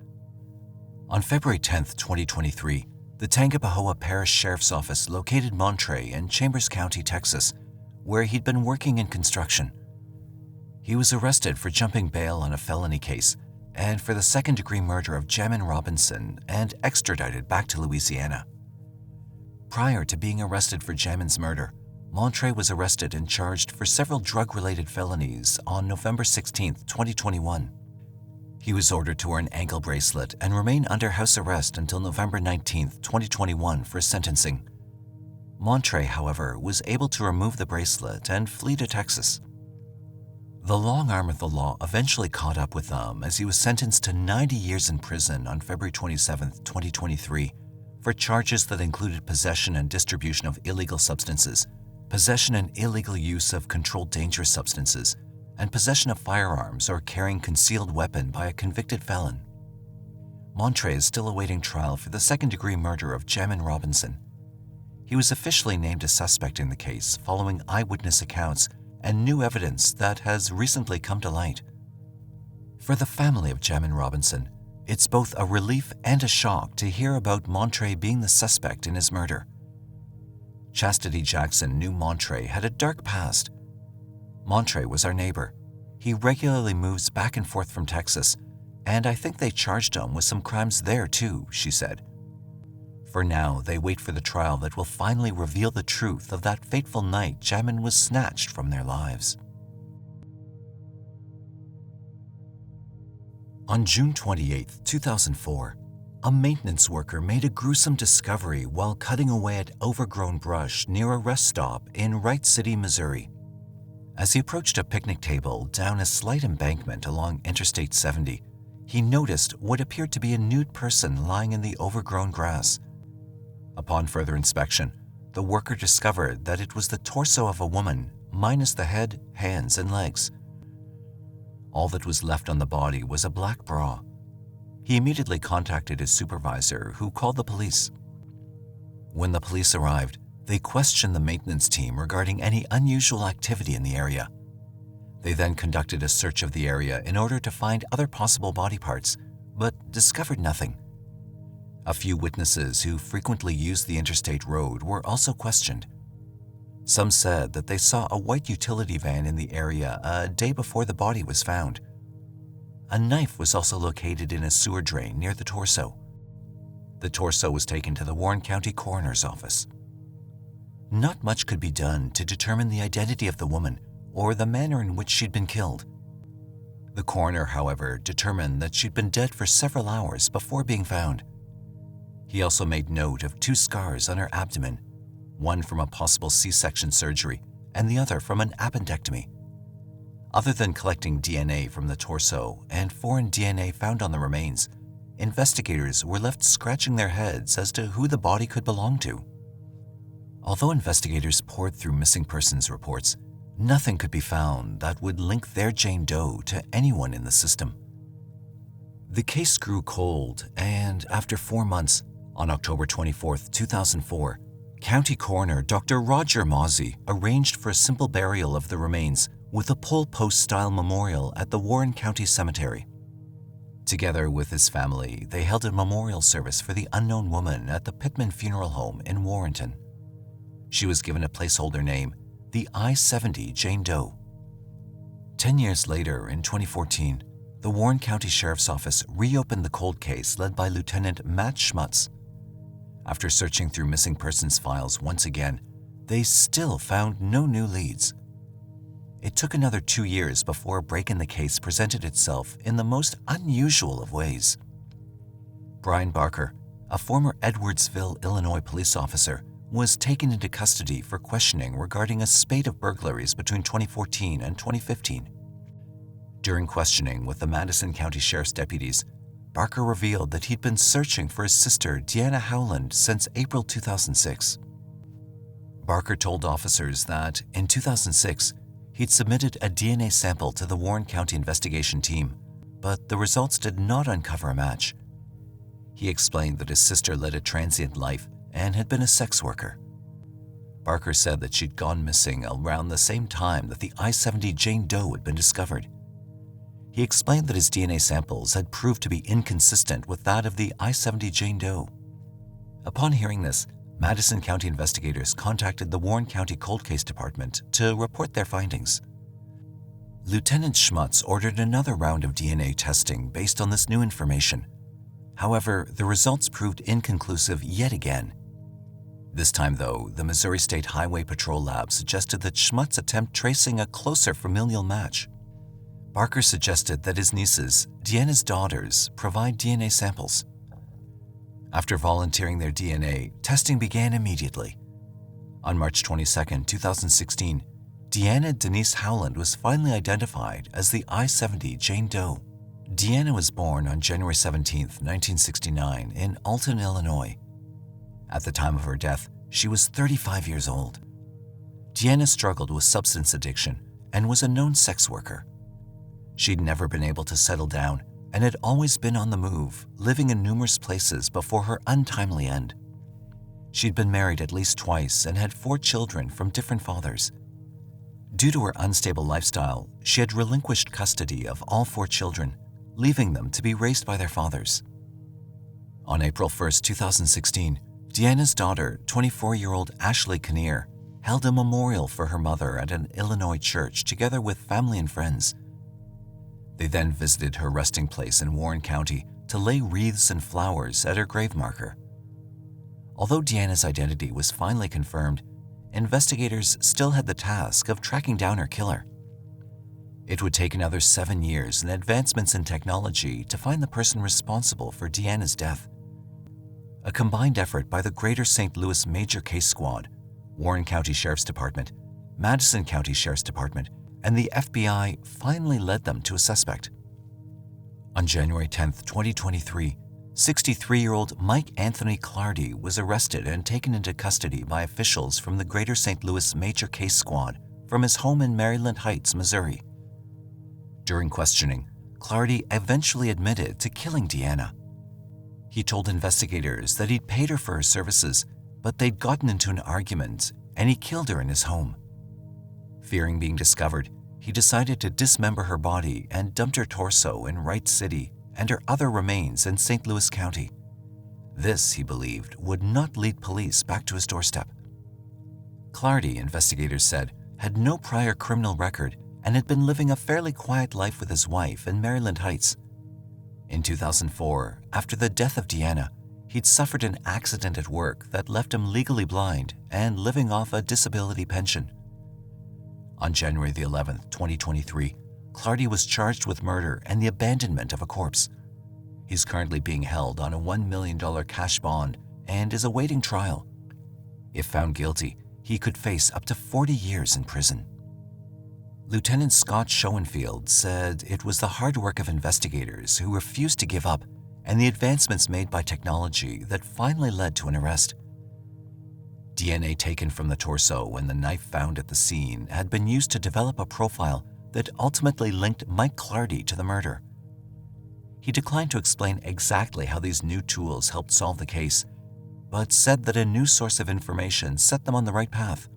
On February 10, 2023, the Tangipahoa Parish Sheriff's Office located Montre in Chambers County, Texas, where he'd been working in construction. He was arrested for jumping bail on a felony case and for the second-degree murder of Jamin Robinson and extradited back to Louisiana. Prior to being arrested for Jamin's murder, Montre was arrested and charged for several drug-related felonies on November 16, 2021. He was ordered to wear an ankle bracelet and remain under house arrest until November 19, 2021 for sentencing. Montre, however, was able to remove the bracelet and flee to Texas. The long arm of the law eventually caught up with him as he was sentenced to 90 years in prison on February 27, 2023, for charges that included possession and distribution of illegal substances, possession and illegal use of controlled dangerous substances, and possession of firearms or carrying concealed weapon by a convicted felon. Montre is still awaiting trial for the second-degree murder of Jamin Robinson. He was officially named a suspect in the case following eyewitness accounts and new evidence that has recently come to light. For the family of Jamin Robinson, it's both a relief and a shock to hear about Montre being the suspect in his murder. Chastity Jackson knew Montre had a dark past. Montre was our neighbor. He regularly moves back and forth from Texas, and I think they charged him with some crimes there too, she said. For now, they wait for the trial that will finally reveal the truth of that fateful night Jamin was snatched from their lives. On June 28, 2004, a maintenance worker made a gruesome discovery while cutting away at overgrown brush near a rest stop in Wright City, Missouri. As he approached a picnic table down a slight embankment along Interstate 70, he noticed what appeared to be a nude person lying in the overgrown grass. Upon further inspection, the worker discovered that it was the torso of a woman, minus the head, hands, and legs. All that was left on the body was a black bra. He immediately contacted his supervisor, who called the police. When the police arrived, they questioned the maintenance team regarding any unusual activity in the area. They then conducted a search of the area in order to find other possible body parts, but discovered nothing. A few witnesses who frequently used the interstate road were also questioned. Some said that they saw a white utility van in the area a day before the body was found. A knife was also located in a sewer drain near the torso. The torso was taken to the Warren County Coroner's Office. Not much could be done to determine the identity of the woman or the manner in which she'd been killed. The coroner, however, determined that she'd been dead for several hours before being found. He also made note of 2 scars on her abdomen, one from a possible C-section surgery and the other from an appendectomy. Other than collecting DNA from the torso and foreign DNA found on the remains, investigators were left scratching their heads as to who the body could belong to. Although investigators pored through missing persons reports, nothing could be found that would link their Jane Doe to anyone in the system. The case grew cold, and after 4 months, on October 24, 2004, County Coroner Dr. Roger Mozzie arranged for a simple burial of the remains with a pole post-style memorial at the Warren County Cemetery. Together with his family, they held a memorial service for the unknown woman at the Pittman Funeral Home in Warrenton. She was given a placeholder name, the I-70 Jane Doe. 10 years later, in 2014, the Warren County Sheriff's Office reopened the cold case led by Lieutenant Matt Schmutz. After searching through missing persons files once again, they still found no new leads. It took another 2 years before a break in the case presented itself in the most unusual of ways. Brian Barker, a former Edwardsville, Illinois police officer, was taken into custody for questioning regarding a spate of burglaries between 2014 and 2015. During questioning with the Madison County Sheriff's deputies, Barker revealed that he'd been searching for his sister, Deanna Howland, since April 2006. Barker told officers that, in 2006, he'd submitted a DNA sample to the Warren County investigation team, but the results did not uncover a match. He explained that his sister led a transient life and had been a sex worker. Barker said that she'd gone missing around the same time that the I-70 Jane Doe had been discovered. He explained that his DNA samples had proved to be inconsistent with that of the I-70 Jane Doe. Upon hearing this, Madison County investigators contacted the Warren County Cold Case Department to report their findings. Lieutenant Schmutz ordered another round of DNA testing based on this new information. However, the results proved inconclusive yet again. This time, though, the Missouri State Highway Patrol Lab suggested that Schmutz attempt tracing a closer familial match. Barker suggested that his nieces, Deanna's daughters, provide DNA samples. After volunteering their DNA, testing began immediately. On March 22, 2016, Deanna Denise Howland was finally identified as the I-70 Jane Doe. Deanna was born on January 17, 1969, in Alton, Illinois. At the time of her death, she was 35 years old. Deanna struggled with substance addiction and was a known sex worker. She'd never been able to settle down and had always been on the move, living in numerous places before her untimely end. She'd been married at least twice and had 4 children from different fathers. Due to her unstable lifestyle, she had relinquished custody of all 4 children, leaving them to be raised by their fathers. On April 1, 2016, Deanna's daughter, 24-year-old Ashley Kinnear, held a memorial for her mother at an Illinois church together with family and friends. They then visited her resting place in Warren County to lay wreaths and flowers at her grave marker. Although Deanna's identity was finally confirmed, investigators still had the task of tracking down her killer. It would take another 7 years and advancements in technology to find the person responsible for Deanna's death. A combined effort by the Greater St. Louis Major Case Squad, Warren County Sheriff's Department, Madison County Sheriff's Department, and the FBI finally led them to a suspect. On January 10, 2023, 63-year-old Mike Anthony Clardy was arrested and taken into custody by officials from the Greater St. Louis Major Case Squad from his home in Maryland Heights, Missouri. During questioning, Clardy eventually admitted to killing Deanna. He told investigators that he'd paid her for her services, but they'd gotten into an argument and he killed her in his home. Fearing being discovered, he decided to dismember her body and dumped her torso in Wright City and her other remains in St. Louis County. This, he believed, would not lead police back to his doorstep. Clardy, investigators said, had no prior criminal record and had been living a fairly quiet life with his wife in Maryland Heights. In 2004, after the death of Deanna, he'd suffered an accident at work that left him legally blind and living off a disability pension. On January 11, 2023, Clardy was charged with murder and the abandonment of a corpse. He's currently being held on a $1 million cash bond and is awaiting trial. If found guilty, he could face up to 40 years in prison. Lieutenant Scott Schoenfield said it was the hard work of investigators who refused to give up and the advancements made by technology that finally led to an arrest. DNA taken from the torso and the knife found at the scene had been used to develop a profile that ultimately linked Mike Clardy to the murder. He declined to explain exactly how these new tools helped solve the case, but said that a new source of information set them on the right path.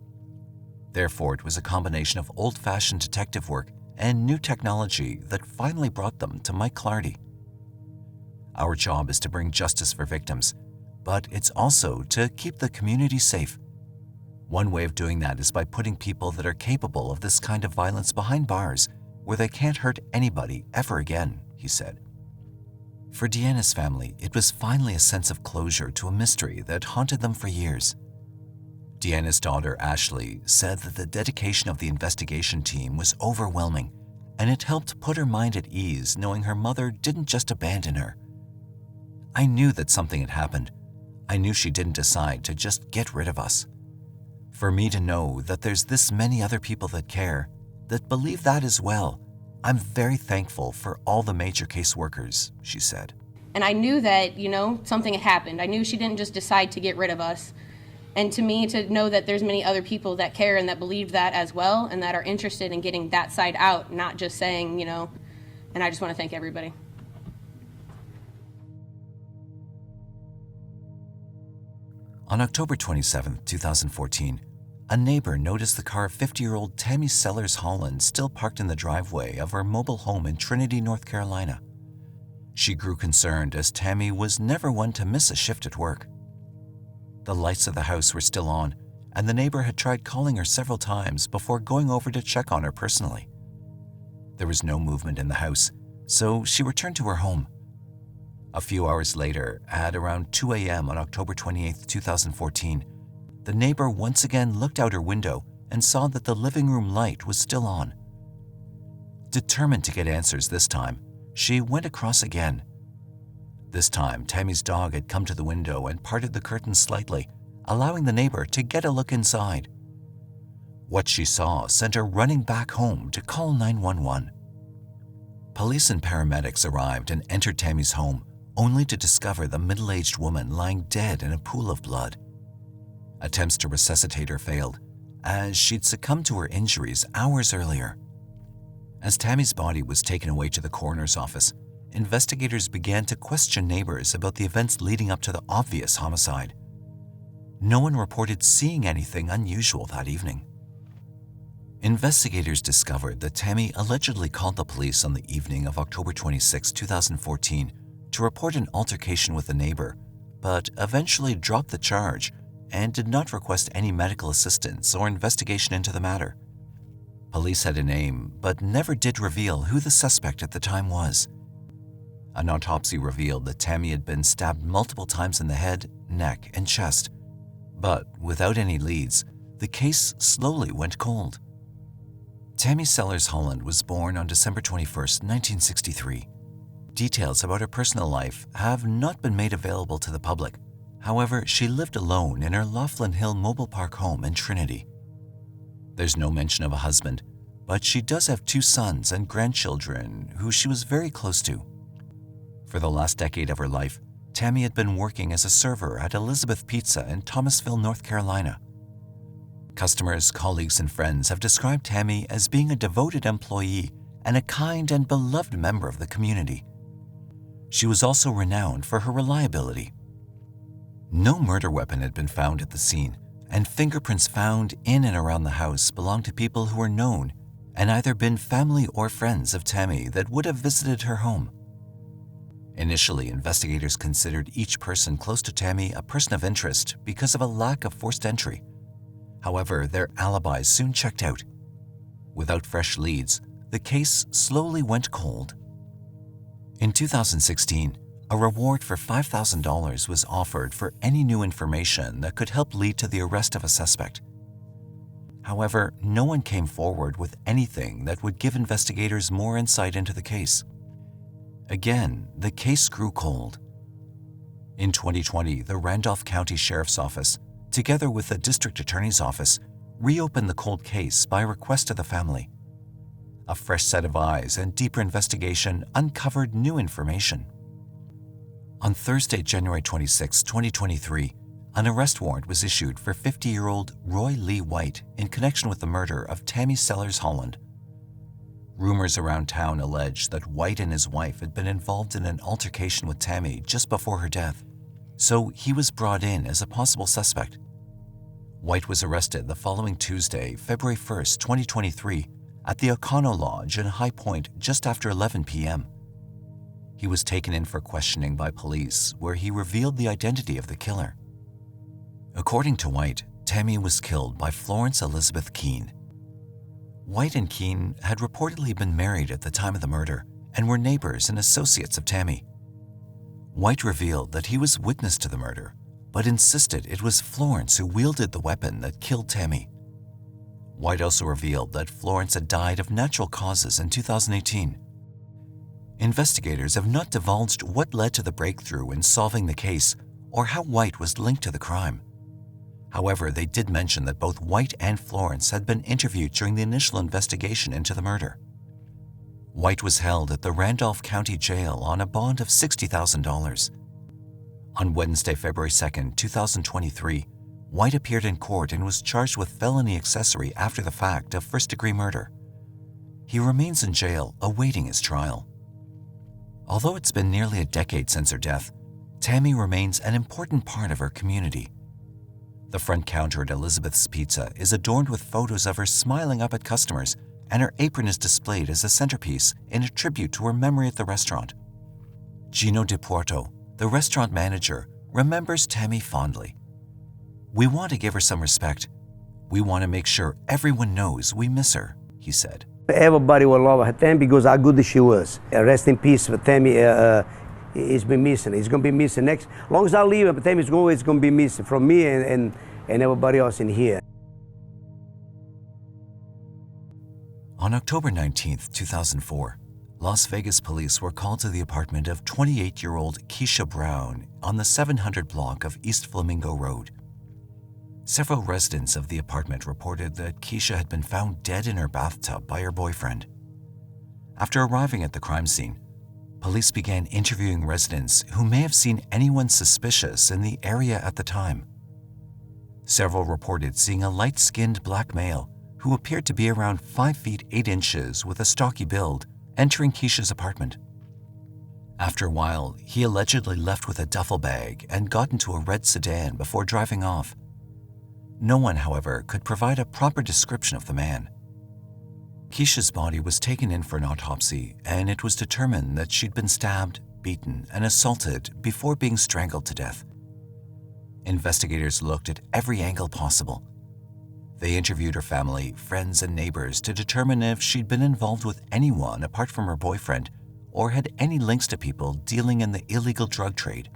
Therefore, it was a combination of old-fashioned detective work and new technology that finally brought them to Mike Clardy. Our job is to bring justice for victims, but it's also to keep the community safe. One way of doing that is by putting people that are capable of this kind of violence behind bars where they can't hurt anybody ever again, he said. For Deanna's family, it was finally a sense of closure to a mystery that haunted them for years. Deanna's daughter, Ashley, said that the dedication of the investigation team was overwhelming, and it helped put her mind at ease knowing her mother didn't just abandon her. I knew that something had happened. I knew she didn't decide to just get rid of us. For me to know that there's this many other people that care, that believe that as well, I'm very thankful for all the major case workers, she said. And I knew that, something had happened. I knew she didn't just decide to get rid of us. And to me, to know that there's many other people that care and that believe that as well and that are interested in getting that side out, not just saying, and I just want to thank everybody. On October 27, 2014, a neighbor noticed the car of 50-year-old Tammy Sellers Holland still parked in the driveway of her mobile home in Trinity, North Carolina. She grew concerned as Tammy was never one to miss a shift at work. The lights of the house were still on, and the neighbor had tried calling her several times before going over to check on her personally. There was no movement in the house, so she returned to her home. A few hours later, at around 2 a.m. on October 28, 2014, the neighbor once again looked out her window and saw that the living room light was still on. Determined to get answers this time, she went across again. This time, Tammy's dog had come to the window and parted the curtains slightly, allowing the neighbor to get a look inside. What she saw sent her running back home to call 911. Police and paramedics arrived and entered Tammy's home, only to discover the middle-aged woman lying dead in a pool of blood. Attempts to resuscitate her failed, as she'd succumbed to her injuries hours earlier. As Tammy's body was taken away to the coroner's office, investigators began to question neighbors about the events leading up to the obvious homicide. No one reported seeing anything unusual that evening. Investigators discovered that Tammy allegedly called the police on the evening of October 26, 2014, to report an altercation with a neighbor, but eventually dropped the charge and did not request any medical assistance or investigation into the matter. Police had a name, but never did reveal who the suspect at the time was. An autopsy revealed that Tammy had been stabbed multiple times in the head, neck, and chest. But without any leads, the case slowly went cold. Tammy Sellers Holland was born on December 21, 1963. Details about her personal life have not been made available to the public. However, she lived alone in her Laughlin Hill Mobile Park home in Trinity. There's no mention of a husband, but she does have 2 sons and grandchildren who she was very close to. For the last decade of her life, Tammy had been working as a server at Elizabeth Pizza in Thomasville, North Carolina. Customers, colleagues, and friends have described Tammy as being a devoted employee and a kind and beloved member of the community. She was also renowned for her reliability. No murder weapon had been found at the scene, and fingerprints found in and around the house belonged to people who were known and either been family or friends of Tammy that would have visited her home. Initially, investigators considered each person close to Tammy a person of interest because of a lack of forced entry. However, their alibis soon checked out. Without fresh leads, the case slowly went cold. In 2016, a reward for $5,000 was offered for any new information that could help lead to the arrest of a suspect. However, no one came forward with anything that would give investigators more insight into the case. Again, the case grew cold. In 2020, the Randolph County Sheriff's Office, together with the District Attorney's Office, reopened the cold case by request of the family. A fresh set of eyes and deeper investigation uncovered new information. On Thursday, January 26, 2023, an arrest warrant was issued for 50-year-old Roy Lee White in connection with the murder of Tammy Sellers Holland. Rumors around town alleged that White and his wife had been involved in an altercation with Tammy just before her death, so he was brought in as a possible suspect. White was arrested the following Tuesday, February 1, 2023, at the O'Connell Lodge in High Point just after 11 p.m. He was taken in for questioning by police, where he revealed the identity of the killer. According to White, Tammy was killed by Florence Elizabeth Keene. White and Keene had reportedly been married at the time of the murder and were neighbors and associates of Tammy. White revealed that he was witness to the murder, but insisted it was Florence who wielded the weapon that killed Tammy. White also revealed that Florence had died of natural causes in 2018. Investigators have not divulged what led to the breakthrough in solving the case or how White was linked to the crime. However, they did mention that both White and Florence had been interviewed during the initial investigation into the murder. White was held at the Randolph County Jail on a bond of $60,000. On Wednesday, February 2, 2023, White appeared in court and was charged with felony accessory after the fact of first-degree murder. He remains in jail awaiting his trial. Although it's been nearly a decade since her death, Tammy remains an important part of her community. The front counter at Elizabeth's Pizza is adorned with photos of her smiling up at customers, and her apron is displayed as a centerpiece in a tribute to her memory at the restaurant. Gino DePuerto, the restaurant manager, remembers Tammy fondly. "We want to give her some respect. We want to make sure everyone knows we miss her," he said. Everybody will love her, Tammy, because how good she was. Rest in peace for Tammy. He's been missing. He's going to be missing next. As long as I live, Tammy's always going to be missing from me and and everybody else in here. On October 19, 2004, Las Vegas police were called to the apartment of 28-year-old Keysha Brown on the 700 block of East Flamingo Road. Several residents of the apartment reported that Keysha had been found dead in her bathtub by her boyfriend. After arriving at the crime scene, police began interviewing residents who may have seen anyone suspicious in the area at the time. Several reported seeing a light-skinned black male who appeared to be around 5 feet 8 inches with a stocky build, entering Keysha's apartment. After a while, he allegedly left with a duffel bag and got into a red sedan before driving off. No one, however, could provide a proper description of the man. Keysha's body was taken in for an autopsy, and it was determined that she'd been stabbed, beaten, and assaulted before being strangled to death. Investigators looked at every angle possible. They interviewed her family, friends, and neighbors to determine if she'd been involved with anyone apart from her boyfriend or had any links to people dealing in the illegal drug trade.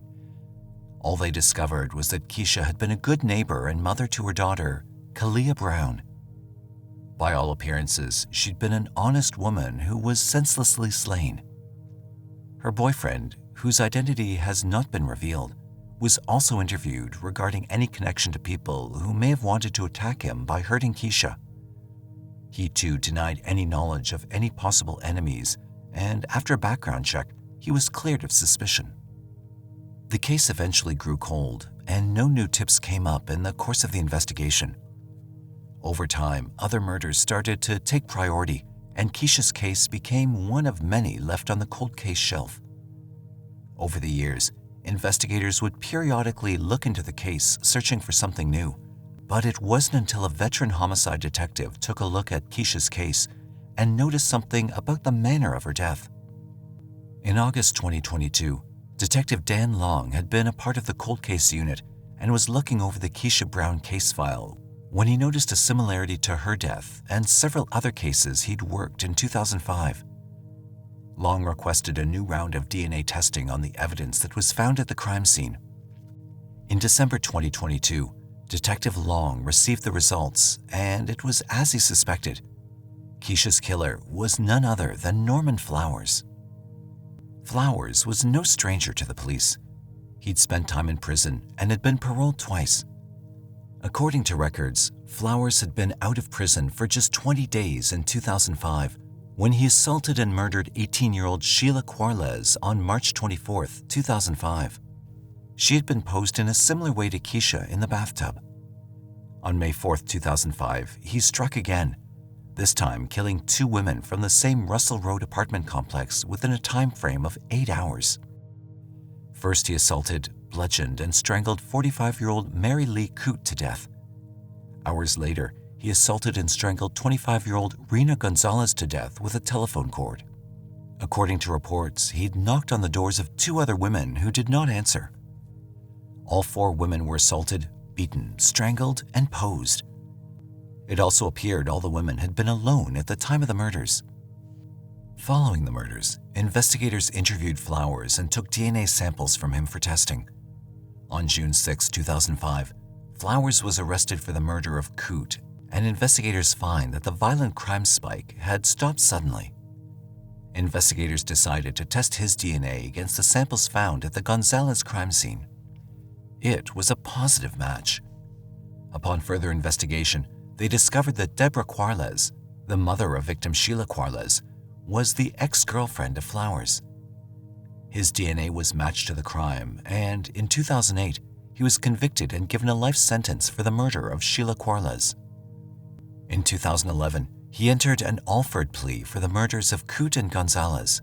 All they discovered was that Keysha had been a good neighbor and mother to her daughter, Keysha Brown. By all appearances, she'd been an honest woman who was senselessly slain. Her boyfriend, whose identity has not been revealed, was also interviewed regarding any connection to people who may have wanted to attack him by hurting Keysha. He too denied any knowledge of any possible enemies, and after a background check, he was cleared of suspicion. The case eventually grew cold, and no new tips came up in the course of the investigation. Over time, other murders started to take priority, and Keysha's case became one of many left on the cold case shelf. Over the years, investigators would periodically look into the case, searching for something new, but it wasn't until a veteran homicide detective took a look at Keysha's case and noticed something about the manner of her death. In August 2022, Detective Dan Long had been a part of the cold case unit and was looking over the Keysha Brown case file when he noticed a similarity to her death and several other cases he'd worked in 2005. Long requested a new round of DNA testing on the evidence that was found at the crime scene. In December 2022, Detective Long received the results, and it was as he suspected. Keysha's killer was none other than Norman Flowers. Flowers was no stranger to the police. He'd spent time in prison and had been paroled twice. According to records, Flowers had been out of prison for just 20 days in 2005 when he assaulted and murdered 18-year-old Sheila Quarles on March 24, 2005. She had been posed in a similar way to Keysha in the bathtub. On May 4, 2005, he struck again, this time killing 2 women from the same Russell Road apartment complex within a time frame of 8 hours. First, he assaulted, bludgeoned, and strangled 45-year-old Mary Lee Coote to death. Hours later, he assaulted and strangled 25-year-old Rena Gonzalez to death with a telephone cord. According to reports, he'd knocked on the doors of 2 other women who did not answer. All 4 women were assaulted, beaten, strangled, and posed. It also appeared all the women had been alone at the time of the murders. Following the murders, investigators interviewed Flowers and took DNA samples from him for testing. On June 6, 2005, Flowers was arrested for the murder of Coote, and investigators find that the violent crime spike had stopped suddenly. Investigators decided to test his DNA against the samples found at the Gonzalez crime scene. It was a positive match. Upon further investigation, they discovered that Deborah Quarles, the mother of victim Sheila Quarles, was the ex-girlfriend of Flowers. His DNA was matched to the crime, and in 2008, he was convicted and given a life sentence for the murder of Sheila Quarles. In 2011, he entered an Alford plea for the murders of Coote and Gonzalez.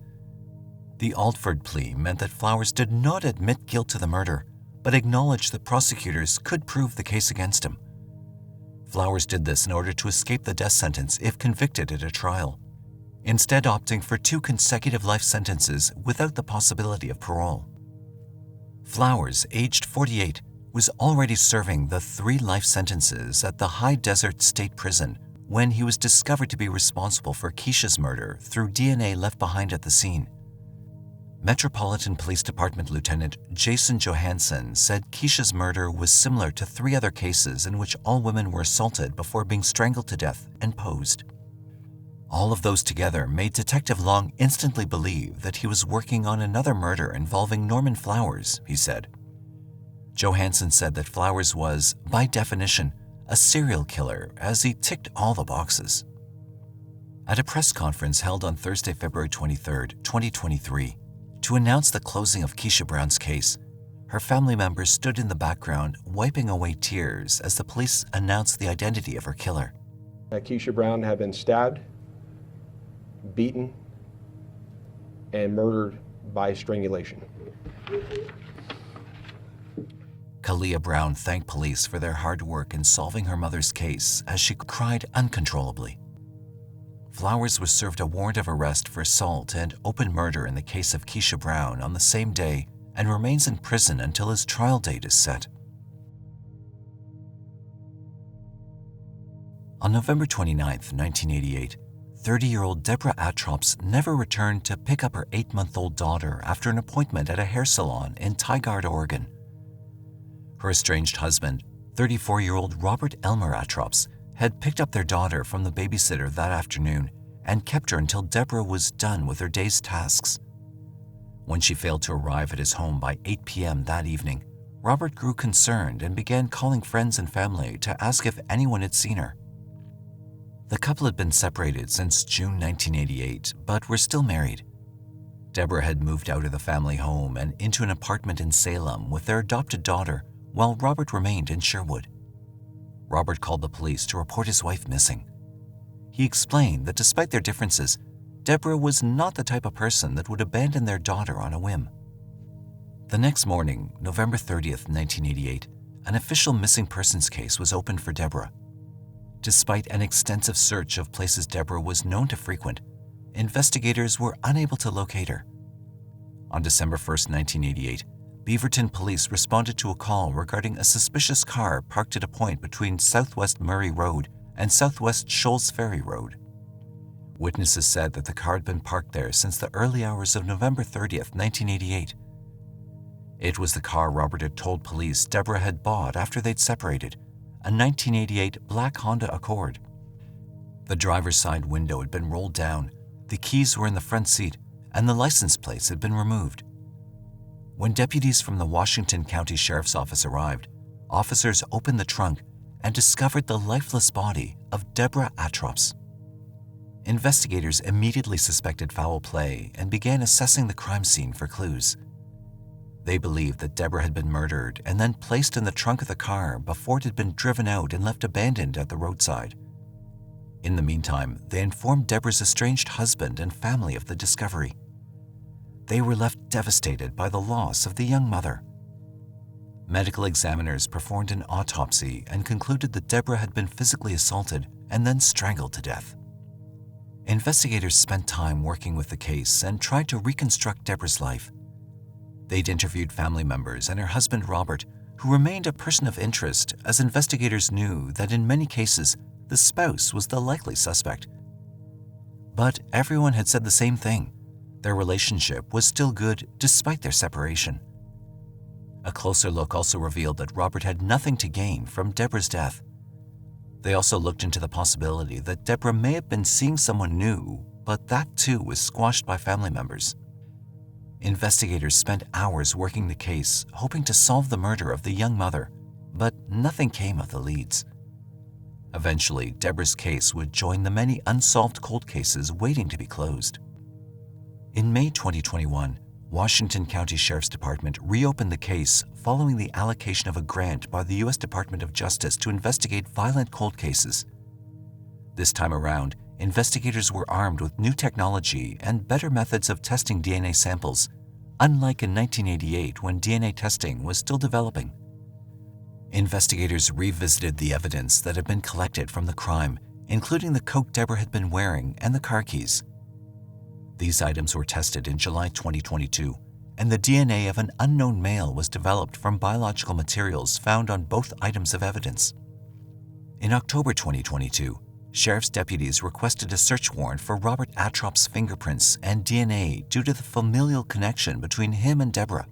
The Alford plea meant that Flowers did not admit guilt to the murder, but acknowledged that prosecutors could prove the case against him. Flowers did this in order to escape the death sentence if convicted at a trial, instead opting for 2 consecutive life sentences without the possibility of parole. Flowers, aged 48, was already serving the 3 life sentences at the High Desert State Prison when he was discovered to be responsible for Keysha's murder through DNA left behind at the scene. Metropolitan Police Department Lieutenant Jason Johansson said Keysha's murder was similar to 3 other cases in which all women were assaulted before being strangled to death and posed. All of those together made Detective Long instantly believe that he was working on another murder involving Norman Flowers, he said. Johansson said that Flowers was, by definition, a serial killer as he ticked all the boxes. At a press conference held on Thursday, February 23, 2023, to announce the closing of Keysha Brown's case, her family members stood in the background wiping away tears as the police announced the identity of her killer. Keysha Brown had been stabbed, beaten, and murdered by strangulation. Kalia Brown thanked police for their hard work in solving her mother's case as she cried uncontrollably. Flowers was served a warrant of arrest for assault and open murder in the case of Keysha Brown on the same day and remains in prison until his trial date is set. On November 29, 1988, 30-year-old Deborah Atrops never returned to pick up her 8-month-old daughter after an appointment at a hair salon in Tigard, Oregon. Her estranged husband, 34-year-old Robert Elmer Atrops, had picked up their daughter from the babysitter that afternoon and kept her until Deborah was done with her day's tasks. When she failed to arrive at his home by 8 p.m. that evening, Robert grew concerned and began calling friends and family to ask if anyone had seen her. The couple had been separated since June 1988, but were still married. Deborah had moved out of the family home and into an apartment in Salem with their adopted daughter, while Robert remained in Sherwood. Robert called the police to report his wife missing. He explained that despite their differences, Deborah was not the type of person that would abandon their daughter on a whim. The next morning, November 30th, 1988, an official missing persons case was opened for Deborah. Despite an extensive search of places Deborah was known to frequent, investigators were unable to locate her. On December 1st, 1988, Beaverton police responded to a call regarding a suspicious car parked at a point between Southwest Murray Road and Southwest Shoals Ferry Road. Witnesses said that the car had been parked there since the early hours of November 30th, 1988. It was the car Robert had told police Deborah had bought after they'd separated, a 1988 black Honda Accord. The driver's side window had been rolled down, the keys were in the front seat, and the license plates had been removed. When deputies from the Washington County Sheriff's Office arrived, officers opened the trunk and discovered the lifeless body of Deborah Atrops. Investigators immediately suspected foul play and began assessing the crime scene for clues. They believed that Deborah had been murdered and then placed in the trunk of the car before it had been driven out and left abandoned at the roadside. In the meantime, they informed Deborah's estranged husband and family of the discovery. They were left devastated by the loss of the young mother. Medical examiners performed an autopsy and concluded that Deborah had been physically assaulted and then strangled to death. Investigators spent time working with the case and tried to reconstruct Deborah's life. They'd interviewed family members and her husband Robert, who remained a person of interest as investigators knew that in many cases, the spouse was the likely suspect. But everyone had said the same thing. Their relationship was still good despite their separation. A closer look also revealed that Robert had nothing to gain from Deborah's death. They also looked into the possibility that Deborah may have been seeing someone new, but that too was squashed by family members. Investigators spent hours working the case, hoping to solve the murder of the young mother, but nothing came of the leads. Eventually, Deborah's case would join the many unsolved cold cases waiting to be closed. In May 2021, Washington County Sheriff's Department reopened the case following the allocation of a grant by the U.S. Department of Justice to investigate violent cold cases. This time around, investigators were armed with new technology and better methods of testing DNA samples, unlike in 1988 when DNA testing was still developing. Investigators revisited the evidence that had been collected from the crime, including the coat Deborah had been wearing and the car keys. These items were tested in July 2022, and the DNA of an unknown male was developed from biological materials found on both items of evidence. In October 2022, sheriff's deputies requested a search warrant for Robert Atrops' fingerprints and DNA due to the familial connection between him and Deborah.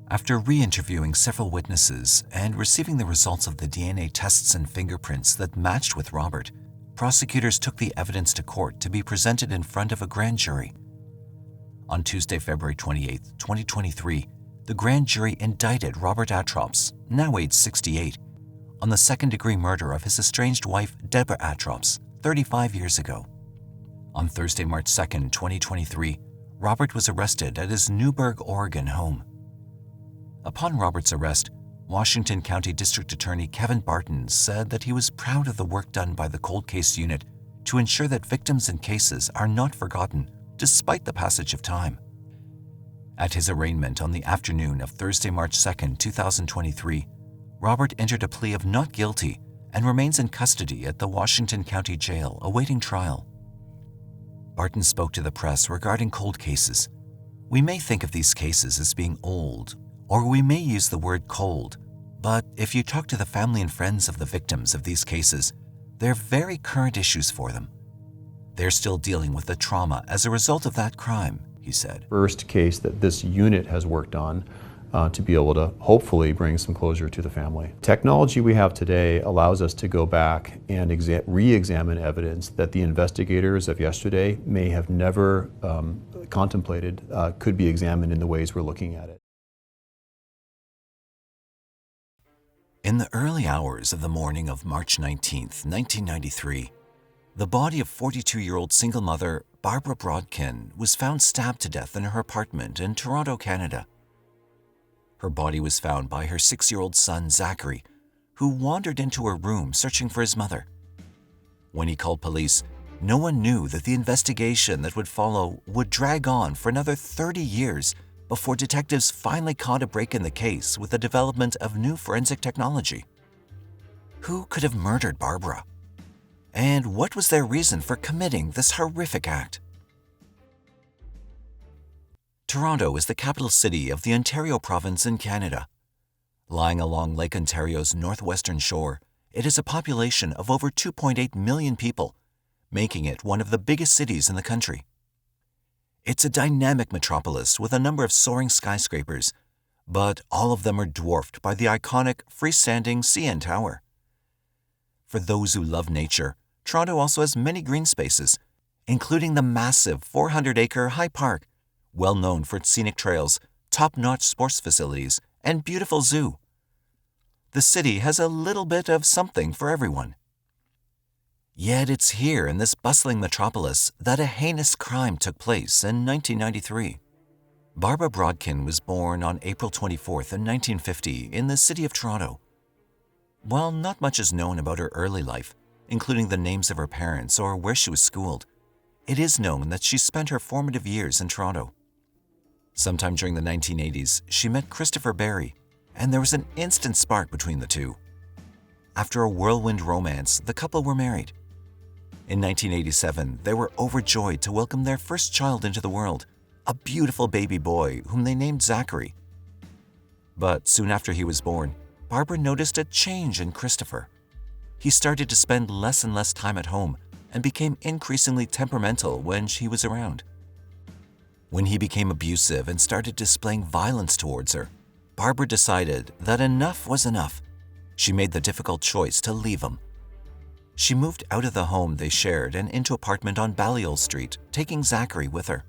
After re-interviewing several witnesses and receiving the results of the DNA tests and fingerprints that matched with Robert, prosecutors took the evidence to court to be presented in front of a grand jury. On Tuesday, February 28, 2023, the grand jury indicted Robert Atrops, now age 68, on the second-degree murder of his estranged wife, Deborah Atrops, 35 years ago. On Thursday, March 2, 2023, Robert was arrested at his Newburgh, Oregon home. Upon Robert's arrest, Washington County District Attorney Kevin Barton said that he was proud of the work done by the cold case unit to ensure that victims and cases are not forgotten despite the passage of time. At his arraignment on the afternoon of Thursday, March 2, 2023, Robert entered a plea of not guilty and remains in custody at the Washington County Jail awaiting trial. Barton spoke to the press regarding cold cases. "We may think of these cases as being old, or we may use the word cold, but if you talk to the family and friends of the victims of these cases, they're very current issues for them. They're still dealing with the trauma as a result of that crime," he said. First case that this unit has worked on to be able to hopefully bring some closure to the family. Technology we have today allows us to go back and re-examine evidence that the investigators of yesterday may have never contemplated could be examined in the ways we're looking at it. In the early hours of the morning of March 19, 1993, the body of 42-year-old single mother Barbra Brodkin was found stabbed to death in her apartment in Toronto, Canada. Her body was found by her 6-year-old son Zachary, who wandered into her room searching for his mother. When he called police, no one knew that the investigation that would follow would drag on for another 30 years before detectives finally caught a break in the case with the development of new forensic technology. Who could have murdered Barbra? And what was their reason for committing this horrific act? Toronto is the capital city of the Ontario province in Canada. Lying along Lake Ontario's northwestern shore, it has a population of over 2.8 million people, making it one of the biggest cities in the country. It's a dynamic metropolis with a number of soaring skyscrapers, but all of them are dwarfed by the iconic freestanding CN Tower. For those who love nature, Toronto also has many green spaces, including the massive 400-acre High Park, well known for its scenic trails, top-notch sports facilities, and beautiful zoo. The city has a little bit of something for everyone. Yet it's here in this bustling metropolis that a heinous crime took place in 1993. Barbra Brodkin was born on April 24th in 1950 in the city of Toronto. While not much is known about her early life, including the names of her parents or where she was schooled, it is known that she spent her formative years in Toronto. Sometime during the 1980s, she met Christopher Barry, and there was an instant spark between the two. After a whirlwind romance, the couple were married. In 1987, they were overjoyed to welcome their first child into the world, a beautiful baby boy whom they named Zachary. But soon after he was born, Barbra noticed a change in Christopher. He started to spend less and less time at home and became increasingly temperamental when she was around. When he became abusive and started displaying violence towards her, Barbra decided that enough was enough. She made the difficult choice to leave him. She moved out of the home they shared and into an apartment on Balliol Street, taking Zachary with her.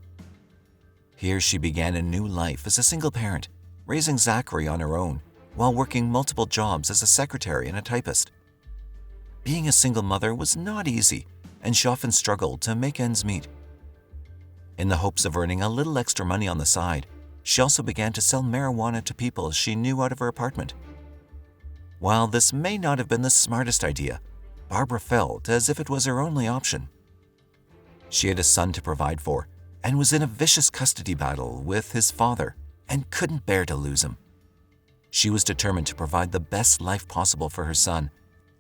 Here she began a new life as a single parent, raising Zachary on her own while working multiple jobs as a secretary and a typist. Being a single mother was not easy, and she often struggled to make ends meet. In the hopes of earning a little extra money on the side, she also began to sell marijuana to people she knew out of her apartment. While this may not have been the smartest idea, Barbra felt as if it was her only option. She had a son to provide for and was in a vicious custody battle with his father and couldn't bear to lose him. She was determined to provide the best life possible for her son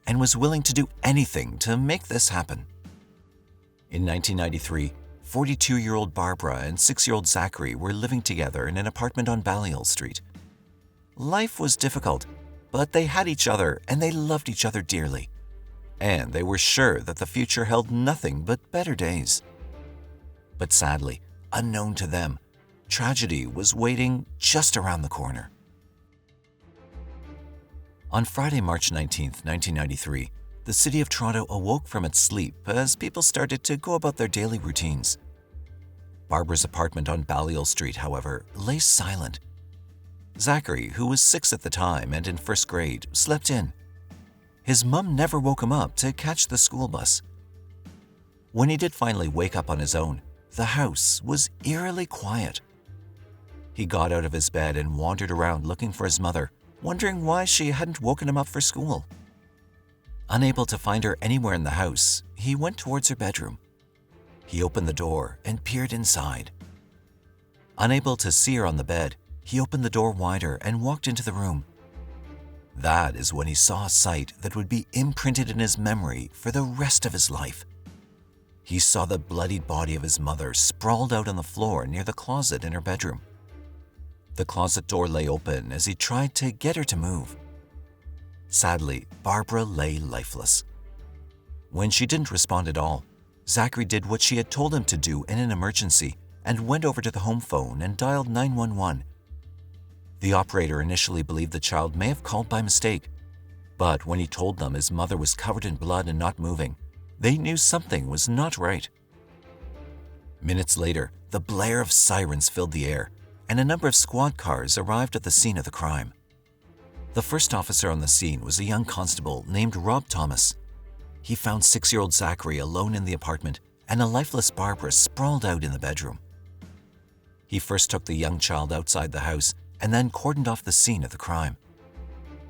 and was willing to do anything to make this happen. In 1993, 42-year-old Barbra and 6-year-old Zachary were living together in an apartment on Balliol Street. Life was difficult, but they had each other and they loved each other dearly. and they were sure that the future held nothing but better days. But sadly, unknown to them, tragedy was waiting just around the corner. On Friday, March 19, 1993, the city of Toronto awoke from its sleep as people started to go about their daily routines. Barbara's apartment on Balliol Street, however, lay silent. Zachary, who was 6 at the time and in first grade, slept in. His mum never woke him up to catch the school bus. When he did finally wake up on his own, the house was eerily quiet. He got out of his bed and wandered around looking for his mother, wondering why she hadn't woken him up for school. Unable to find her anywhere in the house, he went towards her bedroom. He opened the door and peered inside. Unable to see her on the bed, he opened the door wider and walked into the room. That is when he saw a sight that would be imprinted in his memory for the rest of his life. He saw the bloodied body of his mother sprawled out on the floor near the closet in her bedroom. The closet door lay open as he tried to get her to move. Sadly, Barbara lay lifeless. When she didn't respond at all, Zachary did what she had told him to do in an emergency and went over to the home phone and dialed 911. The operator initially believed the child may have called by mistake, but when he told them his mother was covered in blood and not moving, they knew something was not right. Minutes later, the blare of sirens filled the air, and a number of squad cars arrived at the scene of the crime. The first officer on the scene was a young constable named Rob Thomas. He found 6-year-old Zachary alone in the apartment and a lifeless Barbara sprawled out in the bedroom. He first took the young child outside the house and then cordoned off the scene of the crime.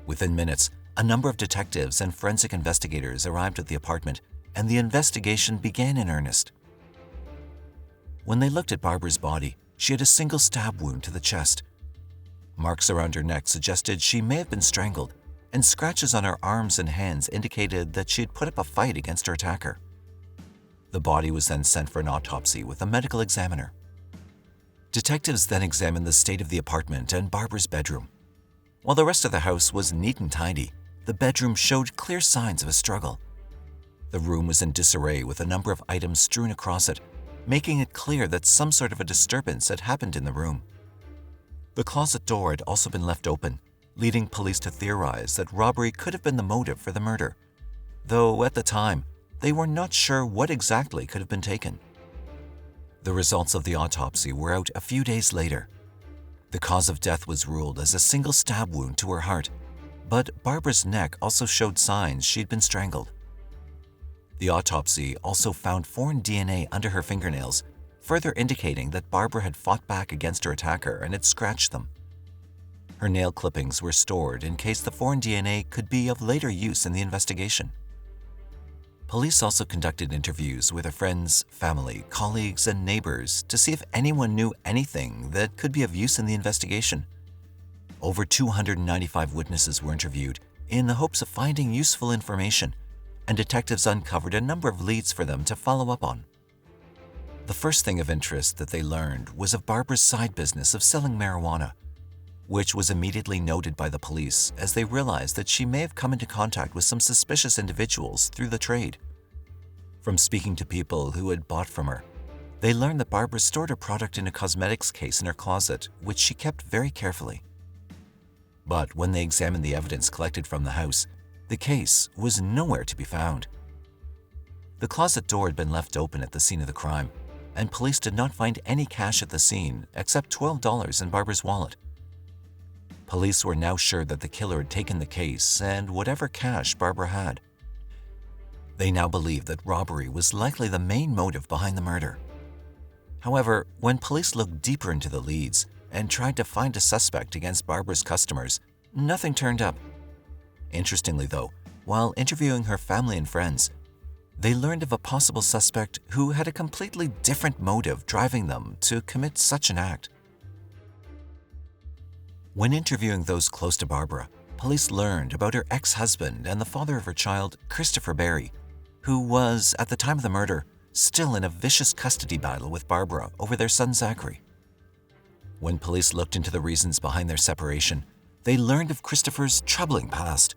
Within minutes, a number of detectives and forensic investigators arrived at the apartment, and the investigation began in earnest. When they looked at Barbara's body, she had a single stab wound to the chest. Marks around her neck suggested she may have been strangled, and scratches on her arms and hands indicated that she had put up a fight against her attacker. The body was then sent for an autopsy with a medical examiner. Detectives then examined the state of the apartment and Barbara's bedroom. While the rest of the house was neat and tidy, the bedroom showed clear signs of a struggle. The room was in disarray with a number of items strewn across it, making it clear that some sort of a disturbance had happened in the room. The closet door had also been left open, leading police to theorize that robbery could have been the motive for the murder, though at the time, they were not sure what exactly could have been taken. The results of the autopsy were out a few days later. The cause of death was ruled as a single stab wound to her heart, but Barbara's neck also showed signs she'd been strangled. The autopsy also found foreign DNA under her fingernails, further indicating that Barbara had fought back against her attacker and had scratched them. Her nail clippings were stored in case the foreign DNA could be of later use in the investigation. Police also conducted interviews with her friends, family, colleagues, and neighbors to see if anyone knew anything that could be of use in the investigation. Over 295 witnesses were interviewed in the hopes of finding useful information, and detectives uncovered a number of leads for them to follow up on. The first thing of interest that they learned was of Barbara's side business of selling marijuana, which was immediately noted by the police as they realized that she may have come into contact with some suspicious individuals through the trade. From speaking to people who had bought from her, they learned that Barbara stored her product in a cosmetics case in her closet, which she kept very carefully. But when they examined the evidence collected from the house, the case was nowhere to be found. The closet door had been left open at the scene of the crime, and police did not find any cash at the scene except $12 in Barbara's wallet. Police were now sure that the killer had taken the case and whatever cash Barbara had. They now believed that robbery was likely the main motive behind the murder. However, when police looked deeper into the leads and tried to find a suspect against Barbara's customers, nothing turned up. Interestingly though, while interviewing her family and friends, they learned of a possible suspect who had a completely different motive driving them to commit such an act. When interviewing those close to Barbara, police learned about her ex-husband and the father of her child, Christopher Berry, who was, at the time of the murder, still in a vicious custody battle with Barbara over their son Zachary. When police looked into the reasons behind their separation, they learned of Christopher's troubling past.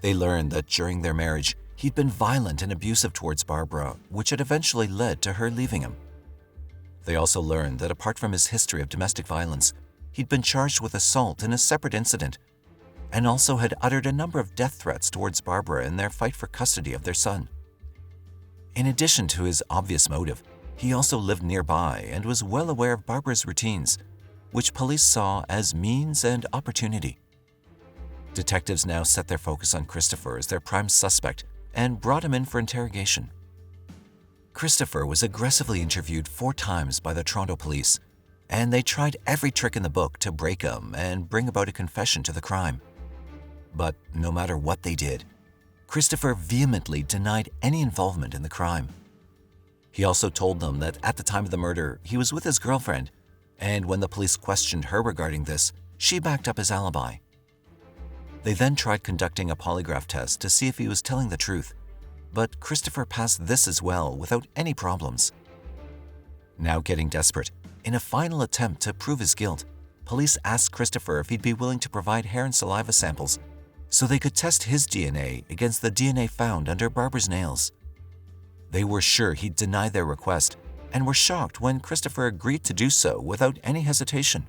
They learned that during their marriage, he'd been violent and abusive towards Barbara, which had eventually led to her leaving him. They also learned that apart from his history of domestic violence, he'd been charged with assault in a separate incident, and also had uttered a number of death threats towards Barbara in their fight for custody of their son. In addition to his obvious motive, he also lived nearby and was well aware of Barbara's routines, which police saw as means and opportunity. Detectives now set their focus on Christopher as their prime suspect and brought him in for interrogation. Christopher was aggressively interviewed 4 times by the Toronto police, and they tried every trick in the book to break him and bring about a confession to the crime. But no matter what they did, Christopher vehemently denied any involvement in the crime. He also told them that at the time of the murder, he was with his girlfriend, and when the police questioned her regarding this, she backed up his alibi. They then tried conducting a polygraph test to see if he was telling the truth, but Christopher passed this as well without any problems. Now getting desperate, in a final attempt to prove his guilt, police asked Christopher if he'd be willing to provide hair and saliva samples so they could test his DNA against the DNA found under Barbara's nails. They were sure he'd deny their request and were shocked when Christopher agreed to do so without any hesitation.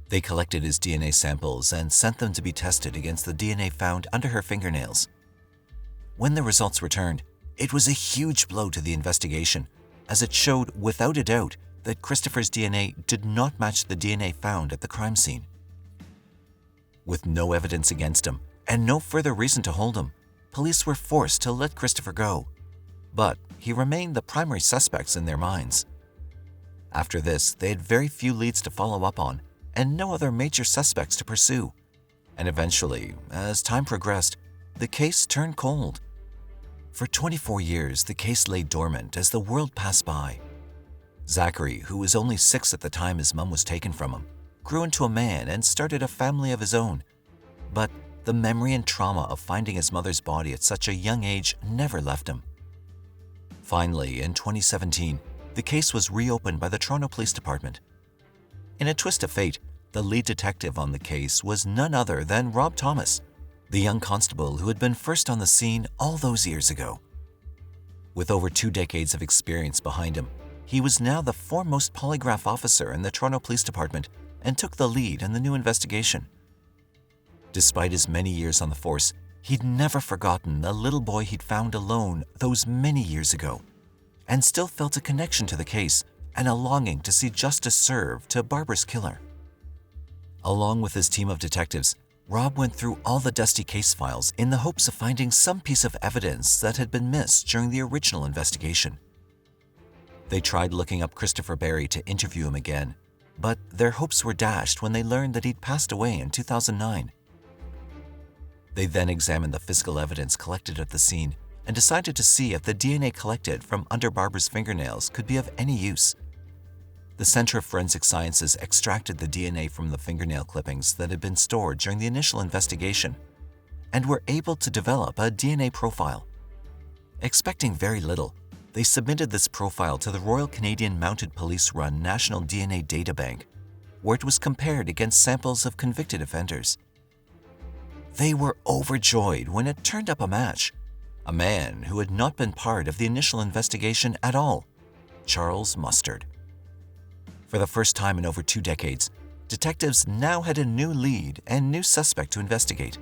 They collected his DNA samples and sent them to be tested against the DNA found under her fingernails. When the results returned, it was a huge blow to the investigation, as it showed without a doubt that Christopher's DNA did not match the DNA found at the crime scene. With no evidence against him and no further reason to hold him, police were forced to let Christopher go. But he remained the primary suspects in their minds. After this, they had very few leads to follow up on and no other major suspects to pursue. And eventually, as time progressed, the case turned cold. For 24 years, the case lay dormant as the world passed by. Zachary, who was only 6 at the time his mum was taken from him, grew into a man and started a family of his own. But the memory and trauma of finding his mother's body at such a young age never left him. Finally, in 2017, the case was reopened by the Toronto Police Department. In a twist of fate, the lead detective on the case was none other than Rob Thomas, the young constable who had been first on the scene all those years ago. With over 2 decades of experience behind him, he was now the foremost polygraph officer in the Toronto Police Department and took the lead in the new investigation. Despite his many years on the force, he'd never forgotten the little boy he'd found alone those many years ago, and still felt a connection to the case and a longing to see justice served to Barbara's killer. Along with his team of detectives, Rob went through all the dusty case files in the hopes of finding some piece of evidence that had been missed during the original investigation. They tried looking up Christopher Barry to interview him again, but their hopes were dashed when they learned that he'd passed away in 2009. They then examined the physical evidence collected at the scene and decided to see if the DNA collected from under Barbara's fingernails could be of any use. The Center of Forensic Sciences extracted the DNA from the fingernail clippings that had been stored during the initial investigation and were able to develop a DNA profile. Expecting very little, they submitted this profile to the Royal Canadian Mounted Police-run National DNA Databank, where it was compared against samples of convicted offenders. They were overjoyed when it turned up a match, a man who had not been part of the initial investigation at all, Charles Mustard. For the first time in over 2 decades, detectives now had a new lead and new suspect to investigate.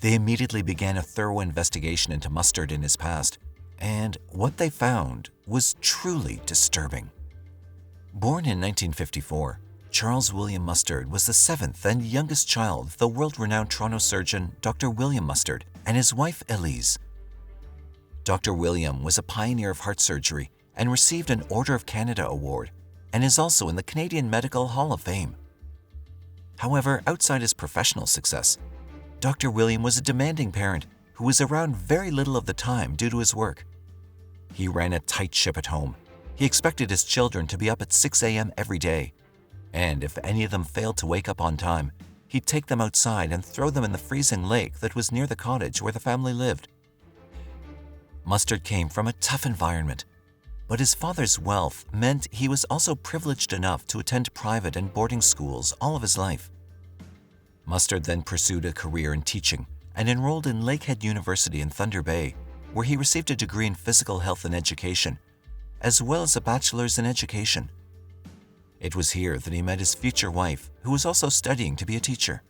They immediately began a thorough investigation into Mustard in his past, and what they found was truly disturbing. Born in 1954, Charles William Mustard was the 7th and youngest child of the world-renowned Toronto surgeon Dr. William Mustard and his wife Elise. Dr. William was a pioneer of heart surgery and received an Order of Canada award and is also in the Canadian Medical Hall of Fame. However, outside his professional success, Dr. William was a demanding parent who was around very little of the time due to his work. He ran a tight ship at home. He expected his children to be up at 6 a.m. every day, and if any of them failed to wake up on time, he'd take them outside and throw them in the freezing lake that was near the cottage where the family lived. Mustard came from a tough environment, but his father's wealth meant he was also privileged enough to attend private and boarding schools all of his life. Mustard then pursued a career in teaching and enrolled in Lakehead University in Thunder Bay, where he received a degree in physical health and education, as well as a bachelor's in education. It was here that he met his future wife, who was also studying to be a teacher.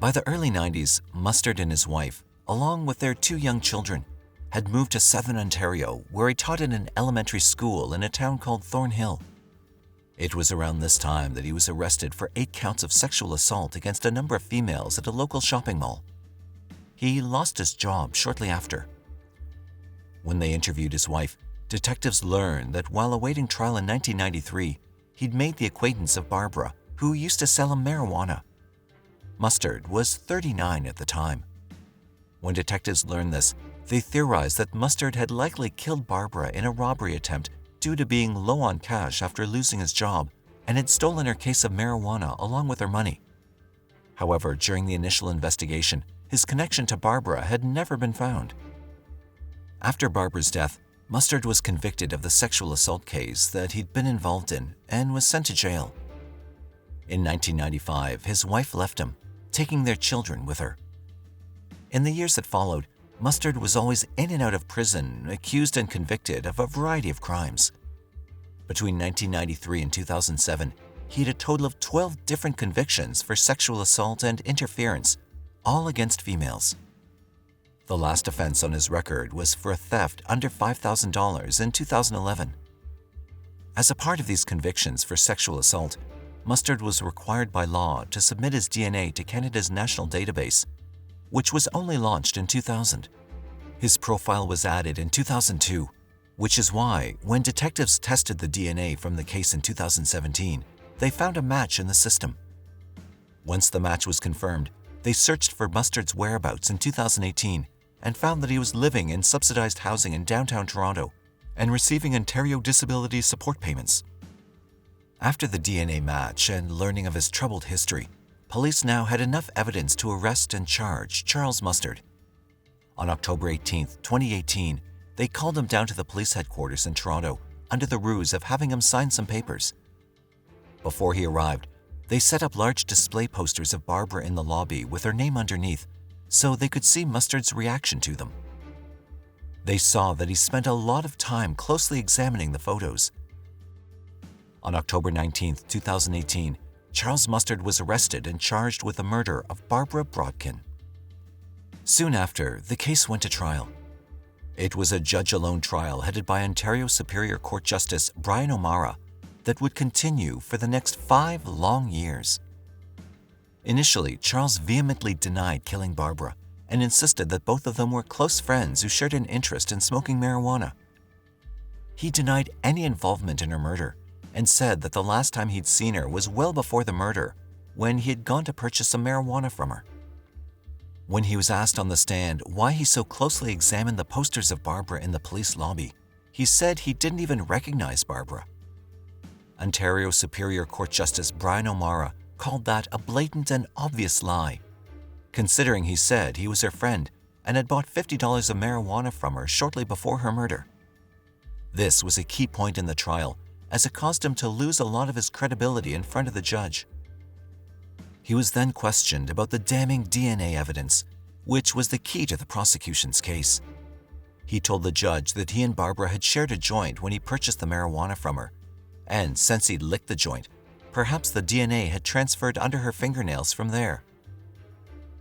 By the early 90s, Mustard and his wife, along with their 2 young children, had moved to Southern Ontario, where he taught in an elementary school in a town called Thornhill. It was around this time that he was arrested for 8 counts of sexual assault against a number of females at a local shopping mall. He lost his job shortly after. When they interviewed his wife, detectives learned that while awaiting trial in 1993, he'd made the acquaintance of Barbara, who used to sell him marijuana. Mustard was 39 at the time. When detectives learned this, they theorized that Mustard had likely killed Barbara in a robbery attempt due to being low on cash after losing his job, and had stolen her case of marijuana along with her money. However, during the initial investigation, his connection to Barbara had never been found. After Barbara's death, Mustard was convicted of the sexual assault case that he'd been involved in and was sent to jail. In 1995, his wife left him, taking their children with her. In the years that followed, Mustard was always in and out of prison, accused and convicted of a variety of crimes. Between 1993 and 2007, he had a total of 12 different convictions for sexual assault and interference, all against females. The last offense on his record was for a theft under $5,000 in 2011. As a part of these convictions for sexual assault, Mustard was required by law to submit his DNA to Canada's national database, which was only launched in 2000. His profile was added in 2002, which is why, when detectives tested the DNA from the case in 2017, they found a match in the system. Once the match was confirmed, they searched for Mustard's whereabouts in 2018 and found that he was living in subsidized housing in downtown Toronto and receiving Ontario disability support payments. After the DNA match and learning of his troubled history, police now had enough evidence to arrest and charge Charles Mustard. On October 18, 2018, they called him down to the police headquarters in Toronto under the ruse of having him sign some papers. Before he arrived, they set up large display posters of Barbara in the lobby with her name underneath so they could see Mustard's reaction to them. They saw that he spent a lot of time closely examining the photos. On October 19, 2018, Charles Mustard was arrested and charged with the murder of Barbra Brodkin. Soon after, the case went to trial. It was a judge-alone trial headed by Ontario Superior Court Justice Brian O'Mara that would continue for the next 5 long years. Initially, Charles vehemently denied killing Barbara and insisted that both of them were close friends who shared an interest in smoking marijuana. He denied any involvement in her murder and said that the last time he'd seen her was well before the murder, when he had gone to purchase some marijuana from her. When he was asked on the stand why he so closely examined the posters of Barbara in the police lobby, he said he didn't even recognize Barbara. Ontario Superior Court Justice Brian O'Mara called that a blatant and obvious lie, considering he said he was her friend and had bought $50 of marijuana from her shortly before her murder. This was a key point in the trial, as it caused him to lose a lot of his credibility in front of the judge. He was then questioned about the damning DNA evidence, which was the key to the prosecution's case. He told the judge that he and Barbara had shared a joint when he purchased the marijuana from her, and since he'd licked the joint, perhaps the DNA had transferred under her fingernails from there.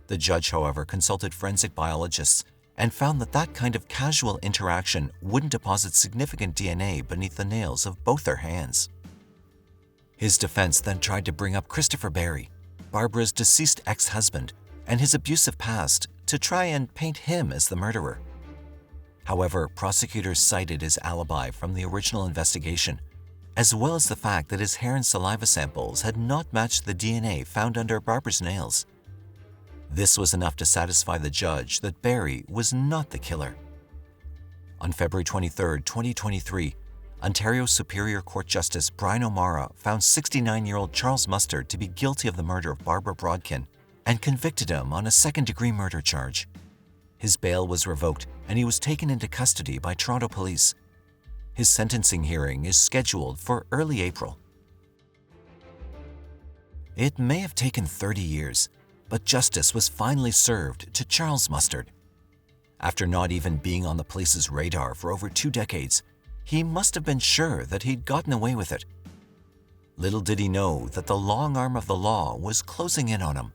The judge, however, consulted forensic biologists and found that that kind of casual interaction wouldn't deposit significant DNA beneath the nails of both their hands. His defense then tried to bring up Christopher Barry, Barbara's deceased ex-husband, and his abusive past to try and paint him as the murderer. However, prosecutors cited his alibi from the original investigation, as well as the fact that his hair and saliva samples had not matched the DNA found under Barbara's nails. This was enough to satisfy the judge that Barry was not the killer. On February 23, 2023, Ontario Superior Court Justice Brian O'Mara found 69-year-old Charles Mustard to be guilty of the murder of Barbra Brodkin and convicted him on a second-degree murder charge. His bail was revoked and he was taken into custody by Toronto Police. His sentencing hearing is scheduled for early April. It may have taken 30 years, but justice was finally served to Charles Mustard. After not even being on the police's radar for over 2 decades, he must have been sure that he'd gotten away with it. Little did he know that the long arm of the law was closing in on him.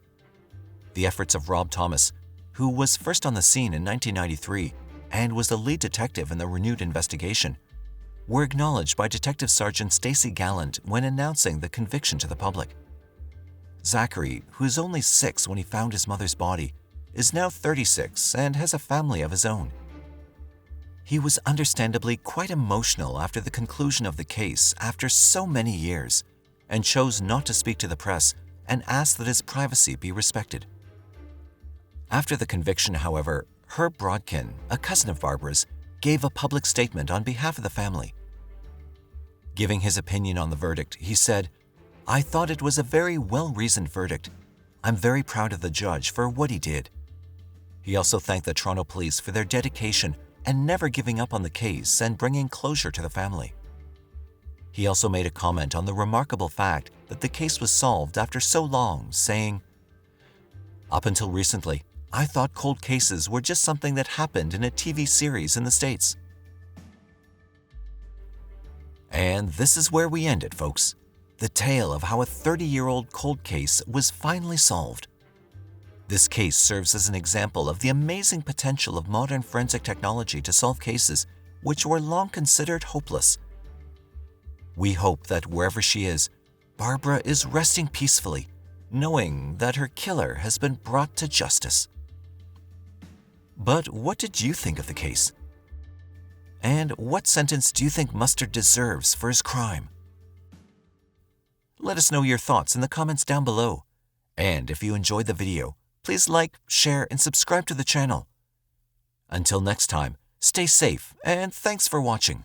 The efforts of Rob Thomas, who was first on the scene in 1993 and was the lead detective in the renewed investigation, were acknowledged by Detective Sergeant Stacy Gallant when announcing the conviction to the public. Zachary, who was only 6 when he found his mother's body, is now 36 and has a family of his own. He was understandably quite emotional after the conclusion of the case after so many years, and chose not to speak to the press and asked that his privacy be respected. After the conviction, however, Herb Brodkin, a cousin of Barbara's, gave a public statement on behalf of the family. Giving his opinion on the verdict, he said, "I thought it was a very well-reasoned verdict. I'm very proud of the judge for what he did." He also thanked the Toronto Police for their dedication and never giving up on the case and bringing closure to the family. He also made a comment on the remarkable fact that the case was solved after so long, saying, "Up until recently, I thought cold cases were just something that happened in a TV series in the States." And this is where we end it, folks. The tale of how a 30-year-old cold case was finally solved. This case serves as an example of the amazing potential of modern forensic technology to solve cases which were long considered hopeless. We hope that wherever she is, Barbara is resting peacefully, knowing that her killer has been brought to justice. But what did you think of the case? And what sentence do you think Mustard deserves for his crime? Let us know your thoughts in the comments down below. And if you enjoyed the video, please like, share, and subscribe to the channel. Until next time, stay safe and thanks for watching.